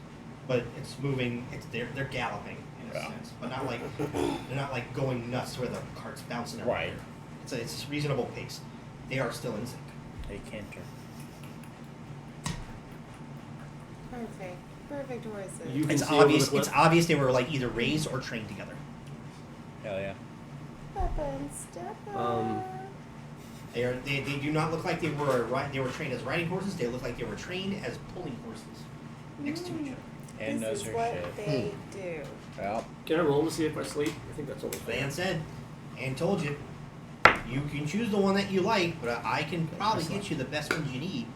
but it's moving. They're galloping in a
Yeah.
sense, but not like they're not like going nuts where the cart's bouncing everywhere.
Right.
It's a reasonable pace. They are still in sync.
They can't turn.
Perfect horses.
You can
It's
see over the
obvious.
cliff?
It's obvious they were like either raised or trained together.
Hell yeah.
Papa and Steppa.
They do not look like they were trained as riding horses. They look like they were trained as pulling horses next to each other.
And
this
knows
is
her
what
shit.
they do.
Well,
Can I roll to see if I sleep? I think that's what we're
Dan said, and told you, you can choose the one that you like, but I can probably get you the best ones you need.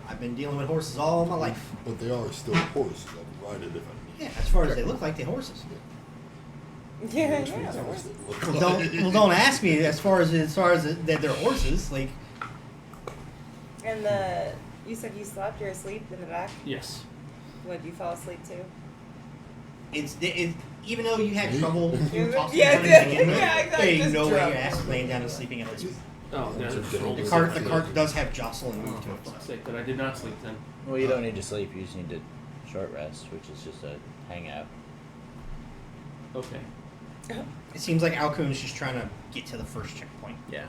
I've been dealing with horses all my life.
But they are still horses. I can ride it if I need.
Yeah, as far as they look like, they're horses.
Yeah,
Which
yeah,
means
they're
I
horses.
look
Well,
like-
don't ask me as far as that they're horses. Like
And you said you slept. You're asleep in the back.
Yes.
What? You fall asleep too?
it even though you had
Me?
trouble tossing
Yeah,
and turning
yeah,
to begin with,
yeah, exactly,
there ain't
just
no way
drop.
your ass is laying down and sleeping at this.
Oh, yeah.
It's a
just
day.
roll
The
to
cart
see.
does have jostle and move to
Oh,
it.
for fuck's sake, then I did not sleep then.
well, you don't need to sleep. You just need to short rest, which is just a hangout.
Okay.
It seems like Alcoon's just trying to get to the first checkpoint.
Yeah.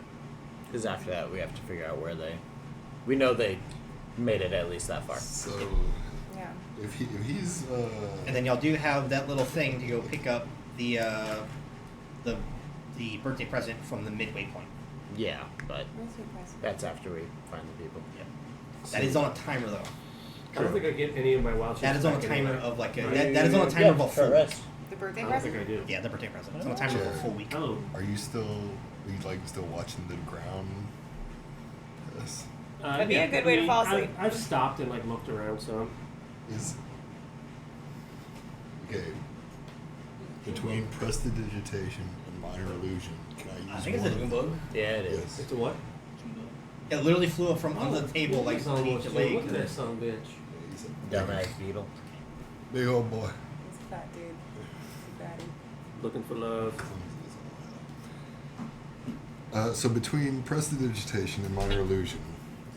Because after that, we have to figure out where they. We know they made it at least that far.
So
Yeah.
if he's
And then y'all do have that little thing to go pick up the birthday present from the midway point.
Yeah, but
Where's your present?
that's after we find the people.
That is on a timer though.
I don't think I get any of my wild
That
shapes
is on a
back
timer
anyway.
of like a
Right.
that is on a timer of a
short
full week.
rest.
The birthday
I don't
present?
think I do.
Yeah, the birthday present. It's on a timer of a full week.
Oh.
are you still watching the ground? Yes.
That'd be a good way to fall asleep.
I've stopped and like looked around, so
Is okay. Between prestidigitation and minor illusion, can I use
I think it's a
one?
doom bug.
Yeah, it is.
Yes.
it's a what?
It literally flew up from under the table like
He's on
underneath
what
your
shit.
leg.
Look at that son of a bitch.
He's a
Dumbass beetle.
big old boy.
He's a fat dude. He's a baddie.
Looking for love.
So between prestidigitation and minor illusion,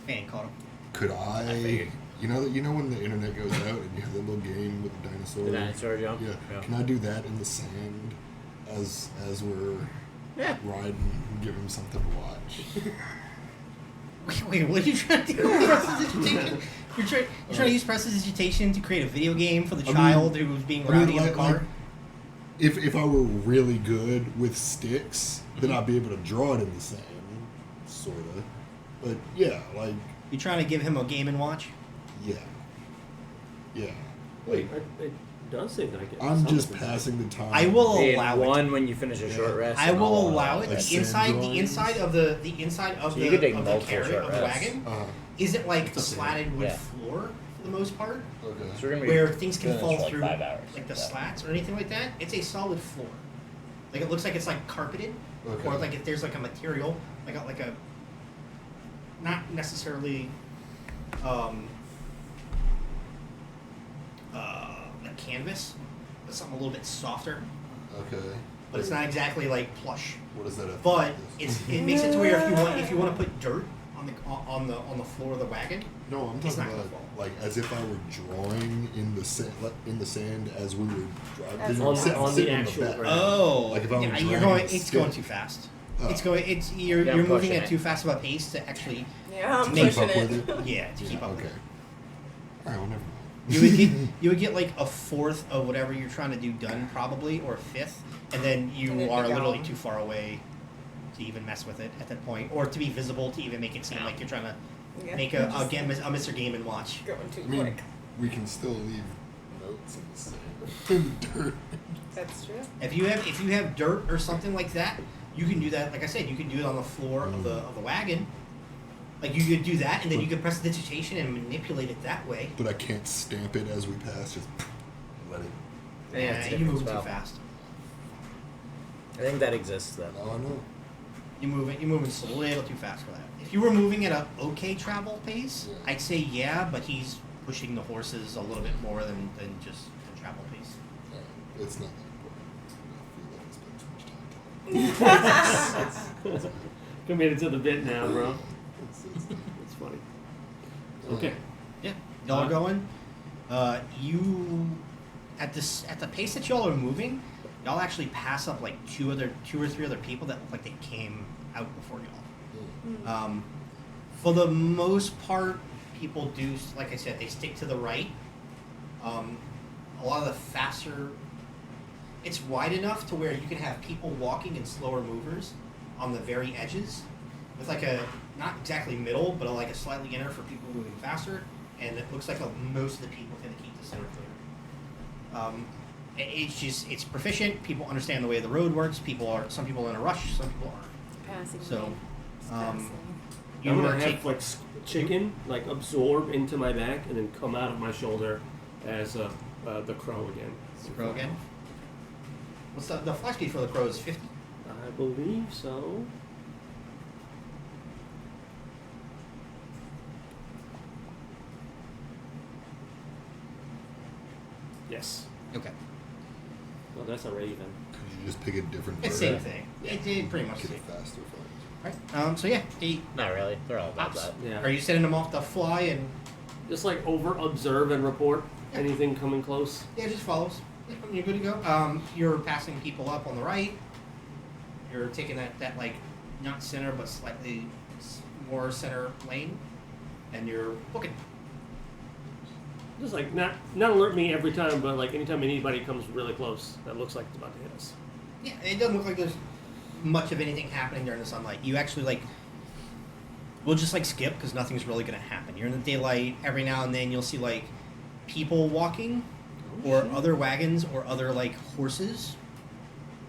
Fan caught him.
could
I
I?
figured.
You know when the internet goes out and you have that little game with the dinosaur.
The dinosaur jump?
Yeah.
Yeah.
Can I do that in the sand as we're
Yeah.
riding? Give him something to watch.
Wait, what are you trying to do with prestidigitation? You're trying to use prestidigitation to create a video game for the
I mean-
child who was being
I mean,
rowdy in the
like-
car?
like, if I were really good with sticks, then I'd be able to draw it in the sand, sorta. But yeah, like
You trying to give him a Game and Watch?
yeah.
Wait, it does say that I get.
I'm
some
just
of it.
passing the time.
I will
And
allow it.
one when you finish a short rest.
I
and
will
I'll
allow it.
Like
The
sand
inside
drawings?
of
So you could take
the
multiple
carriage
short
of the
rests.
wagon
Uh,
isn't like
It's up to
slatted wood
Yeah.
floor for the most part,
okay.
So we're gonna be
where things can
doing this
fall
for like
through,
5 hours.
like the
so.
slats or anything like that. It's a solid floor. Like it looks like it's like carpeted,
Okay.
or like if there's like a material, like a not necessarily like canvas, but something a little bit softer.
Okay.
but it's not exactly like plush.
What does that have?
But it makes it to where if you want to put dirt on the floor of the wagon,
No, I'm
it's
talking
not
about
gonna fall.
like as if I were drawing in the sand as we were driving.
As
You're
on
sitting-
the
sitting
actual
back.
ground.
Oh,
Like if I were
yeah, you're
dragging
going.
a
It's
stick.
going too fast.
Oh.
You're
Yeah,
moving
pushing
at
it.
too fast of a pace to actually
Yeah, I'm
Keep
pushing
up
it.
with it?
yeah to keep up.
Okay.
With it.
All right, well, never mind.
You would get like a fourth of whatever you're trying to do done probably, or a fifth, and then you
And then
are
be
literally
gone.
too far away to even mess with it at that point, or to be visible to even make it seem like you're trying to
Yeah.
make a Mr. Game and Watch.
Going too
I mean,
quick.
we can still leave notes in the sand, in the dirt.
That's true.
If you have dirt or something like that, you can do that. Like I said, you can do it on the floor of the wagon. Like you could do that, and then you could press the digitation and manipulate it that way.
But I can't stamp it as we pass. Just let it.
Yeah, it's a
you
different
move too
spell.
fast.
I think that exists though.
Now I know.
You're moving just a little too fast for that. If you were moving at a okay travel pace,
Yeah.
I'd say yeah, but he's pushing the horses a little bit more than just the travel pace.
It's not that important. I feel like I spent too much time talking.
Committed to the bit now, bro.
It's
It's funny. Okay.
Yeah, y'all are going. You at the pace that y'all are moving, y'all actually pass up like two or three other people that look like they came out before y'all. For the most part, people do, like I said, they stick to the right. A lot of the faster, it's wide enough to where you can have people walking and slower movers on the very edges, with like a not exactly middle, but like a slightly inner for people moving faster. And it looks like most of the people tend to keep the center clear. It's proficient. People understand the way the road works. Some people are in a rush. Some people aren't.
Passing.
So,
lane. Just passing.
You
I'm
are
gonna have
take-
like chicken like absorb into my back and then come out of my shoulder as the crow again.
Crow again. What's the flash speed for the crow is 50.
I believe so. Yes.
Okay.
Well, that's a raven.
Could you just pick a different
It's
bird?
same thing. It pretty much
Get
the
it
same.
faster for
Right. So yeah, the
Not really. They're all about
ops.
that.
Yeah.
Are you setting them off the fly and
Just like over observe and report
Yeah.
anything coming close.
yeah, it just follows. Yeah, you're good to go. You're passing people up on the right. You're taking that like not center but slightly more center lane, and you're booking.
Just like not alert me every time, but like anytime anybody comes really close, that looks like it's about to hit us.
Yeah, it doesn't look like there's much of anything happening during the sunlight. You actually like, we'll just like skip because nothing's really gonna happen. You're in the daylight. Every now and then you'll see like people walking, or other wagons, or other like horses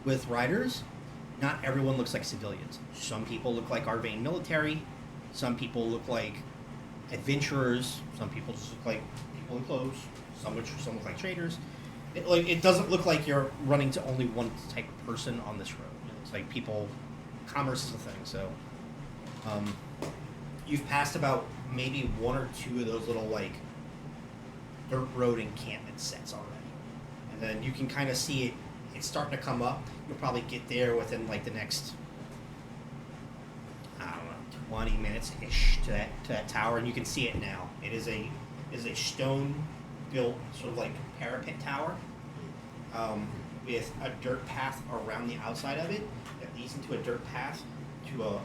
with riders. Not everyone looks like civilians. Some people look like Arvane military. Some people look like adventurers. Some people just look like people in clothes. Some look like traders. It doesn't look like you're running to only one type of person on this road. It's like people, commerce is a thing. So, you've passed about maybe one or two of those little like dirt road encampment sets already, and then you can kind of see it. It's starting to come up. You'll probably get there within like the next, I don't know, 20 minutes ish to that tower, and you can see it now. It is a stone built sort of like parapet tower, with a dirt path around the outside of it that leads into a dirt path to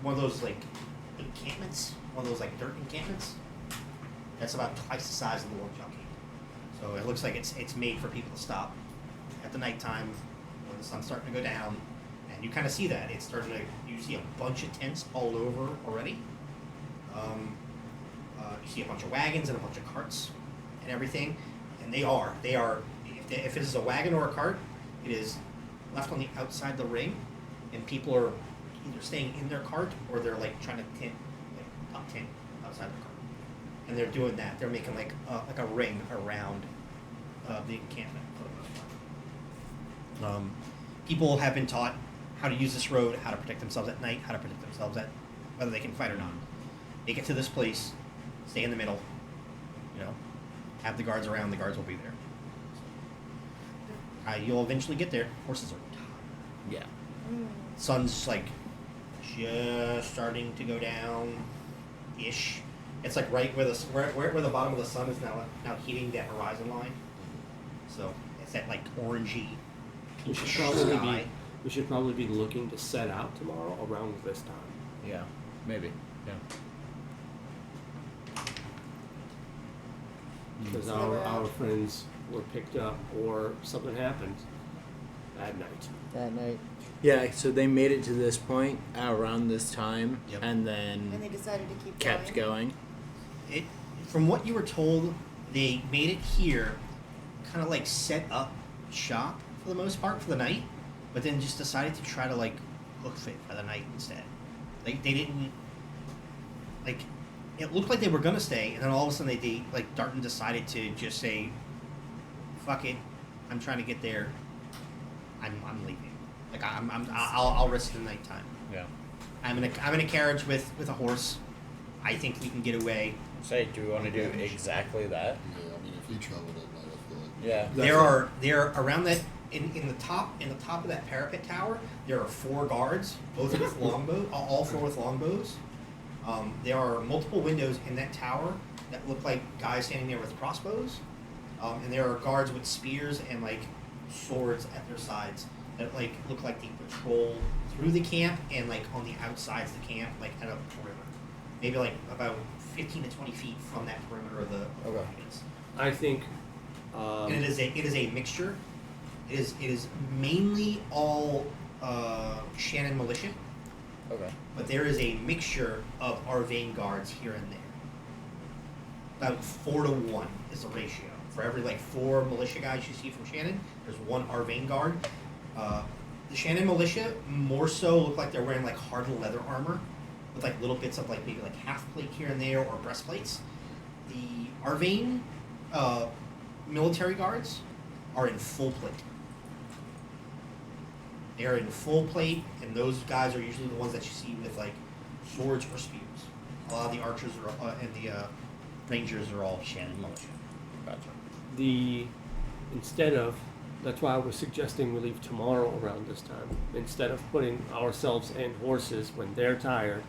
one of those like encampments, one of those like dirt encampments. That's about twice the size of the Lord Junkie. So it looks like it's made for people to stop at the nighttime when the sun's starting to go down, and you kind of see that it's starting to. You see a bunch of tents all over already. You see a bunch of wagons and a bunch of carts and everything, and they are. If it is a wagon or a cart, it is left on the outside of the ring, and people are either staying in their cart or they're like trying to tent outside the cart, and they're doing that. They're making like a ring around the encampment. People have been taught how to use this road, how to protect themselves at night, how to protect themselves at whether they can fight or not. They get to this place, stay in the middle, have the guards around. The guards will be there. You'll eventually get there. Horses are tired.
Yeah.
Sun's like just starting to go down, ish. It's like right where where the bottom of the sun is now hitting that horizon line. So it's that like orangey,
We should
pinkish
probably
sky.
be looking to set out tomorrow around this time.
Yeah. Maybe. Yeah.
Because
So
our friends were picked up or something happened at night.
That night. Yeah, so they made it to this point around this time,
Yep.
and then
And they decided to keep
kept going.
It, from what you were told, they made it here, kind of like set up shop for the most part for the night, but then just decided to try to like hoof it for the night instead. Like they didn't like. It looked like they were gonna stay, and then all of a sudden they like Darton decided to just say, "Fuck it, I'm trying to get there. I'm leaving. Like I'll risk the nighttime.
Yeah.
I'm in a carriage with a horse. I think we can get away."
Say, do we want to do exactly that?
Yeah, I mean, if you traveled at night, I feel like.
Yeah.
There are around that in the top of that parapet tower. There are 4 guards, both with longbows, all 4 with longbows. There are multiple windows in that tower that look like guys standing there with crossbows, and there are guards with spears and like swords at their sides that like look like they patrol through the camp and like on the outsides of the camp, like at a perimeter, maybe like about 15 to 20 feet from that perimeter of the
Okay.
audience.
I think.
And it is a mixture. It is mainly all Shannon militia,
Okay.
but there is a mixture of Arvane guards here and there. About 4 to 1 is the ratio. For every like 4 militia guys you see from Shannon, there's 1 Arvane guard. The Shannon militia more so look like they're wearing like hard leather armor with like little bits of like maybe like half plate here and there or breastplates. The Arvane military guards are in full plate. They are in full plate, and those guys are usually the ones that you see with like swords or spears. A lot of the archers are, and the rangers are all Shannon militia.
Gotcha.
That's why I was suggesting we leave tomorrow around this time, instead of putting ourselves and horses when they're tired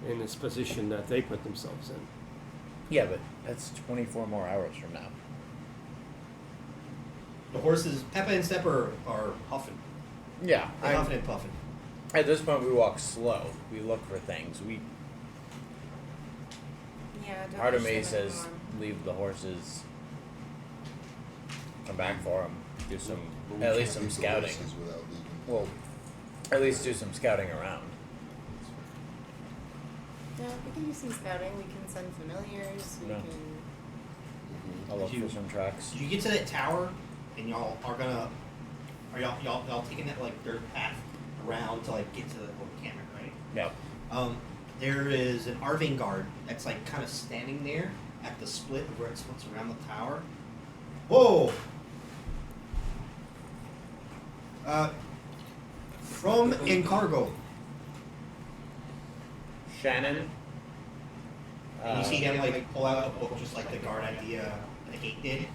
in this position that they put themselves in.
Yeah, but that's 24 more hours from now.
The horses, Peppa and Stepper, are huffing.
Yeah.
They're huffing and puffing.
At this point, we walk slow. We look for things.
Yeah, don't
Part of
push
me
them
says
anymore.
leave the horses. Come back for them. Do some,
But we
at
can't
least some
leave the
scouting.
horses without leaving.
Well, at least do some scouting around.
Yeah, we can do some scouting. We can send familiars. We
No.
can.
Mhm.
I'll look
You-
for some tracks.
Did you get to that tower, and y'all are y'all taking that like dirt path around to like get to the encampment, right?
Yeah.
There is an Arvane guard that's like kind of standing there at the split of where it splits around the tower. Whoa! From Encargo.
Shannon.
And you see him like pull out a book just like the guard at the gate did.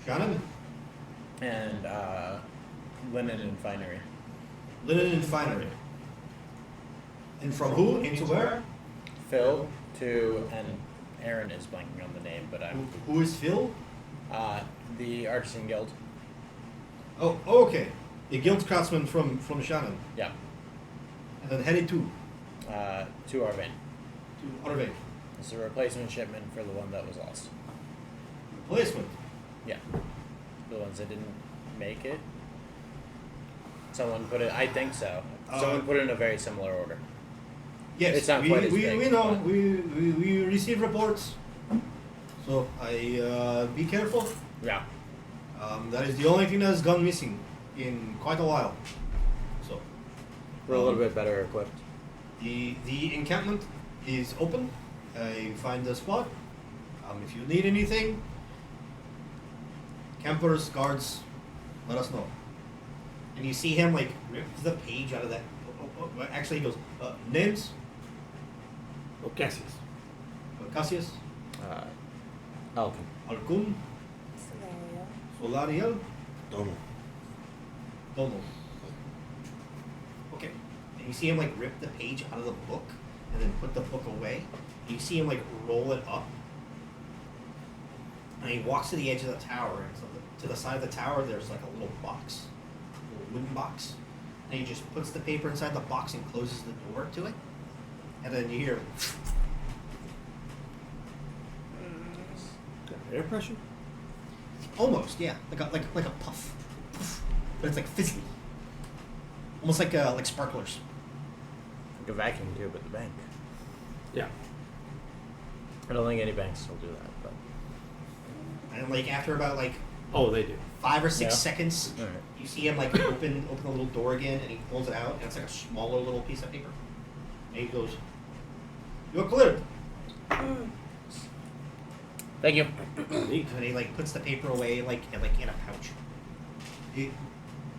Shannon,
And linen and finery.
linen and finery. And from who? Into where?
Phil to, and Aaron is blanking on the name, but I'm
Who is Phil?
the Artisan Guild.
Oh, okay. The guild craftsman from Shannon.
Yeah.
And then headed to
To Arvane.
Arvane.
It's a replacement shipment for the one that was lost.
Replacement.
Yeah. The ones that didn't make it. Someone put it, I think so. Someone put it in a very similar order.
Yes,
It's not
we,
quite as
we,
big,
we know.
but-
We receive reports. So I be careful.
Yeah.
That is the only thing that has gone missing in quite a while. So
We're a little bit better equipped.
the encampment is open. I find the spot. If you need anything, campers, guards, let us know. And you see him like rip the page out of that. Actually, he goes names.
Oh, Cassius.
Cassius,
Alvin.
Alcun,
Scenario.
Solariel,
Donald.
Don't know. Okay. And you see him like rip the page out of the book and then put the book away. And you see him like roll it up. And he walks to the edge of the tower. And so to the side of the tower, there's like a little box, a little wooden box. And he just puts the paper inside the box and closes the door to it. And then you hear
Air pressure?
almost, yeah, like a puff, but it's like fizzly, almost like sparklers.
Like a vacuum tube at the bank.
Yeah.
I don't think any banks will do that, but.
And like after about like
Oh, they do.
5 or 6
Yeah.
seconds,
All right.
you see him like open the little door again, and he pulls it out, and it's like a smaller little piece of paper. And he goes, "You're cleared."
Thank you.
Neat.
And he like puts the paper away like in a pouch.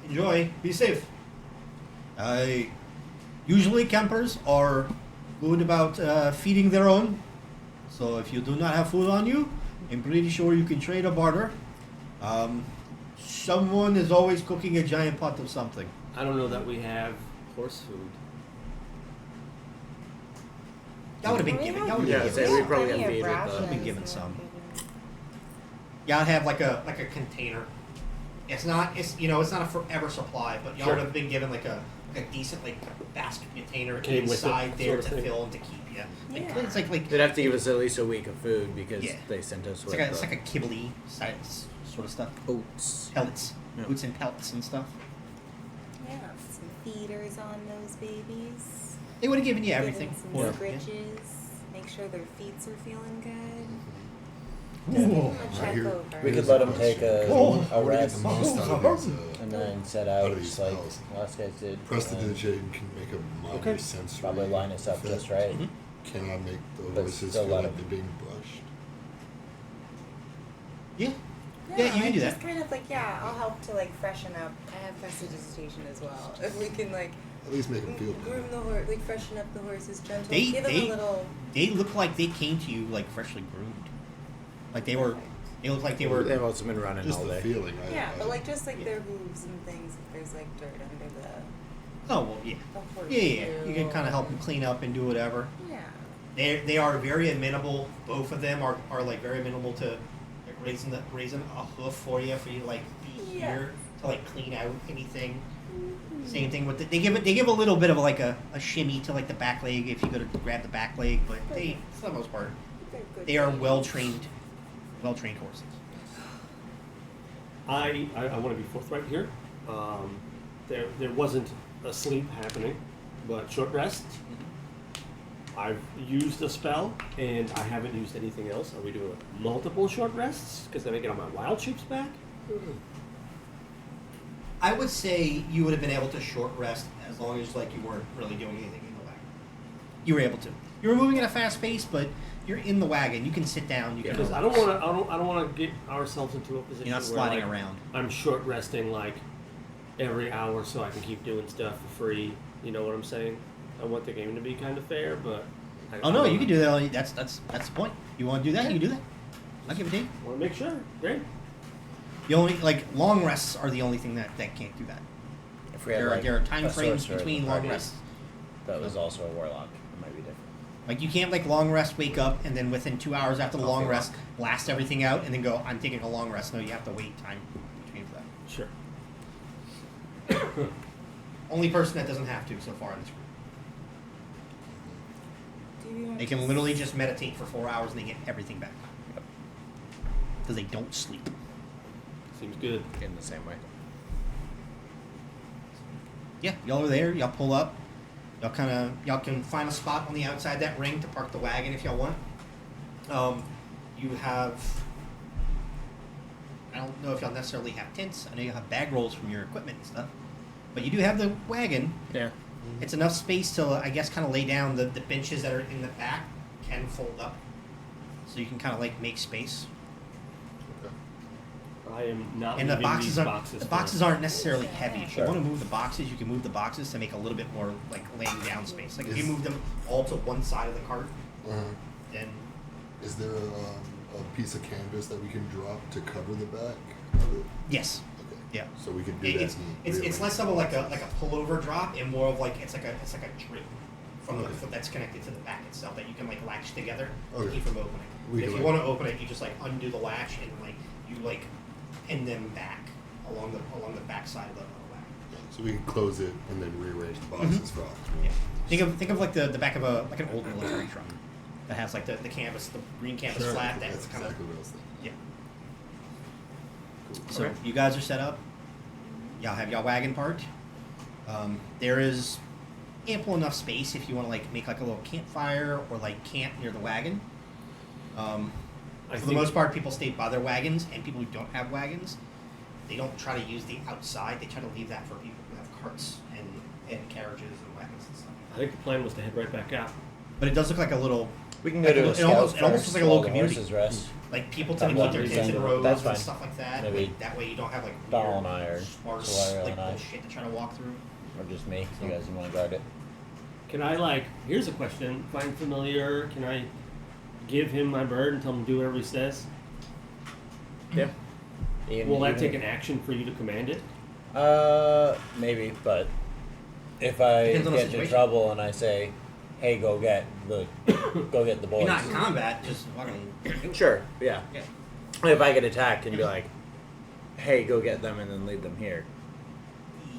Enjoy. Be safe. Usually campers are good about feeding their own. So if you do not have food on you, I'm pretty sure you can trade or barter. Someone is always cooking a giant pot of something.
I don't know that we have horse food.
That would have been given. That would have
Yeah,
been
so
given.
we probably
Plenty
have
of
feed it,
rations
but
been given
and
some.
everything.
Yeah, I'd have like a container. It's not a forever supply, but y'all
Sure.
would have been given like a decent like basket container
Came with it,
inside there
sort of
to
thing.
fill and to keep. Yeah,
Yeah.
it's like
they'd have to give us at least a week of food because
Yeah.
they sent us
it's
with
like a kibble size sort of stuff.
oats.
Pellets,
Yeah.
oats and pellets and stuff.
Yeah, some feeders on those babies.
They would have given you
Give
everything.
them some
for it,
scritches. Make sure their feet are feeling good.
yeah.
Give
Ooh.
them a
Right
check
here.
over.
We could
Here's
let
a
him take
question.
a
Oh.
I wanna get
rest
the most out of these,
and then set
out
out
of these
just like
spells.
last guys did. and then
Prestidigitation can make a minor
Okay.
sensory
Probably line us up
effect.
just right.
Mhm.
Can I make the
But
horses
still
feel
let
like
'em.
they're being brushed?
Yeah. Yeah, you can
and
do
just
that.
kind of like, yeah, I'll help to like freshen up. I have prestidigitation as well. If we can like
At least make them feel
groom
better.
the horse, like freshen up the horse's gentle.
They-
give him
they-
a little.
They look like they came to you like freshly groomed. Like they were. They look like they
They've
were.
also been running
Just
all
the
day.
feeling.
Yeah, but like just like
Yeah.
their hooves and things. If there's like dirt under the
Oh well, yeah.
horse.
Yeah. You can kind of help them clean up and do whatever.
Yeah.
They are very amenable. Both of them are like very amenable to like, raising a hoof for you to like be
Yeah.
here to like clean out anything. Same thing with they give a little bit of like a shimmy to like the back leg if you go to grab the back leg, but they for the most part
They're good.
they are
babies.
well trained horses.
I want to be forthright here. There wasn't a sleep happening, but short rest. I've used a spell, and I haven't used anything else. Are we doing multiple short rests? Because then I get all my wild shapes back?
I would say you would have been able to short rest as long as like you weren't really doing anything in the wagon. You were able to. You were moving at a fast pace, but you're in the wagon. You can sit down. You can.
Because I don't want to. I don't want to get ourselves into a position
You're not
where
sliding
like,
around.
I'm short resting like every hour so I can keep doing stuff for free. You know what I'm saying? I want the game to be kind of fair, but.
Oh no, you can do that. That's the point. You want to do that? You can do that. I'll give it to you.
Want to make sure. Great.
The only like long rests are the only thing that can't do that.
If we had
There
like
are time
a
frames
sorcerer in the
between long
party
rests.
that was also a warlock, it might be different.
Like you can't like long rest, wake up, and then within 2 hours after the
Oh,
long
for
rest, blast everything out, and then go. I'm taking a long rest. No, you have to wait time between for that.
Sure.
Only person that doesn't have to so far in this group.
Do you want
They
to
can literally just meditate for 4 hours and they get everything back. Because they don't sleep.
Seems good.
In the same way.
Yeah, y'all are there. Y'all pull up. Y'all can find a spot on the outside that ring to park the wagon if y'all want. You have. I don't know if y'all necessarily have tents. I know you have bag rolls from your equipment and stuff. But you do have the wagon.
Yeah.
It's enough space to, I guess, kind of lay down. The benches that are in the back can fold up. So you can kind of like make space.
I am not
And the
leaving
boxes
these
aren't
boxes.
the
for-
boxes aren't necessarily heavy. If
Sure.
you want to move the boxes, you can move the boxes to make a little bit more like laying down space. Like if you
Is-
move them all to one side of the cart, then
Is there a piece of canvas that we can drop to cover the back of it?
yes,
Okay.
Yeah.
So we could do
It's
that. and
it's
rearrange
less
the
of a
boxes.
like a pullover drop and more of like it's like a drip from
Okay.
that's connected to the back itself that you can like latch together to
Okay.
keep from opening.
We
If
can,
you
like-
want to open it, you just like undo the latch and like you like pin them back along the back side of the wagon.
So we can close it and then rearrange the boxes for optimal.
Yeah. Think of like the back of a like an old military truck that has like the canvas, the green canvas
Sure.
flat.
That's
That's kind of
exactly what I was thinking.
yeah.
Cool.
So
Okay.
you guys are set up. Y'all have y'all wagon parked. There is ample enough space if you want to like make like a little campfire or like camp near the wagon. For the most part, people stay by their wagons, and people who don't have wagons, they don't try to use the outside. They try to leave that for people who have carts and carriages and wagons and stuff.
I think the plan was to head right back out.
But it does look like a little
We can go to a
it
scout
almost
first
looks like a
while
little
the
community.
horses rest.
like people
That
tend to keep
one
their kids
reason.
in rows
That's
and
fine.
stuff like that.
Maybe
Like, that way you don't have like
Dahl
weird,
and I are-
sparse
Solarial
like
and I.
bullshit to try to walk through.
Or just me. You guys want to guard it?
Can I here's a question, if I'm familiar, can I give him my bird and tell him to do whatever he says?
Yeah.
Will that take an action for you to command it?
Maybe, but if I
Depends on the
get into
situation.
trouble and I say, "Hey, go get the boys,"
You're not in combat, just fucking
sure, yeah.
Yeah.
If I get attacked and be like, "Hey, go get them," and then leave them here,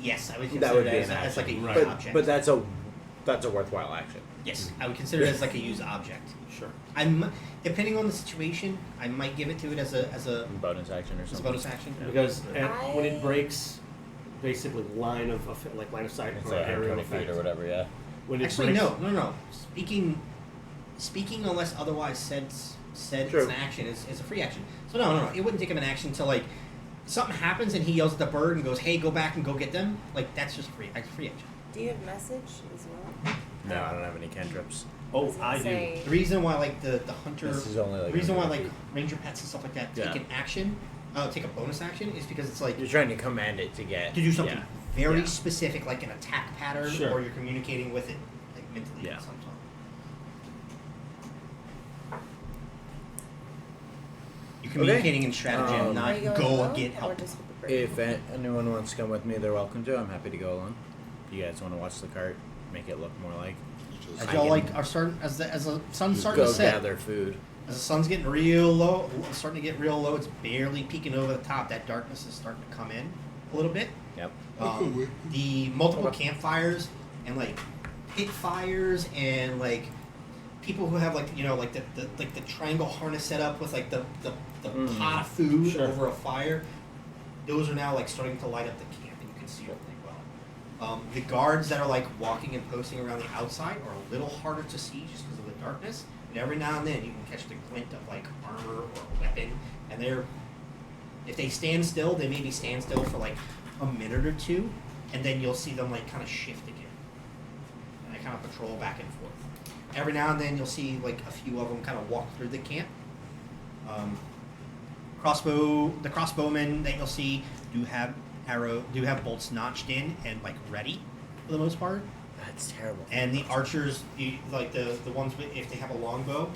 Yes, I would
that
consider
would
that
be
as,
an
as like a
action.
used
But
object.
but that's a worthwhile action.
yes, I would consider it as like a used object.
Sure.
Depending on the situation, I might give it to it as a
Bonus action or
as a
something.
bonus action.
Because when it breaks, basically line of sight
It's
for
like
aerial
20 feet
effect.
or whatever. Yeah.
When it
Actually,
breaks,
no. Speaking unless otherwise said it's
True.
an action is a free action. So no. It wouldn't take him an action until like something happens and he yells at the bird and goes, "Hey, go back and go get them." Like that's just free action.
Do you have message as well?
No, I don't have any cantrips.
oh, I do.
Say,
The reason why like the hunter,
This is only like
the reason why
under-
like ranger pets and stuff like that
Yeah.
take an action, take a bonus action is because it's like
You're trying to command it to get
to do something
Yeah.
very
Yeah.
specific, like an attack pattern,
Sure.
or you're communicating with it like mentally
Yeah.
or something. You're communicating in stratagem,
Um,
not
are you going
go
alone
get
or
help.
just with the bird?
If anyone wants to come with me, they're welcome to. I'm happy to go along. If you guys want to watch the cart, make it look more like
Just-
As
I
y'all
can
like are starting, as the sun's starting
go
to set,
gather food.
as the sun's getting real low, starting to get real low, it's barely peeking over the top. That darkness is starting to come in a little bit.
Yep.
The multiple
Okay.
campfires and like pit fires and like people who have like like the triangle harness set up with like the pot of food
Sure.
over a fire. Those are now like starting to light up the camp, and you can see it really well. The guards that are like walking and posting around the outside are a little harder to see just because of the darkness. And every now and then you can catch the glint of like armor or a weapon, and if they stand still, they maybe stand still for like a minute or two, and then you'll see them like kind of shift again, and they kind of patrol back and forth. Every now and then you'll see like a few of them kind of walk through the camp. The crossbowmen that you'll see do have bolts notched in and like ready for the most part.
That's terrible.
And the archers, like the ones if they have a longbow,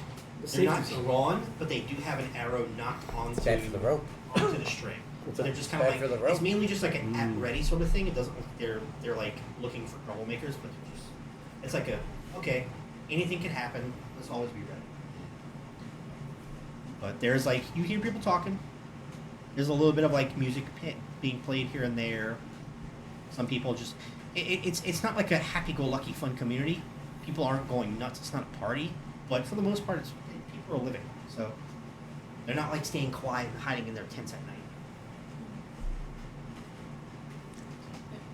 they're not
safety's-
drawn, but they do have an arrow knocked onto
Bad for the rope.
onto the string.
What's
So
that?
they're just kind of
Bad for the
like
rope.
it's mainly just like an at ready sort of thing. It doesn't look they're like looking for troublemakers, but it's like okay, anything can happen. Let's always be ready. But there's like you hear people talking. There's a little bit of like music being played here and there. Some people just it's not like a happy-go-lucky fun community. People aren't going nuts. It's not a party, but for the most part, people are living. So they're not like staying quiet and hiding in their tents at night.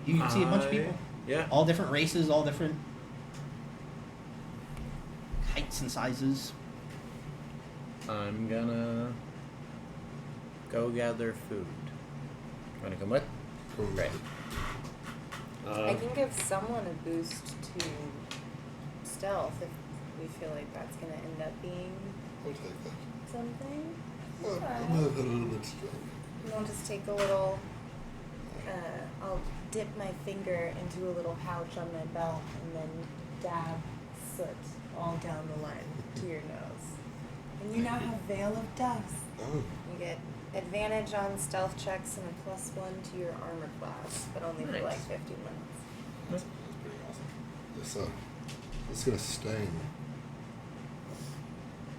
You can see a bunch of people,
Yeah.
all different races, all different heights and sizes.
I'm gonna go gather food. Wanna come with? Great.
I can give someone a boost to stealth if we feel like that's gonna end up being
I'll take that.
something.
I'm a little bit strong.
And I'll just take a little. I'll dip my finger into a little pouch on my belt and then dab soot all down the line to your nose. And you now have Veil of Dust.
Oh,
You get advantage on stealth checks and a +1 to your armor class, but only for like 15 minutes.
That's pretty awesome. It's gonna stain.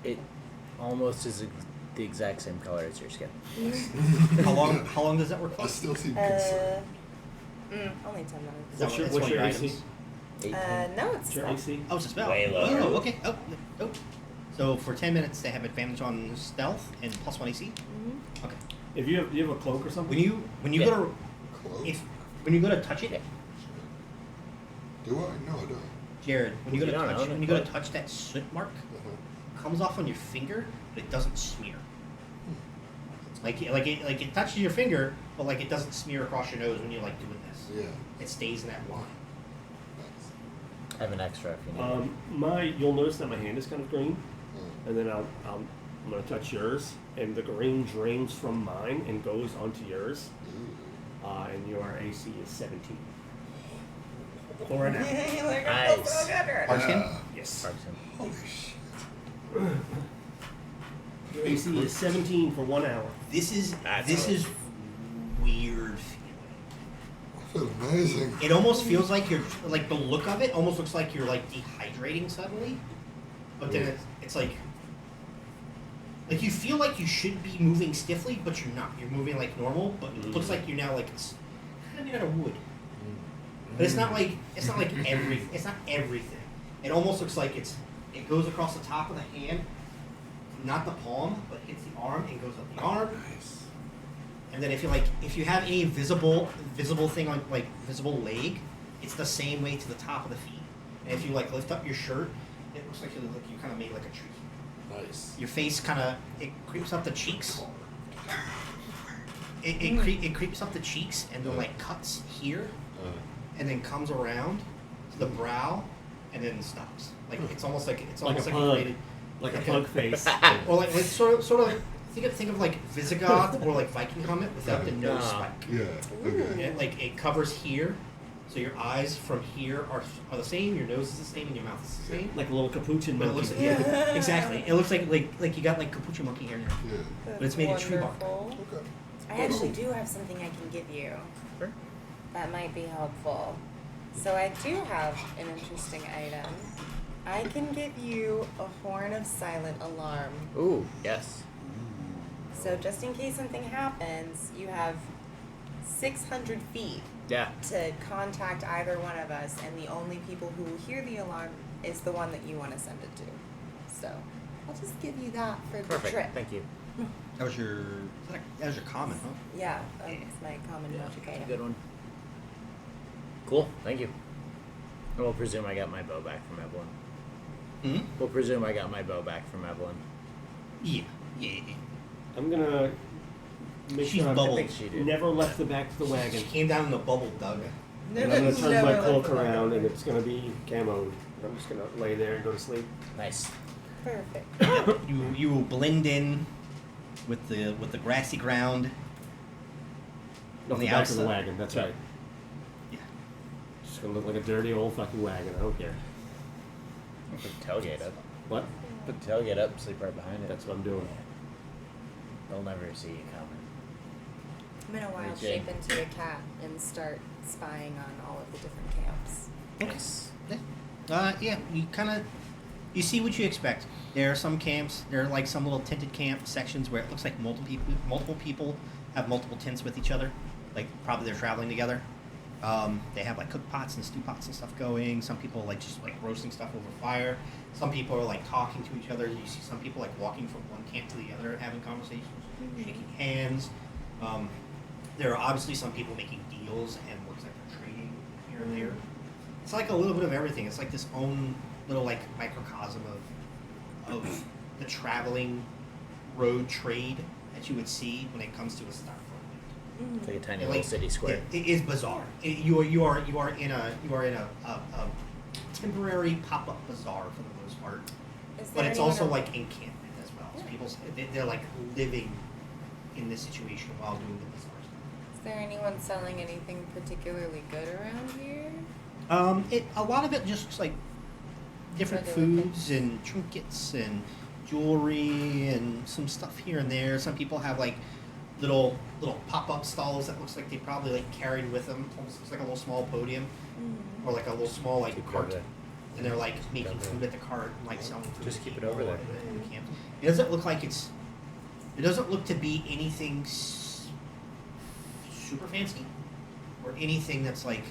It almost is the exact same color as your skin.
How long does that work
I
for?
still seem concerned.
Only 10 minutes.
Is that
What's
that's
your
one of your
AC?
items?
18.
No, it's
What's your
not.
AC?
Oh, it's a spell.
Way lower.
Oh, okay. Oh. So for 10 minutes, they have advantage on stealth and +1 AC.
Mhm.
Okay.
If you have a cloak or something.
When you
Yeah.
go to when you go to touch it,
Do I? No, I don't.
Jared, when you go to
You don't
touch
own
when
it,
you go to
but-
touch that soot mark,
Uh-huh.
comes off on your finger, but it doesn't smear. Like it touches your finger, but like it doesn't smear across your nose when you're like doing this.
Yeah.
It stays in that line.
Nice.
I have an extra if you need.
You'll notice that my hand is kind of green,
Uh,
and then I'm gonna touch yours, and the green drains from mine and goes onto yours,
ooh.
and your AC is 17. For an hour.
You're like, I feel
Nice.
so good right
Hard
now.
skin?
Yes.
Parkson.
Holy shit.
Your AC is 17 for 1 hour.
This is
That's
this
cool.
is weird feeling.
I feel amazing.
It almost feels like you're like the look of it almost looks like you're like dehydrating suddenly, but then it's like you feel like you should be moving stiffly, but you're not. You're moving like normal, but it looks like you're now like it's kind of made out of wood. But it's not like it's not everything. It almost looks like it goes across the top of the hand, not the palm, but hits the arm and goes up the arm.
Nice.
And then if you have any visible thing on like visible leg, it's the same way to the top of the feet. And if you like lift up your shirt, it looks like you kind of made like a tree.
Nice.
Your face it creeps up the cheeks. It creeps up the cheeks and then like cuts here and then comes around to the brow and then stops. Like it's almost like
Like
almost
a
like
pug.
created
Like a pug face.
or like sort of like think of like Visigoth or like Viking helmet without the nose spike.
Yeah. Okay.
And it covers here, so your eyes from here are the same, your nose is the same, and your mouth is the same.
Like a little capuchin
But it
monkey.
looks like exactly. It looks like you got like capuchin monkey hair now.
Yeah.
But it's made of tree bark.
Wonderful.
Okay.
I actually do have something I can give you.
Sure.
That might be helpful. So I do have an interesting item. I can give you a horn of silent alarm.
Ooh, yes.
So just in case something happens, you have 600 feet
Yeah.
to contact either one of us, and the only people who will hear the alarm is the one that you want to send it to. So I'll just give you that for the
Perfect.
trip.
Thank you.
That was your common, huh?
Yeah, that's my common magic item.
Good one.
Cool. Thank you. And we'll presume I got my bow back from Evelyn.
Hmm?
We'll presume I got my bow back from Evelyn.
Yeah.
I'm gonna make
She's
sure
I
bubbled.
think she did.
never left the back of the
She
wagon.
came down in the bubble, Doug.
And I'm gonna turn my
Never
cloak
left the wagon.
around and it's gonna be camoed. I'm just gonna lay there and go to sleep.
Nice.
Perfect.
You will blend in with the grassy ground.
Off
On
the
the
back of the
outside.
wagon, that's right.
Yeah.
Just gonna look like a dirty old fucking wagon. I don't care.
Put the tailgate up.
What?
Put the tailgate up, sleep right behind it.
That's what I'm doing.
They'll never see you coming.
I'm gonna wild
Okay.
shape into a cat and start spying on all of the different camps.
Nice.
Yeah, you see what you expect. There are some camps. There are like some little tinted camp sections where it looks like multiple people have multiple tents with each other. Like probably they're traveling together. They have like cook pots and stew pots and stuff going. Some people like just like roasting stuff over fire. Some people are like talking to each other. You see some people like walking from one camp to the other, having conversations, shaking hands. There are obviously some people making deals and looks like they're trading here and there. It's like a little bit of everything. It's like this own little like microcosm of the traveling road trade that you would see when it comes to a Starfront.
It's like a tiny
And,
little city square.
It is bizarre. You are in a temporary pop up bazaar for the most part,
Is
but
there
it's
anyone
also
ar-
like encampment as well. So people they're like living in this situation while doing the bazaar stuff.
Is there anyone selling anything particularly good around here?
A lot of it just looks like different
Regular
foods and trinkets and jewelry and some stuff here and there. Some people have like little pop-up stalls that looks like they probably like carried with them. Almost looks like a little small podium or like a little small like
Keep it
cart.
over there.
And they're like making
Over
food at the cart and like selling food.
Just
to
keep it
people
over there.
in the camp. It doesn't look like it's. It doesn't look to be anything super fancy or anything that's like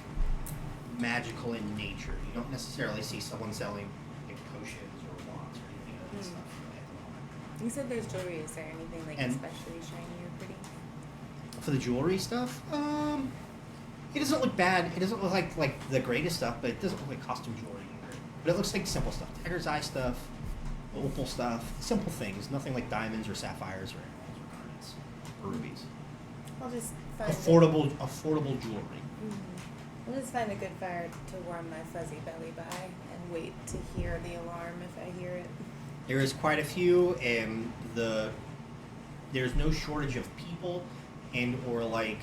magical in nature. You don't necessarily see someone selling like potions or wands or anything of that stuff at the moment.
You said there's jewelry. Is there anything like
And-
especially shiny or pretty?
For the jewelry stuff, it doesn't look bad. It doesn't look like the greatest stuff, but it doesn't look like costume jewelry either. But it looks like simple stuff: tiger's eye stuff, opal stuff, simple things. Nothing like diamonds or sapphires or emeralds or garnets or rubies.
I'll just find
Affordable jewelry.
I'll just find a good fire to warm my fuzzy belly by and wait to hear the alarm if I hear it.
There is quite a few, and there's no shortage of people and or like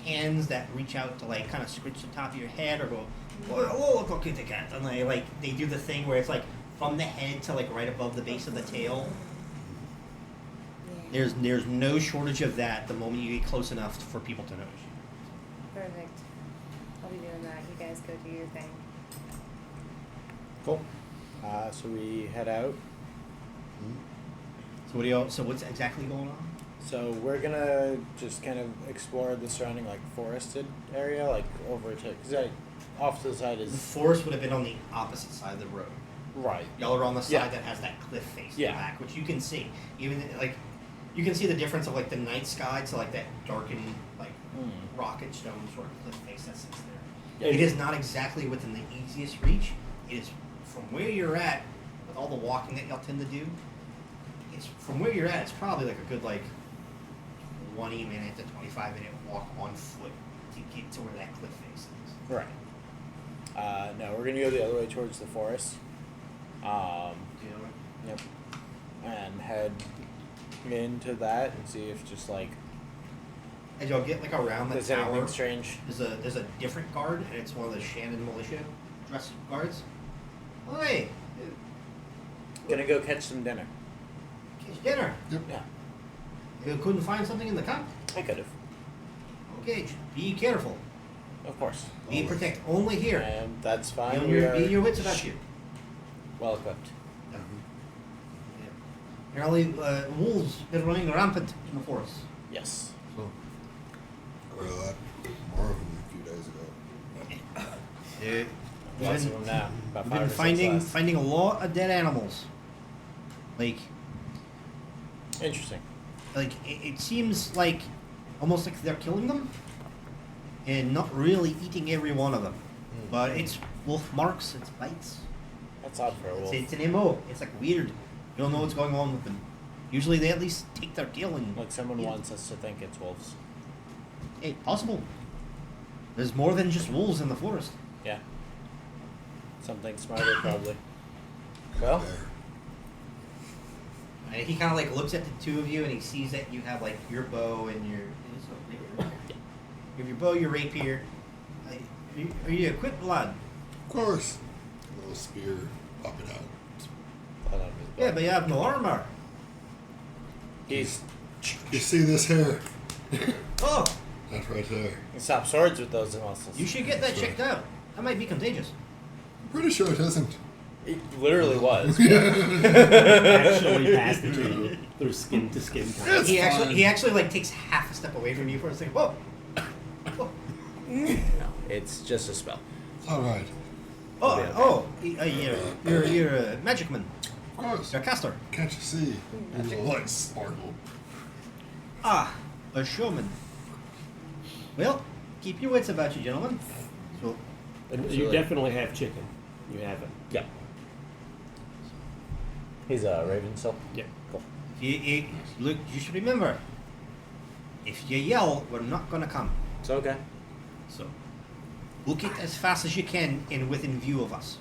hands that reach out to like kind of scratch the top of your head or go, oh look at the cat, and they do the thing where it's like from the head to like right above the base of the tail.
Yeah.
There's no shortage of that the moment you get close enough for people to notice you.
Perfect. I'll be doing that. You guys go do your thing.
Cool. So we head out.
So what's exactly going on?
So we're gonna just kind of explore the surrounding like forested area, like over to because off to the side
The
is
forest would have been on the opposite side of the road.
right.
Y'all are on the side
Yeah.
that has that cliff face in
Yeah.
the back, which you can see. Even like, you can see the difference of like the night sky to like that darkened like rocket stone sort of cliff face that sits there.
Yeah.
It is not exactly within the easiest reach. It is from where you're at, with all the walking that y'all tend to do. It's from where you're at. It's probably like a good like 20-minute to 25-minute walk on foot to get to where that cliff face is.
Right. No, we're gonna go the other way towards the forest.
Do you know what?
Yep. And head into that and see if just like
As y'all get like around the
there's
tower.
anything strange.
There's a different guard, and it's one of the Shannon militia dress guards. Oh, hey,
Gonna go catch some dinner.
catch dinner.
Yep.
Yeah,
You couldn't find something in the camp?
I could have.
Okay, be careful.
Of course.
Be protect only here.
And that's fine.
Be on
We
your,
are
be your wits about you.
well equipped.
Yeah. Apparently, wolves been running rampant in the forest.
Yes.
So, well, more of them a few days ago.
Yeah.
Lots of them now. About
We've
5
been
or 6
finding
left.
finding a lot of dead animals. Like
Interesting.
it seems like almost like they're killing them and not really eating every one of them. But it's wolf marks, it's bites.
That's odd for a wolf.
It's an MO. It's like weird. You don't know what's going on with them. Usually they at least take their kill and
Like someone
eat it.
wants us to think it's wolves.
Hey, possible. There's more than just wolves in the forest.
Yeah. Something smarter probably. Well,
There.
And he kind of like looks at the two of you and he sees that you have like your bow and your you have your bow, your rapier. Are you equipped, lad?
Of course. A little spear popping out.
I love his
Yeah,
bow.
but you have no armor.
He's
You see this hair?
Oh,
That's right there.
he stops swords with those muscles.
you should get that checked out. That might be contagious.
I'm pretty sure it isn't.
It literally was.
Actually passed it to you through skin to skin contact.
It's
He
fine.
actually like takes half a step away from you for a second. Whoa. Whoa.
No, it's just a spell.
It's all right.
You're a magic man.
Of course.
You're a caster.
Can't you see? The lights sparkle.
Ah, a showman. Well, keep your wits about you, gentlemen. So,
And you
Absolutely.
definitely have chicken. You have it.
Yeah. He's a raven still.
Yeah.
Cool.
look, you should remember, if you yell, we're not gonna come.
It's okay.
So, book it as fast as you can and within view of us.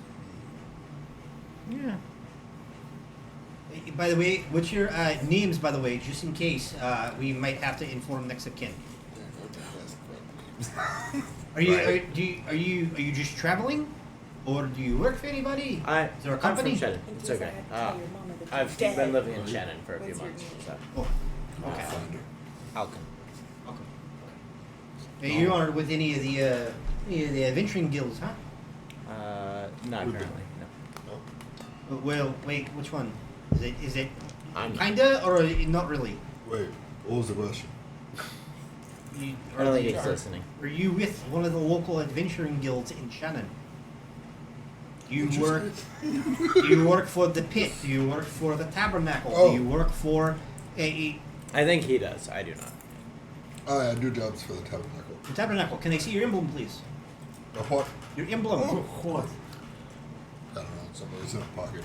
Yeah.
By the way, what's your names? By the way, just in case we might have to inform next of kin. Are you just traveling, or do you work for anybody? Is there a company?
I'm from Shannon.
In
It's
case
okay.
I had to tell your mama that
I've
you're
been
dead.
living in Shannon for a few
What's your
months.
name?
So.
Oh,
I'll
okay.
find
Alcon.
Okay. You aren't with any of the adventuring guilds, huh?
Not currently. No.
Well, wait, which one? Is it
I'm not.
kinda or not really?
Wait, what was the question?
I don't think he's listening.
Are you with one of the local adventuring guilds in Shannon? Do you work? Do you work for the pit? Do you work for the tabernacle?
Oh.
Do you work for a
I think he does. I do not.
I do jobs for the tabernacle.
the tabernacle? Can I see your emblem, please?
A what?
Your emblem.
Oh, what? I don't know. Somebody's in a pocket.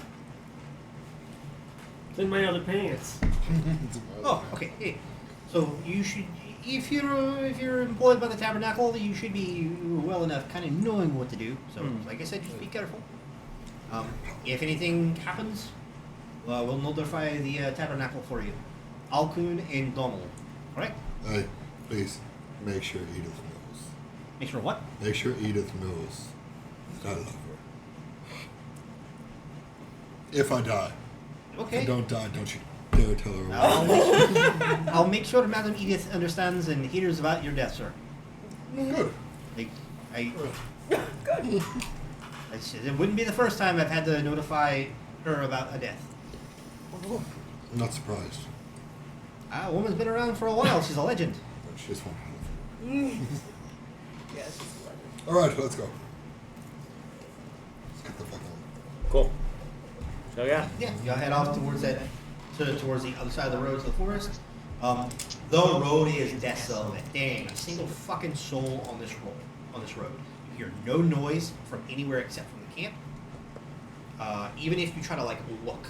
It's in my other pants.
It's in my
Oh,
other hand.
okay. Hey, so you should, if you're employed by the tabernacle, you should be well enough, kind of knowing what to do. So, like I said, just be careful. If anything happens, we'll notify the tabernacle for you. Alcun and Donald. Correct?
Hey, please, make sure Edith knows.
Make sure what?
Make sure Edith knows that I love her. If I die. If I
Okay.
don't die, don't you dare tell her.
I'll make sure Madam Edith understands and hears about your death, sir.
Good.
Like, it wouldn't be the first time I've had to notify her about a death.
I'm not surprised.
A woman's been around for a while. She's a legend.
But she just won't have
Yes, it's a legend.
it. Alright, let's go. Let's get the fuck on.
Cool. So yeah.
Yeah, y'all head off towards towards the other side of the road to the forest. The road is desolate. Dang, a single fucking soul on this road. You hear no noise from anywhere except from the camp. Even if you try to look,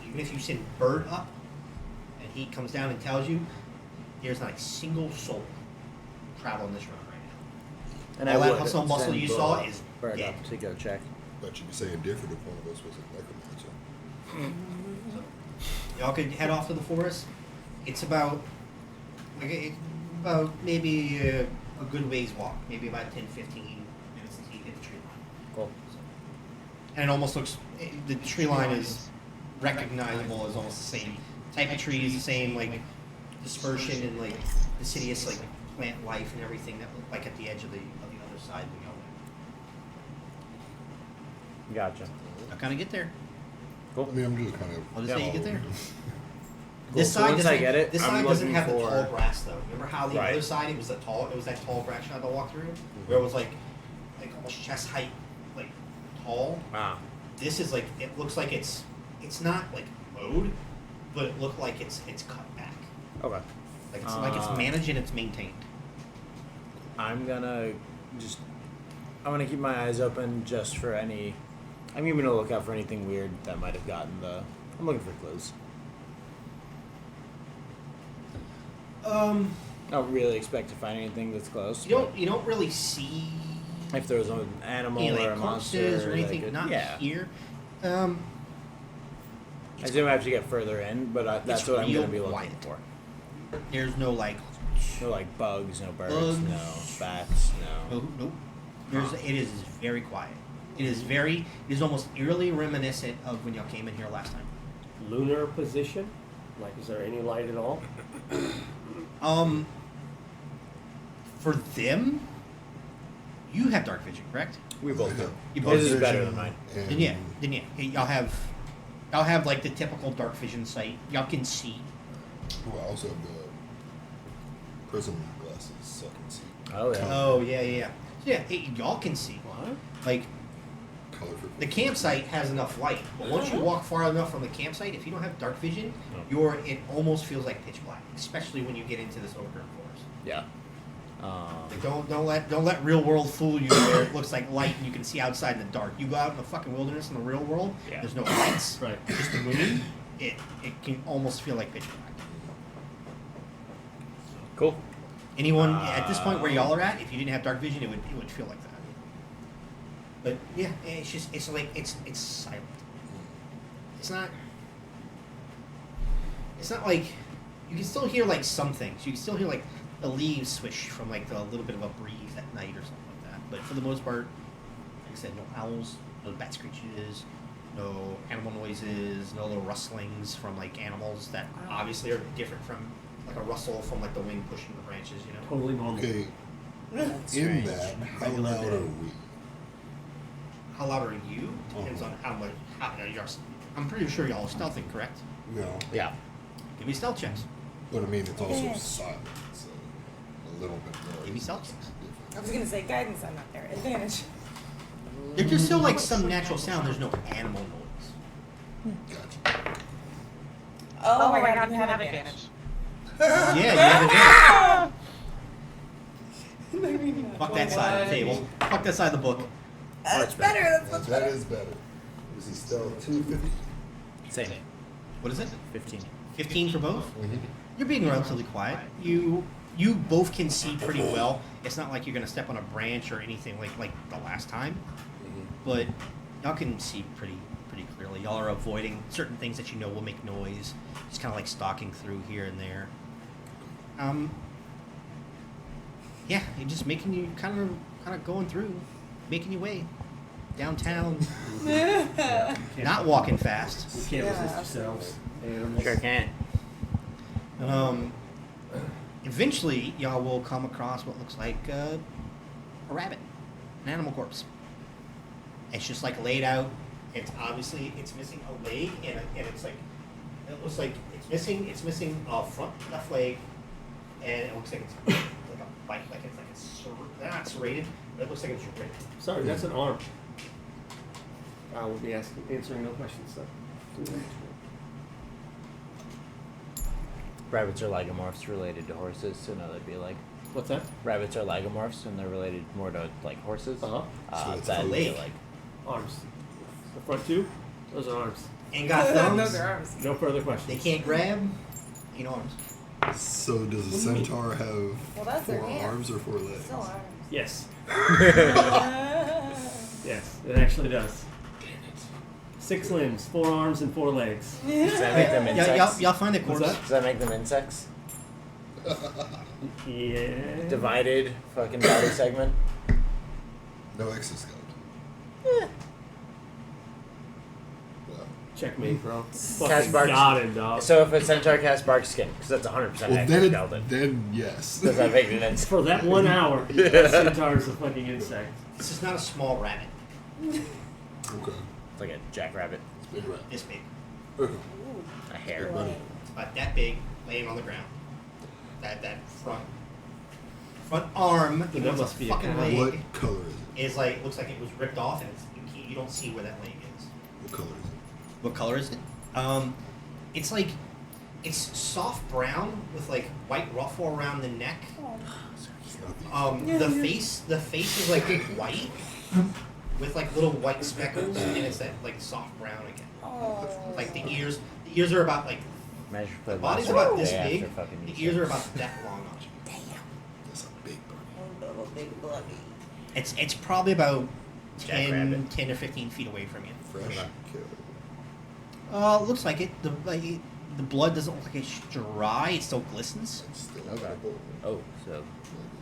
even if you send Bird up, and he comes down and tells you, there's not a single soul traveling this road right now.
And
All
I
that
would
hustle and bustle
send
you saw is
Bird
dead.
up to go check.
But you'd be saying different if one of us was a necromancer.
Y'all could head off to the forest. It's about maybe a good ways walk, maybe about 10, 15 minutes until you hit the tree line.
Cool.
And it almost looks, the tree line is recognizable as almost the same type of trees, the same dispersion and deciduous plant life and everything that look like at the edge of the other side when y'all went.
Gotcha.
I'll kind of get there.
Cool.
I mean, I'm just kind of.
I'll just say you get there.
Cool.
This
So
side
once
doesn't.
I get it,
This
I'm
side doesn't
looking
have the
for-
tall grass though. Remember how the
Right.
other side it was that tall grass you had to walk through, where it was like almost chest height, tall.
Ah.
This is it looks like it's not mowed, but it looked like it's cut back.
Okay.
It's like it's managed and it's maintained.
I'm gonna keep my eyes open just for any. I'm even gonna look out for anything weird that might have gotten the. I'm looking for clues. I don't really expect to find anything that's close.
You don't really see
If there was an animal
any
or a monster
corpses or
that
anything.
could-
Not
yeah.
here.
I assume I have to get further in, but that's
It's
what I'm
real
gonna be looking
quiet.
for.
There's no
No bugs, no birds,
Bugs.
no bats, no.
Nope. It is very quiet. It is almost eerily reminiscent of when y'all came in here last time.
Lunar position? Is there any light at all?
For them, you have dark vision, correct?
We both do.
You
This
both
is
do.
better than mine.
Then yeah. Hey, y'all have the typical dark vision sight. Y'all can see.
Well, I also have the prism glasses, so I can see
Oh yeah.
Oh yeah. Yeah, hey, y'all can see.
What?
colorful.
The campsite has enough light, but once you walk far enough from the campsite, if you don't have dark vision, it almost feels like pitch black, especially when you get into this overgrown forest.
Yeah.
Don't let real world fool you where it looks like light and you can see outside in the dark. You go out in the fucking wilderness in the real world,
Yeah.
there's no lights,
Right.
just the moon. It can almost feel like pitch black.
Cool.
Anyone at this point where y'all are at, if you didn't have dark vision, it would feel like that. But yeah, it's silent. It's not like you can still hear some things. You can still hear the leaves swish from the little bit of a breeze at night or something like that. But for the most part, like I said, no owls, no bat screeches, no animal noises, no little rustlings from animals that obviously are different from like a rustle from like the wind pushing the branches, you know.
Totally normal.
Okay,
That's
in
strange.
that, how
Regular
loud
day.
are we?
How loud are you? Depends on how much. I'm pretty sure y'all are stealthing, correct?
No,
Yeah.
Give me stealth checks.
but I mean, it's also
Yes.
silent, so a little bit more.
Give me stealth checks.
I was gonna say guidance. I'm not there. Advantage.
There's just still like some natural sound. There's no animal noise.
Gotcha.
Oh, my god, you have advantage.
Yeah, you have advantage. Fuck that side of the table. Fuck that side of the book.
That's better. That's much
That
better.
is better. Is he still 250?
Same.
What is it?
15.
15 for both?
Mm-hmm.
You're being relatively quiet. You both can see pretty well. It's not like you're gonna step on a branch or anything like the last time, but y'all can see pretty clearly. Y'all are avoiding certain things that you know will make noise. Just kind of like stalking through here and there. Yeah, you're just making you kind of going through, making your way downtown. Not walking fast.
You can't resist yourselves. Animals.
Sure can't.
Eventually, y'all will come across what looks like a rabbit, an animal corpse. It's just like laid out. It's obviously missing a leg, and it's like it looks like it's missing a front left leg, and it looks like it's like a bite, like it's not serrated, but it looks like it's ripped.
Sorry, that's an arm. I will be answering no questions. So.
Rabbits are lagomorphs related to horses, so no, they'd be like.
What's that?
Rabbits are lagomorphs, and they're related more to like horses.
Uh-huh.
So it's
that'd
a
be
leg.
like.
Arms. The front two? Those are arms.
Ain't got thumbs.
Those are arms.
No further
They
questions.
can't grab. Ain't arms.
So does a centaur have
Well, that's their
4
hands.
arms or 4 legs?
Still arms.
Yes. Yes, it actually does. 6 limbs, 4 arms, and 4 legs.
Does that make them insects?
Y'all find the corpse.
What's
Does that make them insects?
Yeah.
Divided fucking body segment.
No exoskeleton. Well,
Checkmate, bro.
Cast
Fucking
barks.
got him, dog.
So if a centaur casts bark skin, because that's 100%
well
exoskeleton,
then yes.
does that make it an insect?
For that 1 hour, that centaur is a fucking insect.
This is not a small rabbit.
Okay.
It's like a jackrabbit,
It's big rat.
This big.
Okay.
a hare.
Big money.
It's about that big, laying on the ground. That front arm,
That
you know,
must
it's
be
a
a
fucking
cow.
leg,
What color is it?
is like looks like it was ripped off, and you don't see where that leg is.
What color is it?
What color is it? It's like it's soft brown with like white ruffle around the neck.
It's not the
The face is like white with like little white speckles, and it's that like soft brown again.
Oh.
Like the ears are about like
Measure for
the
the
body's
last
about
one
this
day after
big.
fucking
The
you
ears
said.
are about that long.
That's a big bunny.
Little big bloody.
It's probably about 10
Jackrabbit.
or 15 feet away from you.
Fresh kill.
Looks like it. The blood doesn't look like it's dry. It still glistens.
It's still
Okay.
edible.
Oh, so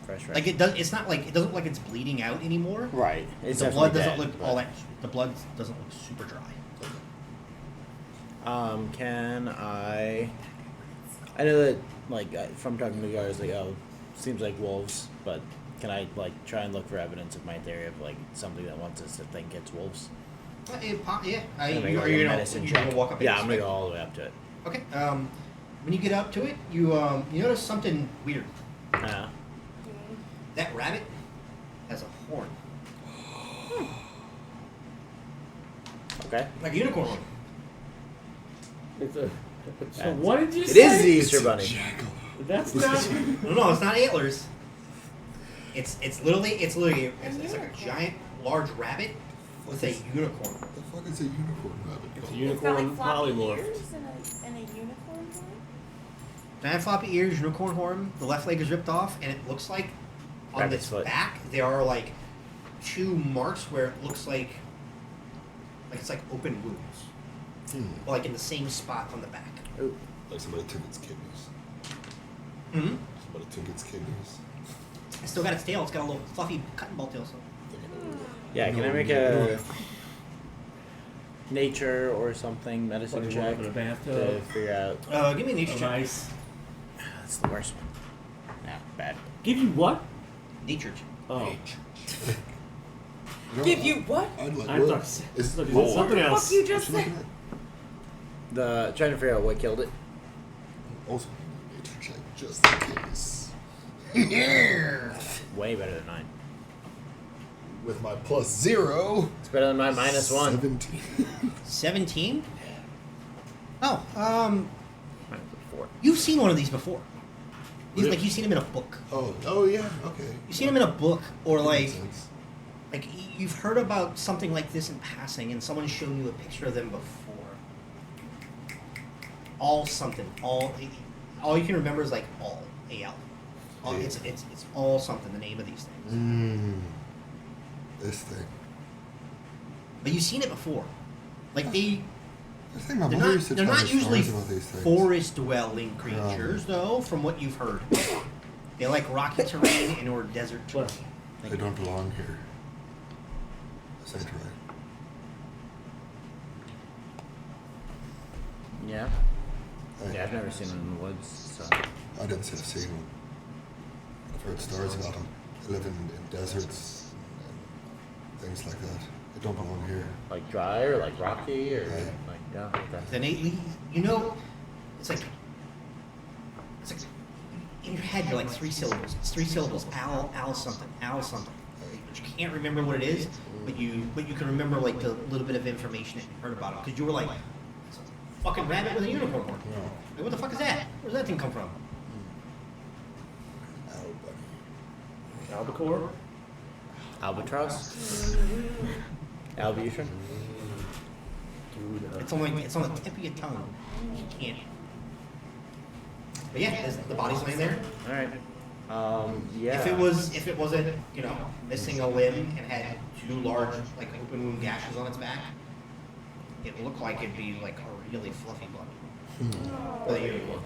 fresh right.
Like it does. It's not like it doesn't look like it's bleeding out anymore.
Right. It's
The blood doesn't
definitely
look
dead,
all
but-
that. The blood doesn't look super dry.
Can I know that, like, from talking to the guys, like, oh, seems like wolves, but can I, like, try and look for evidence of my theory of, like, something that wants us to think it's wolves?
Yeah.
I'm gonna
Are
go
you
with
gonna
medicine
you gonna
check.
walk up?
Yeah,
against
I'm gonna
it?
go all the way up to it.
Okay. When you get up to it, you notice something weird. That rabbit has a horn,
Okay.
like a unicorn horn.
It's a, so
That's-
what did you
It
say?
is the Easter Bunny.
Jackalope.
That's not.
No, it's not antlers. It's literally it's like a giant, large rabbit with a unicorn.
What the fuck is a unicorn rabbit
It's a
called?
It's got
unicorn
like floppy
polymorph.
ears and a unicorn horn.
Giant floppy ears, unicorn horn. The left leg is ripped off, and it looks like on
Rabbit's
its
foot.
back there are like 2 marks where it looks like it's like open wounds, like in the same spot on the back.
Ooh.
Like somebody took its kidneys.
Mm-hmm.
Somebody took its kidneys.
It's still got its tail. It's got a little fluffy cotton ball tail. So.
Yeah, can I make a nature or something medicine
Like
check
in a
to
bathtub.
figure out?
Give me a nature
Oh,
check.
nice.
That's the worst one. Yeah, bad.
Give you what?
Nature check.
Oh.
Give you what?
I'd like.
I
what?
thought
Is
it's something
What the
else.
fuck you just
what you
said?
looking at?
Trying to figure out what killed it.
Also, nature check just in case.
Way better than mine.
With my +0.
It's better than my -1.
17.
17? Oh,
-4.
you've seen one of these before. These,
Really?
like, you've seen them in a book.
Oh yeah. Okay.
You've seen them in a book, or
That
like,
makes sense.
you've heard about something like this in passing, and someone's shown you a picture of them before. All you can remember is like all AL. It's all something. The name of these things.
This thing.
But you've seen it before. Like
I think my
they're
mother
not,
used to
they're
tell
not
me
usually
stories about these things.
forest-dwelling creatures, though, from what you've heard. They like rocky terrain and or desert terrain.
They don't belong here. Is that right?
Yeah.
Hey,
Yeah, I've never seen one in the woods, so.
I didn't say I've seen one. I've heard stories about them. They live in deserts and things like that. They don't belong here.
Like dry or like rocky or
Right.
like, yeah, okay.
Then you know, it's like in your head you're like 3 syllables. It's 3 syllables. Owl something. But you can't remember what it is. But you can remember like the little bit of information that you heard about it because you were like, it's a fucking rabbit with a unicorn horn.
No.
Like, what the fuck is that? Where's that thing come from?
Ow, buddy.
Albacore?
Albatross? Albution?
Dude,
It's on the tip of your tongue. You can't. But yeah, the body's laying there.
Alright. Yeah.
If it wasn't, missing a limb and had 2 large, like, open wound gashes on its back, it looked like it'd be like a really fluffy body. For the unicorn.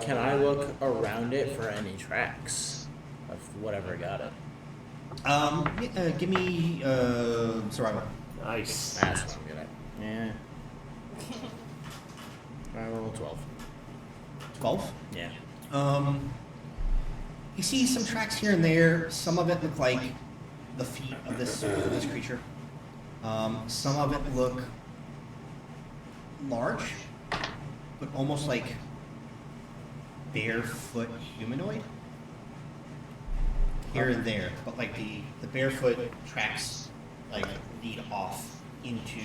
Can I look around it for any tracks of whatever got it?
Give me survival.
nice.
That's what I'm good at. Yeah. Survival 12.
12.
Yeah.
You see some tracks here and there. Some of it look like the feet of this creature. Some of it look large, but almost like barefoot humanoid. Here and there, but like the barefoot tracks like lead off into.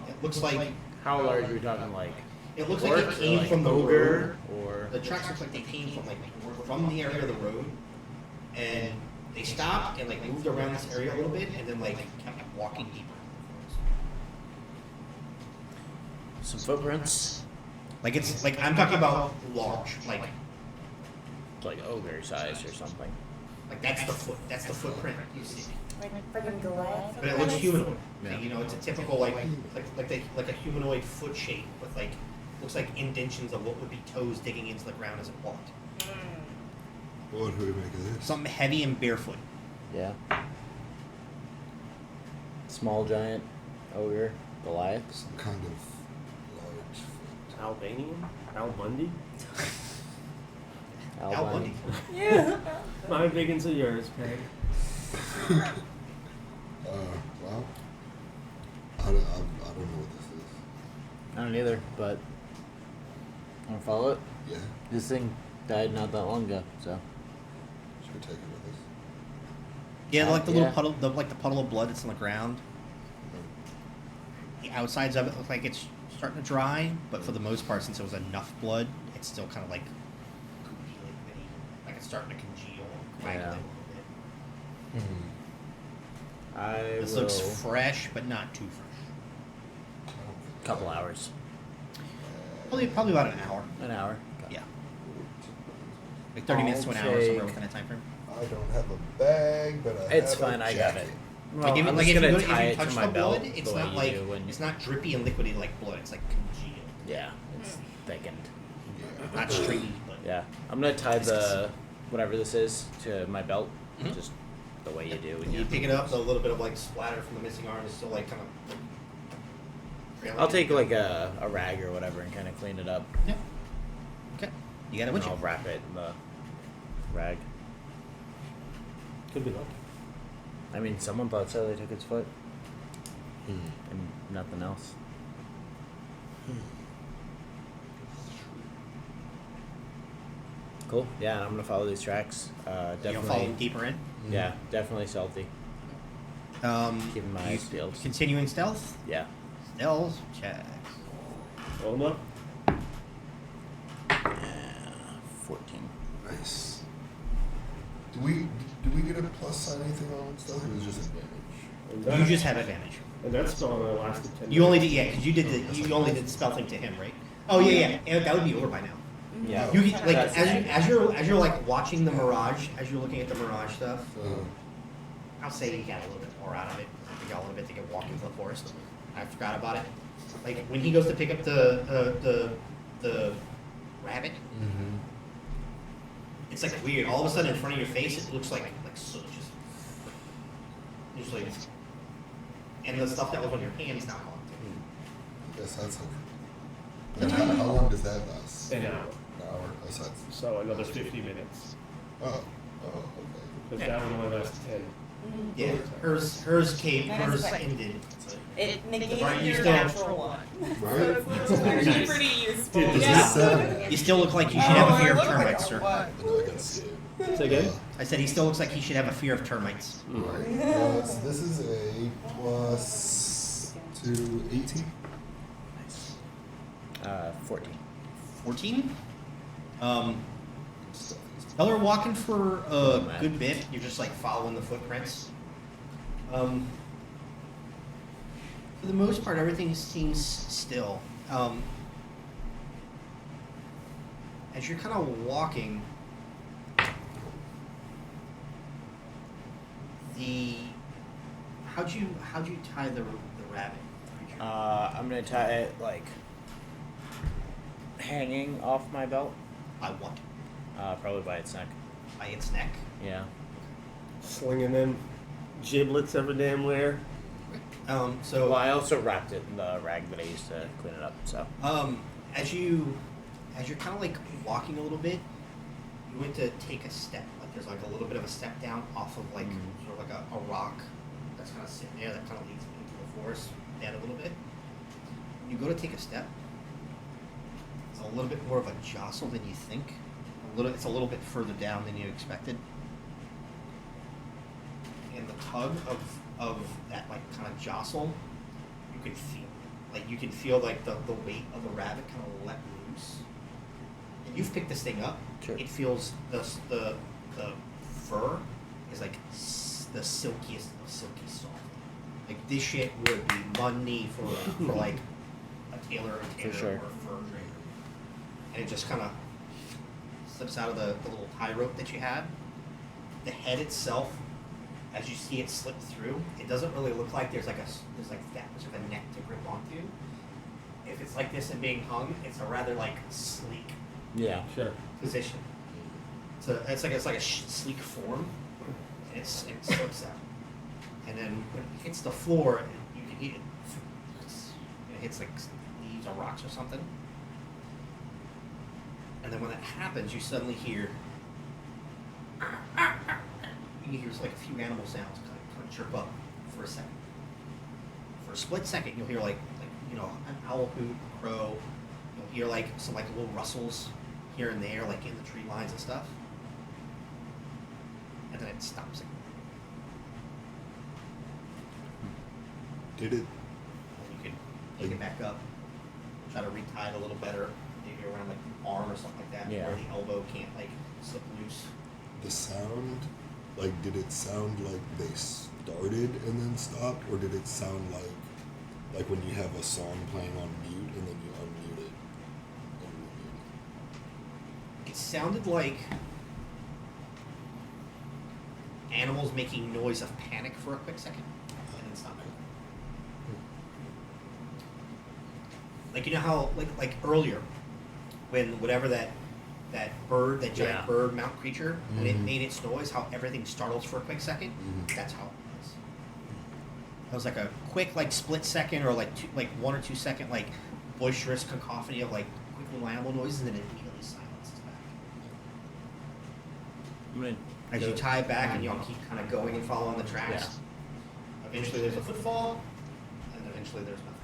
It looks like
How large are we talking? Like
it looks like it
orc or
came
like
from the
ogre
road.
or
The tracks look like they came from the area of the road, and they stopped and like moved around this area a little bit, and then like kept walking deeper.
some footprints?
Like it's like I'm talking about large, like
Ogre size or something.
that's the foot. That's the footprint you see.
Like friggin' Goliath.
But it looks humanoid.
Yeah.
It's a typical like a humanoid foot shape with like looks like indentions of what would be toes digging into the ground as it walked.
What do we make of this?
Something heavy and barefoot.
Yeah. Small giant ogre Goliath.
Some kind of large foot.
Albanian? Al Bundy?
Al Bundy.
Yeah.
My biggins are yours, Peg.
Well, I don't know what this is.
I don't either, but wanna follow it?
Yeah,
This thing died not that long ago, so
should we take it with us?
Yeah, like the little
Yeah.
puddle, the puddle of blood that's on the ground. The outsides of it look like it's starting to dry, but for the most part, since it was enough blood, it's still kind of like goopy, like it's starting to congeal, coagulate
Yeah.
a little bit.
I
This
will
looks fresh, but not too fresh.
couple hours.
Probably about an hour.
An hour.
Yeah, like 30 minutes to an hour,
I'll
somewhere
take-
within that time frame.
I don't have a bag, but I
It's
have
fine,
a
I got
jacket.
it. Well,
Like,
I'm
if
just
you
gonna
go to-
tie
if you
it
touch
to
the
my belt
blood, it's
the way
not
you
like
do when
it's not drippy and liquidy like blood. It's like congealed,
yeah, it's thickened.
not stringy, but
Yeah, I'm gonna tie the whatever this is to my belt,
Mhm.
just the way you do when
you
you.
pick it up. So a little bit of like splatter from the missing arm is still like kind of.
I'll take like a rag or whatever and kind of clean it up.
Yeah. Okay. You got it
And
with
I'll
you.
wrap it in the rag.
Could be lucky.
I mean, someone thought so. They took its foot. And nothing else. Cool. Yeah, I'm gonna follow these tracks.
You don't
Definitely.
follow deeper in.
Yeah, definitely stealthy. Keeping my
You
eyes peeled.
Continuing stealth.
Yeah.
Stealth check.
Roll 'em up.
14.
Nice. Do we get a plus on anything on stuff? Or was it just advantage?
And
You
that-
just have advantage.
And that spell only lasted 10
You only did,
minutes.
yeah, because you only did the spell thing to him, right? Oh yeah. That would be over by now.
Yeah.
You get, like
That's
as you're like watching the mirage, as you're looking at the mirage stuff.
Uh,
I'll say you got a little bit more out of it. You got a little bit to get walk into the forest. I forgot about it. Like when he goes to pick up the rabbit, it's like weird. All of a sudden, in front of your face, it looks like so just like, and the stuff that was on your hand is not gone.
Yes, that's okay. And how long does that last?
An hour.
An hour? Oh, so that's,
So another 50 minutes.
okay.
Because that one only lasted 10.
Yeah, hers ended.
It negated
Right, you
your
still-
natural one.
Right?
Actually pretty useful.
Dude, this
This
Yeah.
is 7.
You still look like you should have a fear of termites, sir.
I know I can see it.
Say again?
I said he still looks like he should have a fear of termites.
Right. So this is a plus 2, 18.
14.
14?
Stuff is-
While they're walking for a
man.
good bit, you're just like following the footprints. For the most part, everything seems still. As you're kind of walking, how'd you tie the rabbit creature?
I'm gonna tie it like hanging off my belt.
By what?
Probably by its neck.
By its neck.
Yeah.
Slinging them giblets every damn where.
So
Well, I also wrapped it in the rag that I used to clean it up. So.
as you're kind of like walking a little bit, you went to take a step. Like there's like a little bit of a step down off of like sort of like a rock that's kind of sitting there that kind of leads into the forest down a little bit. When you go to take a step, it's a little bit more of a jostle than you think. It's a little bit further down than you expected. And the tug of that like kind of jostle, you can feel. Like you can feel like the weight of the rabbit kind of let loose. And you've picked this thing up.
Sure.
It feels the fur is like the silkiest of silky soft. Like this shit would be money for like a tailor
For sure.
or a fur trader. And it just kind of slips out of the little tie rope that you had. The head itself, as you see it slip through, it doesn't really look like there's that much of a neck to grip onto. If it's like this and being hung, it's a rather like sleek
Yeah.
Sure.
position. So it's like a sleek form, and it slips out. And then when it hits the floor, you can hear it hits like leaves or rocks or something. And then when that happens, you suddenly hear. You hear like a few animal sounds kind of chirp up for a second. For a split second, you'll hear like an owl hoot, crow. You'll hear like some like little rustles here and there, like in the tree lines and stuff. And then it stops again.
Did it?
And you can pick it back up, try to retie it a little better, maybe around like the arm or something like that,
Yeah.
where the elbow can't like slip loose.
The sound, like, did it sound like they started and then stopped, or did it sound like when you have a song playing on mute and then you unmute it and remute
It sounded like animals making noise of panic for a quick second, and then stopping. Like you know how like earlier, when whatever that bird, that giant
Yeah.
bird mount creature, when it
Mhm.
made its noise, how everything startles for a quick second.
Mhm.
That's how it was. It was like a quick like split second or like 1 or 2 second like boisterous cacophony of like quick little animal noises, and then it immediately silences back.
I'm gonna
As
do
you
it.
tie it back and y'all keep kind of going and following the tracks. Eventually there's a footfall, and eventually there's nothing.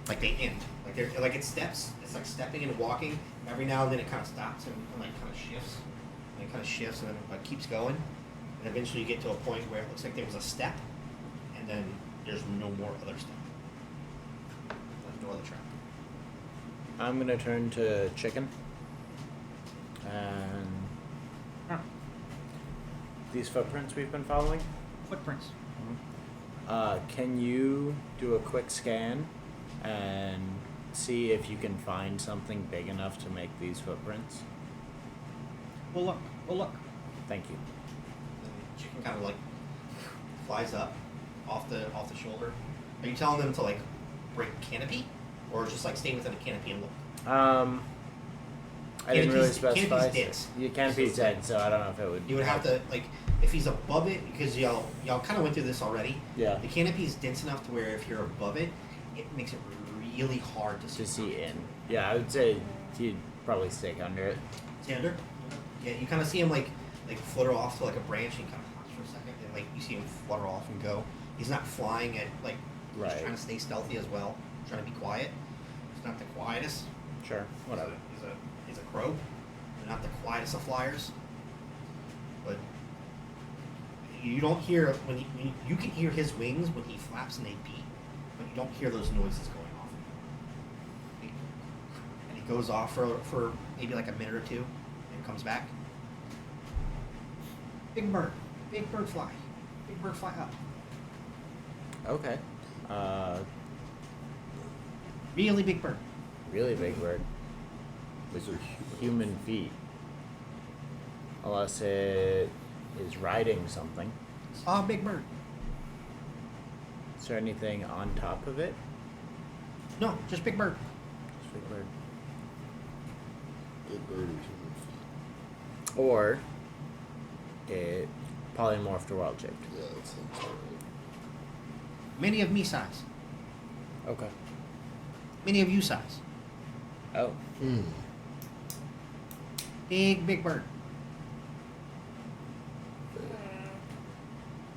Like they end. Like they're like it's steps. It's like stepping and walking. Every now and then it kind of stops and like kind of shifts. And it kind of shifts and then it like, keeps going. And eventually you get to a point where it looks like there was a step, and then there's no more other step. Like no other track.
I'm gonna turn to Chicken. And these footprints we've been following.
Footprints.
Can you do a quick scan and see if you can find something big enough to make these footprints?
Well look. Well look.
Thank you.
The chicken kind of like flies up off the shoulder. Are you telling them to like break canopy, or just like stay within a canopy and look?
I didn't really
Canopy's-
specify.
canopy's dense.
Your canopy's dead, so I don't know if it would.
You would have to like if he's above it, because y'all kind of went through this already.
Yeah.
The canopy is dense enough to where if you're above it, it makes it really hard to
To
see.
see in. Yeah, I would say you'd probably stick under it.
Xander? Yeah, you kind of see him like flutter off to like a branch and kind of hops for a second, and like you see him flutter off and go. He's not flying at like
Right.
he's trying to stay stealthy as well, trying to be quiet. He's not the quietest.
Sure. Whatever.
He's a crow. They're not the quietest of flyers. But you don't hear when you can hear his wings when he flaps and they beat, but you don't hear those noises going off. And he goes off for maybe like a minute or two, and comes back. Big bird fly. Big bird fly up.
Okay.
Really big bird.
Really big bird.
Those are
Human feet. Unless it is riding something.
Saw a big bird.
Is there anything on top of it?
No, just big bird.
Just big bird.
Big bird or human feet.
Or it polymorphed or wild shaped.
Yeah, that sounds alright.
Many of me size.
Okay.
Many of you size.
Oh.
Big bird.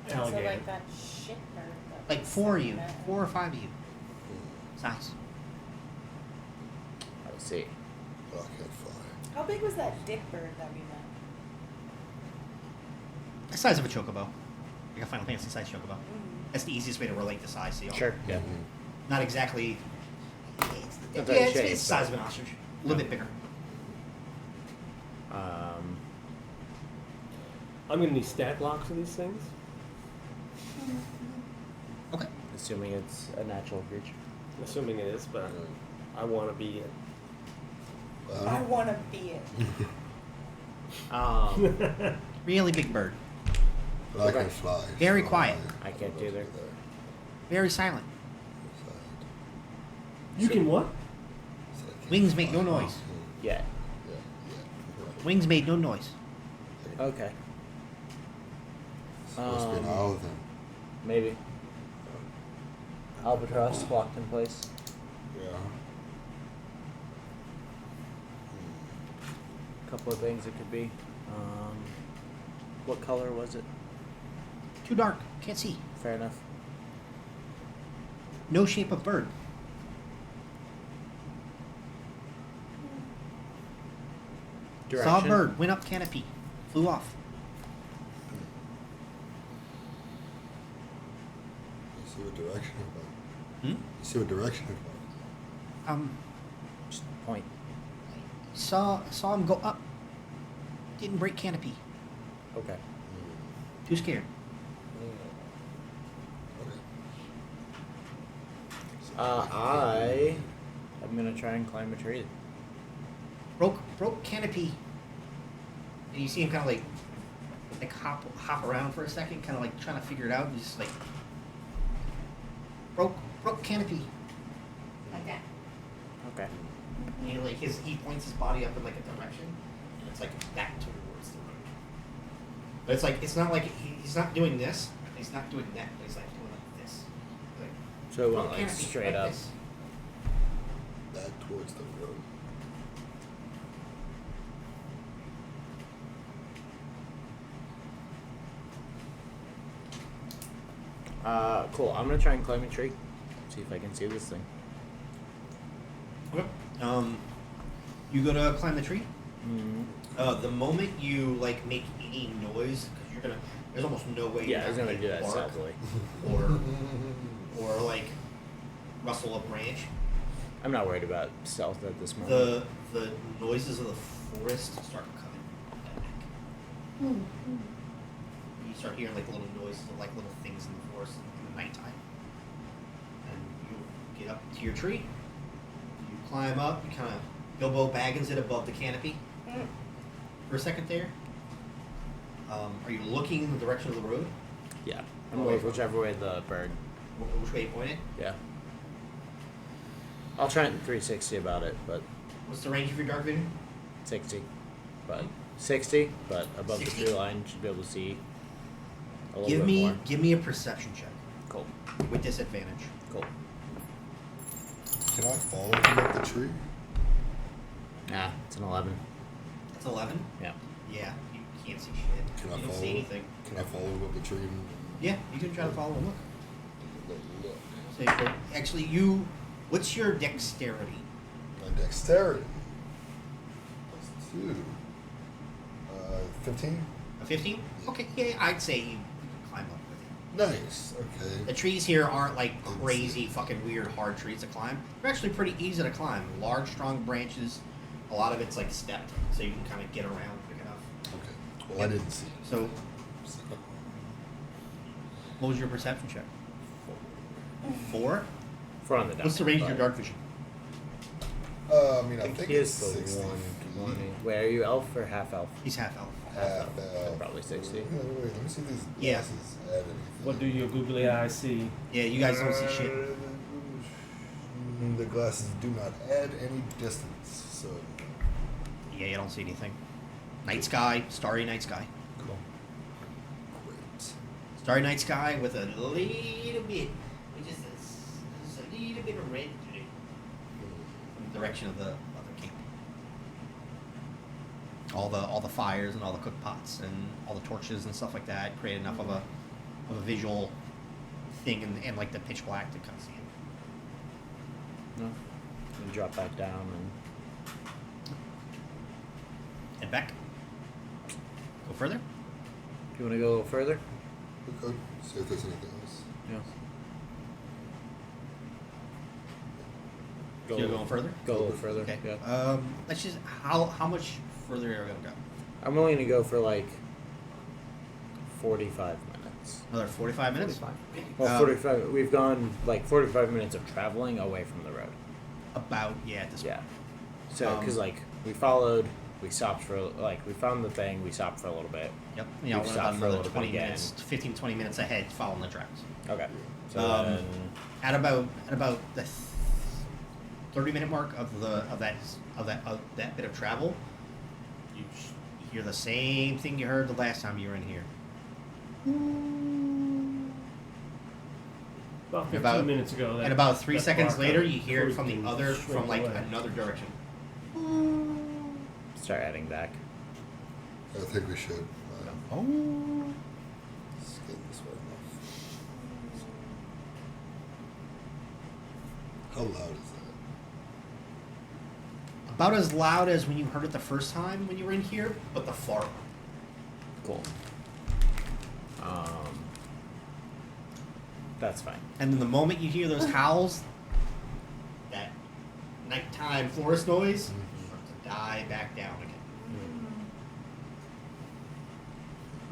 So
Alligator.
like that shit bird. that
Like
was
4 of you,
that-
4 or 5 of you. Size.
I see.
Oh, I can't fly.
How big was that dick bird that we met?
The size of a chocobo. Like a Final Fantasy size chocobo. That's the easiest way to relate the size to y'all.
Sure. Yeah.
Not exactly.
Not very
It's
shaped,
the size of an ostrich. A little bit bigger.
I'm gonna need stat blocks for these things.
Okay.
Assuming it's a natural creature.
Assuming it is, but I want to be it.
I want to be it.
Really big bird.
But I
Okay.
can fly.
Very
so
quiet.
I can't do either.
Very silent.
You can what?
So I can't
Wings make
fly.
no noise.
Yeah.
Yeah.
Wings made no noise.
Okay.
Supposed to be an owl then.
Maybe. Albatross locked in place.
Yeah.
Couple of things it could be. What color was it?
Too dark. Can't see.
Fair enough.
No shape of bird.
Direction.
Saw a bird. Went up canopy. Flew off.
You see what direction it went.
Hmm?
You see what direction it went.
Just point.
Saw him go up. Didn't break canopy.
Okay.
Too scared.
I am gonna try and climb a tree.
Broke canopy. And you see him kind of like hop around for a second, kind of like trying to figure it out. And just like broke canopy. Like that.
Okay.
And like he points his body up in like a direction, and it's like back towards the road. But it's like it's not like he's not doing this. He's not doing that. But he's like doing like this. Like,
So it went
broke
like
canopy,
straight
like
up.
this.
back towards the road.
Cool. I'm gonna try and climb a tree. See if I can see this thing.
Okay. You go to climb the tree.
Mm-hmm.
The moment you like make any noise, because you're gonna, there's almost no way.
Yeah, I was
you're
gonna do that
bark
stealthily.
or like rustle a branch.
I'm not worried about stealth at this moment.
The noises of the forest start coming back. You start hearing like little noises of like little things in the forest in the nighttime. And you get up to your tree. You climb up. You kind of Bilbo Baggins it above the canopy for a second there. Are you looking in the direction of the road?
Yeah. I'm going whichever way the bird.
Which way you point it?
Yeah. I'll try and 360 about it, but
What's the range of your dark vision?
60. But 60, but above
60?
the tree line, should be able to see a little bit more.
Give me a perception check
Cool.
with disadvantage.
Cool.
Can I follow him up the tree?
Nah, it's an 11.
That's 11.
Yeah.
Yeah, you can't see shit.
Can I
you don't
follow?
see anything.
Can I follow him up the tree and
Yeah, you can try to follow him. Look.
look?
So, actually, what's your dexterity?
My dexterity. Plus 2. 15?
A 15? Okay, yeah, I'd say you can climb up with it.
Nice. Okay.
The trees here aren't like crazy, fucking weird, hard trees to climb. They're actually pretty easy to climb. Large, strong branches. A lot of it's like stepped, so you can kind of get around quick enough.
Okay. Well, I didn't see it.
So, what was your perception check? 4?
Four on the dot.
What's the range of your dark vision?
I mean, I think
he
it's
is the
60
120.
feet.
Wait, are you elf or half elf?
He's half elf.
Half
So probably 60.
Wait, let me see if these
Yeah.
glasses add anything.
What do your googly eyes see?
Yeah, you guys don't see shit.
The glasses do not add any distance, so
Yeah, you don't see anything. Night sky, starry night sky.
cool. Great.
Starry night sky with a little bit, just a little bit of red to it from the direction of the camp. All the fires and all the cook pots and all the torches and stuff like that create enough of a visual thing and like the pitch black to kind of see it.
No. And drop back down and
Head back. Go further.
you want to go a little further?
We could see if there's anything else.
Yeah.
You're going further.
Go a little further.
Okay.
Yeah.
Let's just how much further are we gonna go?
I'm willing to go for like 45 minutes.
Another 45 minutes.
Well, 45. We've gone like 45 minutes of traveling away from the road.
About at this
Yeah. So, because like we followed, we stopped for like we found the thing, we stopped for a little bit.
Yep. You know,
We've
we're
stopped
about
for a
another
little
20
bit again.
minutes, 15, 20 minutes ahead following the tracks.
Okay. So
Um, At about the 30-minute mark of that bit of travel, you hear the same thing you heard the last time you were in here.
About 15
About-
minutes ago.
And about 3
that
seconds
bark
later,
of
you hear it from the
freaking
other,
shrink
from like
away.
another direction.
start adding back.
I think we should.
Oh.
Let's get this one off. How loud is that?
About as loud as when you heard it the first time when you were in here, but the far one.
Cool. That's fine.
And then the moment you hear those howls, that nighttime forest noise starts to die back down again.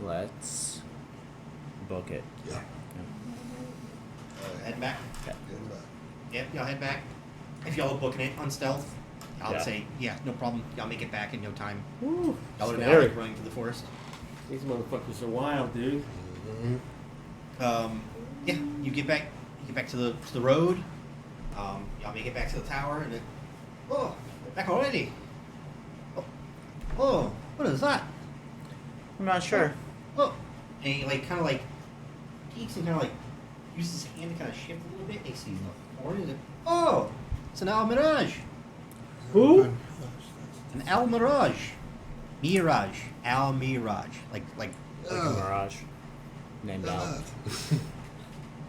Let's book it.
Yeah.
Head back.
Okay.
Getting back.
Yep, y'all head back. If y'all are booking it on stealth, I'll
Yeah.
say, yeah, no problem. Y'all make it back in no time.
Woo,
Y'all would have
scary.
like running through the forest.
These motherfuckers are wild, dude.
Mm-hmm.
Yeah, you get back to the road. Y'all make it back to the tower, and back already. Oh, what is that?
I'm not sure.
Oh, and he like kind of like peeks and kind of like uses his hand to kind of shift a little bit. And he sees the horn. He's like, oh, it's an almirage.
Who?
An Al Mirage. Mirage. Al Mirage. Like
Like a mirage. Named out.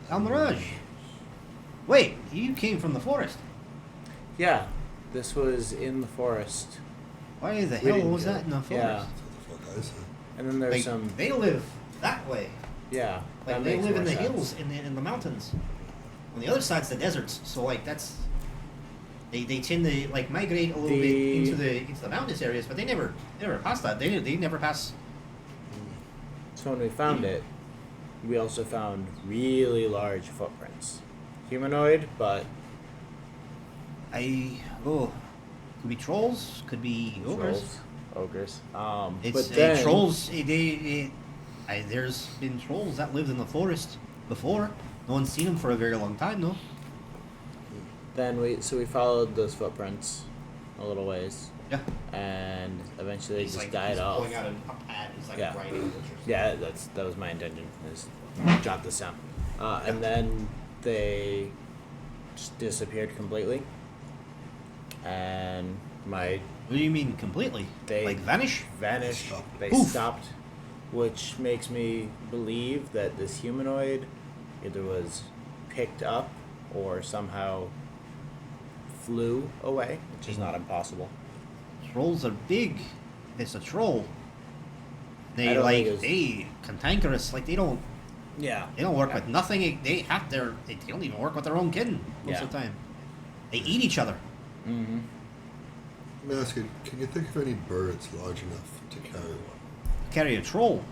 Al Mirage. Wait, you came from the forest.
Yeah, this was in the forest.
Why the
We
hell
didn't
was
get
that
it.
in the forest?
Yeah.
That's what the fuck I said.
And then there's
Like,
some.
they live that way.
Yeah.
Like
that
they
makes
live in
more
the
sense.
hills, in the mountains. On the other side's the deserts, so like that's they tend to like migrate a little bit into the mountainous areas, but they never pass that. They never pass.
So when we found it, we also found really large footprints. Humanoid, but
Could be trolls, could be ogres.
Ogres.
It's
but then
trolls. There's been trolls that lived in the forest before. No one's seen them for a very long time though.
Then we followed those footprints a little ways,
Yeah.
and eventually they
He's
just
like,
died
he's
off.
pulling out a pad. He's like
Yeah.
writing.
Yeah, that was my intention. Is jot this down, and then they just disappeared completely. And my
What do you mean completely?
They-
like vanish?
vanished.
Stopped.
They
Poof.
stopped, which makes me believe that this humanoid either was picked up or somehow flew away, which is not impossible.
Trolls are big. It's a troll.
I
They
don't
like
think
they cantankerous. Like they don't
Yeah.
work with nothing. They don't even work with their own kin most
Yeah.
of the time. They eat each other.
Mm-hmm.
Let me ask you, can you think of any birds large enough to carry one?
Carry a troll.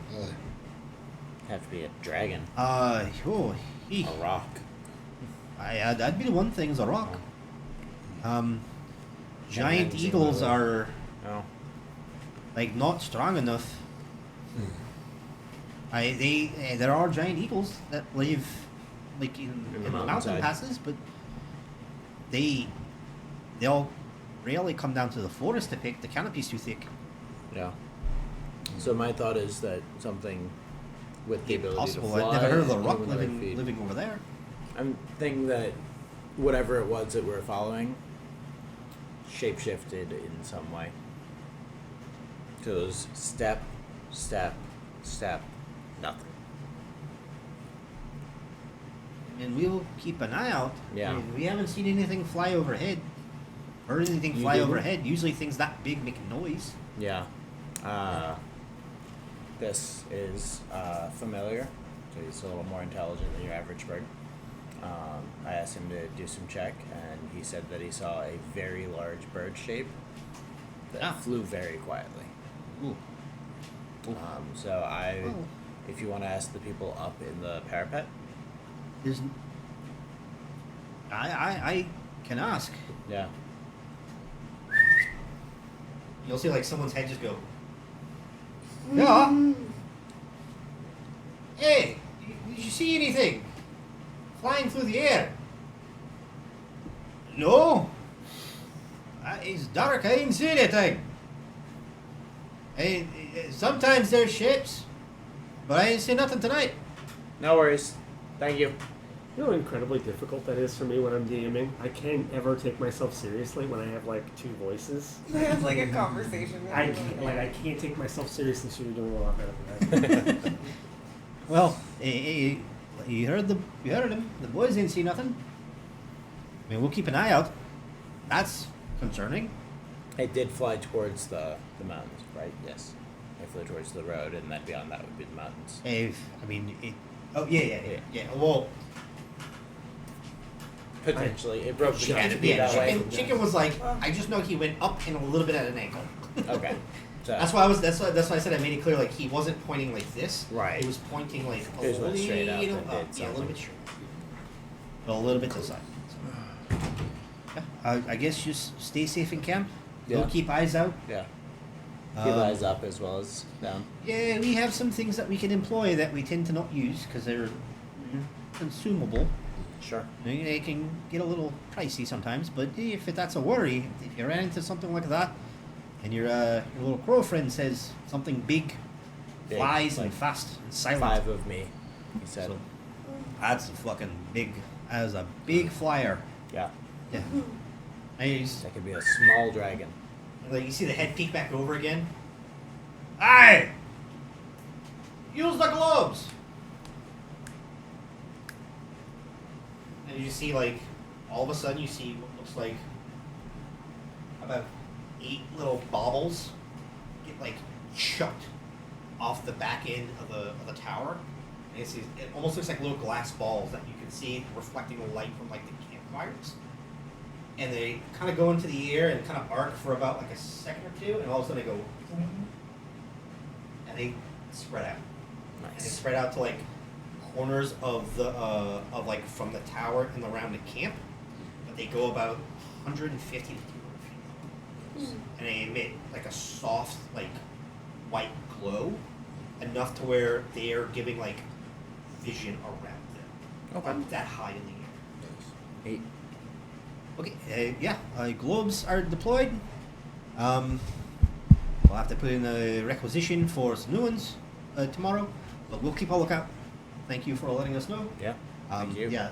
Have to be a dragon,
Oh,
a rock.
that'd be the one thing is a rock. Giant
Giant
eagles
eagle.
are
No.
like not strong enough. There are giant eagles that live like in
the
the mountain
mountainside.
passes, but they'll rarely come down to the forest to pick. The canopy's too thick.
Yeah. So my thought is that something with the ability
Impossible.
to fly.
I've never heard of the
and
rock
move on their feet.
living over there.
I'm thinking that whatever it was that we were following shapeshifted in some way. So it was step, step, step, nothing.
And we'll keep an eye out.
Yeah.
I mean, we haven't seen anything fly overhead. Heard anything
You
fly
didn't?
overhead. Usually things that big make noise.
Yeah. This is familiar. So he's a little more intelligent than your average bird. I asked him to do some check, and he said that he saw a very large bird shape that
Ah.
flew very quietly.
Ooh.
So if you want to ask the people up in the parapet,
There's, I can ask.
yeah,
You'll see like someone's head just go. Yeah. Hey, did you see anything flying through the air? No. It's dark. I didn't see anything. Hey, sometimes there's ships, but I didn't see nothing tonight.
no worries. Thank you.
You know how incredibly difficult that is for me when I'm DMing? I can't ever take myself seriously when I have like two voices.
It's like a conversation. with
I
you.
can't, I can't take myself seriously, so you're doing a lot better than that.
Well, you heard him. The boys didn't see nothing. I mean, we'll keep an eye out. That's concerning.
It did fly towards the mountains, right? Yes. It flew towards the road, and then beyond that would be the mountains.
Oh yeah. Well,
Potentially, it broke the
Chicken-
canopy
yeah.
that way.
Chicken was like, I just know he went up and a little bit at an angle.
Okay. So
That's why I said I made it clear. Like he wasn't pointing like this.
Right.
He was pointing like
He just went straight up
little
and did
Yeah, a little
something.
bit straight. Well, a little bit to the side. So. Yeah. I guess just stay safe in camp.
Yeah.
We'll keep eyes out.
yeah. Keep
Um,
eyes up as well as down.
Yeah, we have some things that we can employ that we tend to not use because they're consumable.
Sure.
They can get a little pricey sometimes, but if that's a worry, if you ran into something like that, and your little crow friend says something big,
Big,
flies
like
and fast and silent,
5 of me, he said.
So- that's a fucking big. That is a big flyer.
Yeah.
Yeah. And he's,
That could be a small dragon.
like, you see the head peek back over again. Aye! Use the globes! And you see, like, all of a sudden you see what looks like about 8 little baubles get, like, chucked off the back end of the tower. And it almost looks like little glass balls that you can see reflecting the light from, like, the campfires. And they kind of go into the air and kind of arc for about, like, a second or two, and all of a sudden they go, and they spread out. And they
Nice.
spread out to, like, corners of the of like from the tower and around the camp, but they go about 150 to 200 feet, and they emit like a soft like white glow, enough to where they are giving like vision around them.
Okay.
Up that high in the air.
Nice.
8.
Okay, yeah, globes are deployed. We'll have to put in a requisition for some new ones tomorrow, but we'll keep a lookout. Thank you for letting us know.
Yeah. Thank you.
Yeah,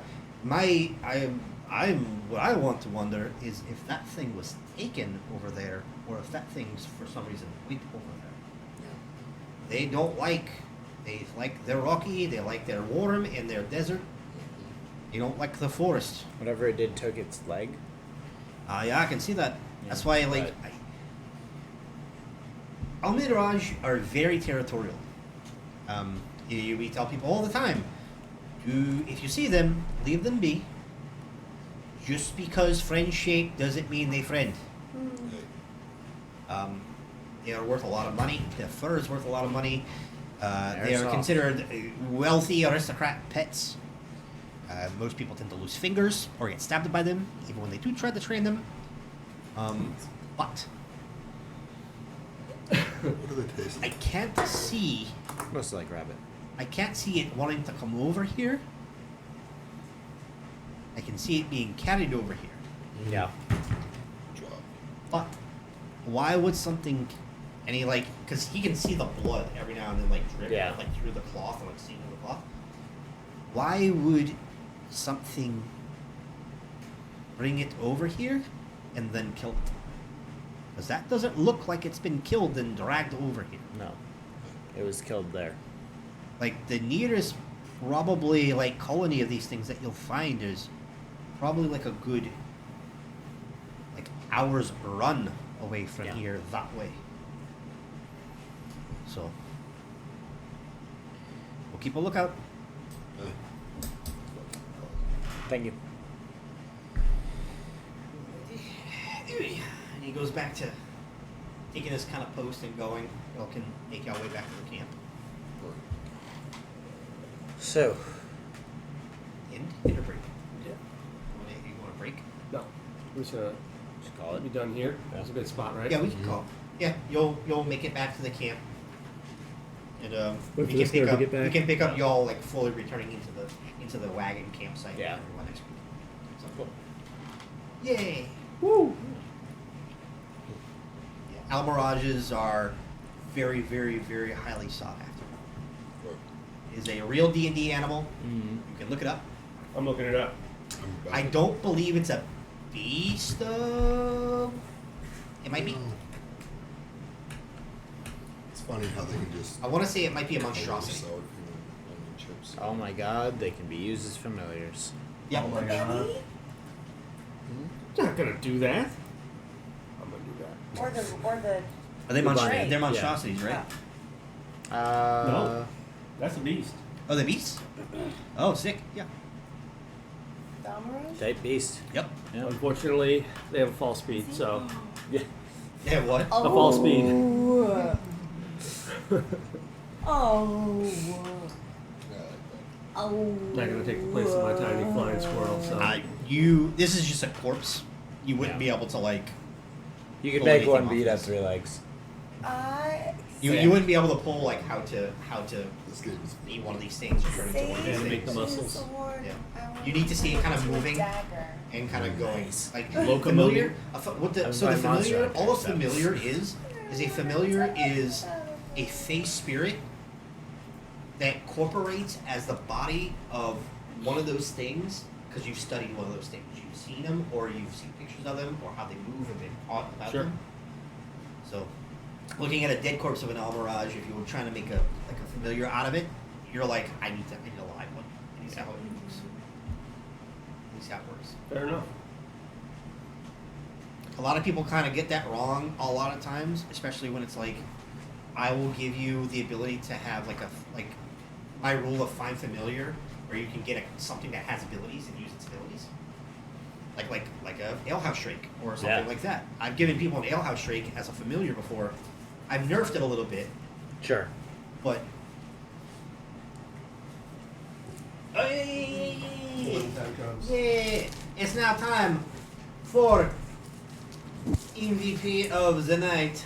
what I want to wonder is if that thing was taken over there, or if that thing's for some reason went over there. They don't like. They're rocky. They like their warm and their desert. They don't like the forest.
Whatever it did took its leg.
Yeah, I can see that.
Yeah,
That's why
but-
Almiraj are very territorial. We tell people all the time, if you see them, leave them be. Just because friendship doesn't mean they friend.
Hey,
They are worth a lot of money. Their fur is worth a lot of money. They are
soft.
considered wealthy aristocrat pets. Most people tend to lose fingers or get stabbed by them, even when they do try to train them. But
what do they taste
I
like?
can't see.
Mostly like rabbit.
I can't see it wanting to come over here. I can see it being carried over here.
Yeah.
Drop.
But why would something, and he like, because he can see the blood every now and then like drip
Yeah.
like through the cloth and like seeing through the cloth. Why would something bring it over here and then kill it? Because that doesn't look like it's been killed and dragged over here.
No. It was killed there.
Like the nearest probably like colony of these things that you'll find is probably like a good like hour's run away from
Yeah.
here that way. So we'll keep a lookout.
Hey.
Thank you.
And he goes back to taking this kind of post and going. Y'all can make y'all way back to the camp.
So,
End or break?
Yeah.
You want to break?
No. We're just gonna
just call
be
it.
done here. That's a good spot, right?
Yeah, we can call. Yeah, you'll make it back to the camp, and
Wait
we
for
can
this
pick
guy to
up.
get back.
We can pick up y'all like fully returning into the wagon campsite.
Yeah.
with everyone next week. So,
Cool.
Yay!
Woo!
Yeah, Almirages are very, very, very highly sought after. It is a real D&D animal.
Mm-hmm.
You can look it up.
I'm looking it up.
I'm back.
I don't believe it's a beast of. It might be.
It's funny how they can just.
I want to say it might be a
color
monstrosity.
sour cream and onion chips.
Oh my god, they can be used as familiars.
Yeah.
Oh my god. Not gonna do that. I'm gonna do that.
Or the
Are they
Right.
They're monstrosities,
Yeah.
right?
No. That's a beast.
Oh, the beasts? Oh, sick. Yeah.
Dalmarage?
Type beast.
Yep.
Yeah.
Unfortunately, they have a false speed, so
Yeah.
Yeah, what?
a false speed.
Oh.
Yeah, I like
Oh.
Not gonna take the place of my tiny flying squirrel. So
This is just a corpse. You wouldn't
Yeah.
be able to, like,
You could
Pull
make
anything
one
off
beat
this.
have 3 legs.
you wouldn't be able to pull, like, how to
that. This game's
be one of these things or turn into one of these
And make
things.
the muscles.
Yeah. You need to see it kind of moving
Dagger.
and kind of going. Like,
Locomotive.
familiar.
That's
So the
my monster
familiar,
hunter
all a
stuff.
familiar is a familiar is a face spirit that corporates as the body of one of those things, because you've studied one of those things. You've seen them, or you've seen pictures of them, or how they move and been taught about
Sure.
them. So, looking at a dead corpse of an Almirage, if you were trying to make a familiar out of it, you're like, I need a live one. I need to see how it moves. At least how it works.
Fair enough.
A lot of people kind of get that wrong a lot of times, especially when it's like, I will give you the ability to have like my rule of find familiar, where you can get something that has abilities and use its abilities. Like a alehouse shrike or something like that. I've given people an alehouse shrike as a familiar before. I've nerfed it a little bit,
Sure.
but hey,
When time comes.
yeah, it's now time for MVP of the night.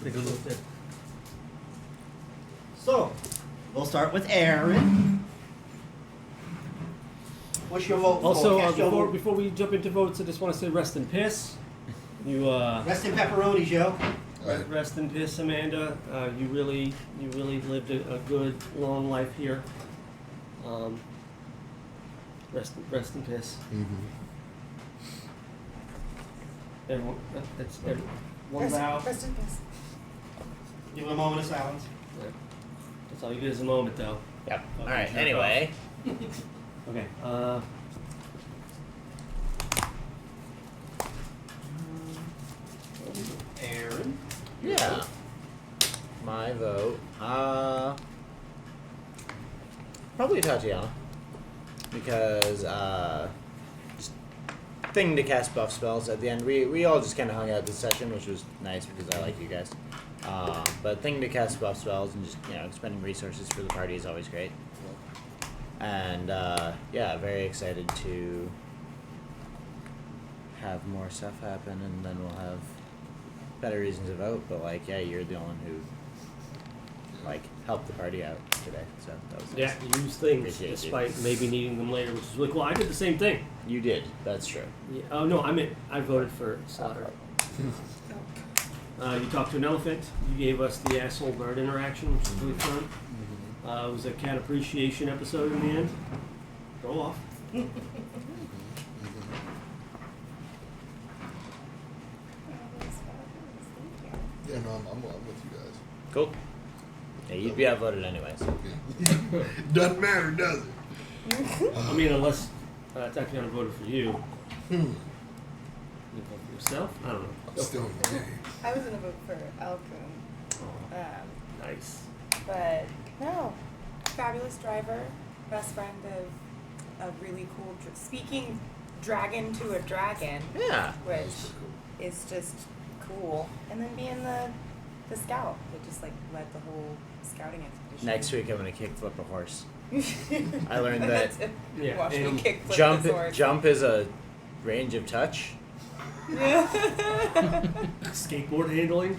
Take a look there.
So, we'll start with Aaron. What's your vote
Also,
for? Cast your vote.
before we jump into votes, I just want to say rest in piss. You
Rest in pepperoni, Joe.
rest in piss, Amanda. You really lived a good long life here. Rest in piss. Everyone, that's one vow.
Rest in peace.
Give a moment of silence.
Yeah. That's all you get is a moment, though.
Yep.
Fucking
All right.
jerk
Anyway.
Okay.
Aaron.
Yeah. My vote. Probably Tatiana. Because just thing to cast buff spells at the end. We all just kind of hung out this session, which was nice because I like you guys. But thing to cast buff spells and just expending resources for the party is always great. And yeah, very excited to have more stuff happen, and then we'll have better reasons to vote. But like, yeah, you're the one who helped the party out today, so that was nice.
Yeah, use things
Appreciate you.
despite maybe needing them later, which is really cool. I did the same thing.
You did. That's true.
Yeah, oh no, I voted for Slaughter. You talked to an elephant. You gave us the asshole bird interaction, which was really fun. It was a cat appreciation episode in the end. Go off.
Yeah, no, I'm with you guys.
Cool. Yeah, you'd be outvoted anyways.
Doesn't matter, does it?
I mean, unless Tatiana voted for you.
Hmm.
You vote for yourself? I don't know.
I'm still in the game.
I was gonna vote for Alcum,
Nice.
but no, fabulous driver, best friend of a really cool speaking dragon to a dragon,
Yeah.
which is just cool. And then being the scout that just like led the whole scouting expedition.
Next week I'm gonna kickflip a horse. I learned that
Yeah,
Watch me
and
kick flip this horse.
jump is a range of touch.
Skateboard handling.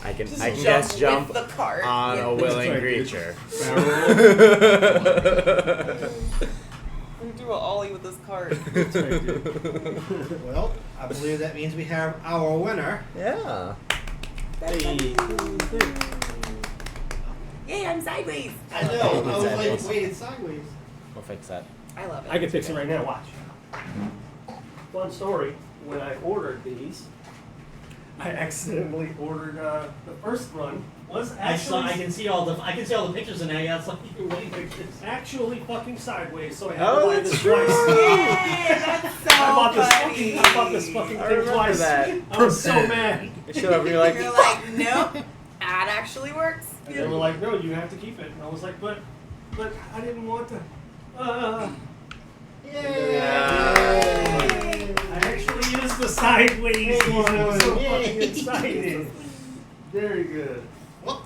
I can
Just
guess jump
with the cart.
on a
with-
willing
That's right, dude.
creature.
We do an ollie with this cart.
That's right, dude.
Well, I believe that means we have our winner.
Yeah.
Hey.
Yay, I'm sideways.
I know. I was like, waited sideways.
We'll fix that.
I love it.
I can fix it right now. Watch. Fun story. When I ordered these, I accidentally ordered the first run was actually
I can see all the pictures in there. Yeah, it's like you're waiting for this.
actually fucking sideways, so I had
Oh,
to buy
that's
this
true.
twice.
Yay, that's so
I bought this
funny.
fucking
I
thing
remember
twice.
that.
I was so mad.
You should have been like,
You're like, nope, that actually works.
And they were like, no, you have to keep it. And I was like, but I didn't want to.
Yay!
I actually used the sideways one. I was so
Yay.
fucking excited. Very good.
Well,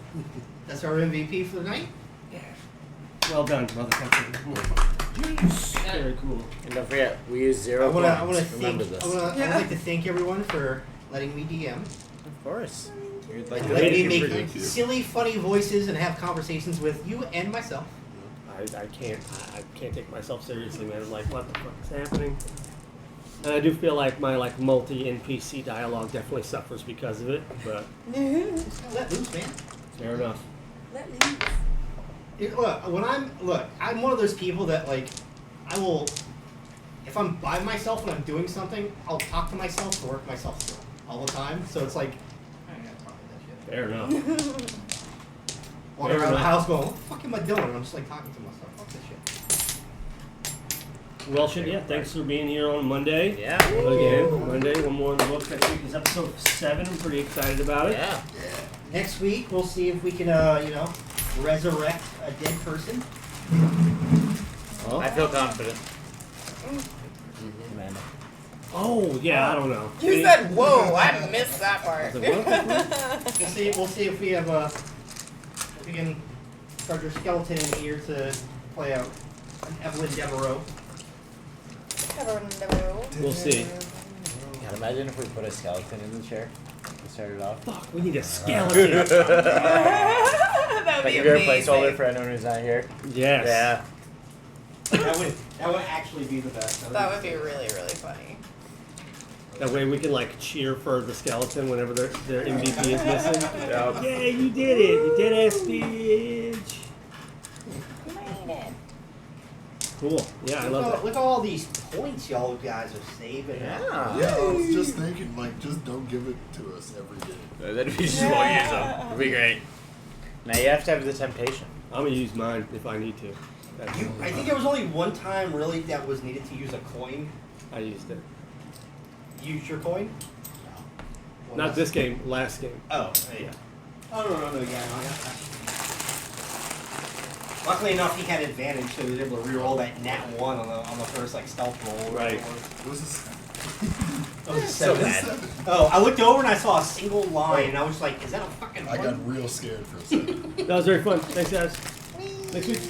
that's our MVP for the night.
Well done, motherfucker. Very cool.
and don't forget, we use
I
0
want to
points.
thank.
Remember this.
I would like to thank everyone for letting me DM.
Of course. You'd like
And
to
letting me
thank you
make
for-
you.
silly, funny voices and have conversations with you and myself.
I can't take myself seriously, man. I'm like, what the fuck is happening? And I do feel like my multi NPC dialogue definitely suffers because of it, but
Just gotta let loose, man.
fair enough.
Let loose.
I'm one of those people that like, I will, if I'm by myself and I'm doing something, I'll talk to myself and work myself through it all the time. So it's like, I ain't got time for that shit.
Fair enough.
Walking
Fair
around the
enough.
house going, what the fuck am I doing? And I'm just like talking to myself. Fuck this shit.
Well, shit, yeah, thanks for being here on Monday.
Yeah.
Again, Monday, one more in the books. Next week is episode 7. I'm pretty excited about it.
Yeah.
Next week, we'll see if we can, resurrect a dead person.
Oh,
I feel confident. Amanda.
oh yeah, I don't know.
You said, "Whoa!" I missed that part.
I was like, what?
We'll see if we have if we can charge our skeleton in here to play an Evelyn Devereaux.
We'll see.
God, imagine if we put a skeleton in the chair to start it off.
Fuck, we need a skeleton.
That would
Like
be
if you're a
amazing.
placeholder for anyone who's not here.
Yes.
Yeah.
That would actually be the best.
That would be really, really funny.
That way we can like cheer for the skeleton whenever their MVP is missing.
Yep.
Yeah, you did it. You did it, Stitch.
You made it.
Cool. Yeah, I love that.
Look at all these points y'all guys are saving.
Yeah.
Yeah, I was just thinking, like, just don't give it to us every day.
That'd be just won't use them. It'd be great. Now you have to have the temptation.
I'm gonna use mine if I need to.
I think there was only one time really that was needed to use a coin.
I used it.
Use your coin? No.
Not this game, last game.
Oh, yeah. Oh, no, yeah. Luckily enough, he had advantage, so he was able to reroll that nat 1 on the first like stealth roll.
Right.
What was this?
That was a
So
7.
bad.
Oh, I looked over and I saw a single line, and I was like, is that a fucking
I
one?
got real scared for a second.
That was very fun. Thanks, guys. Next week.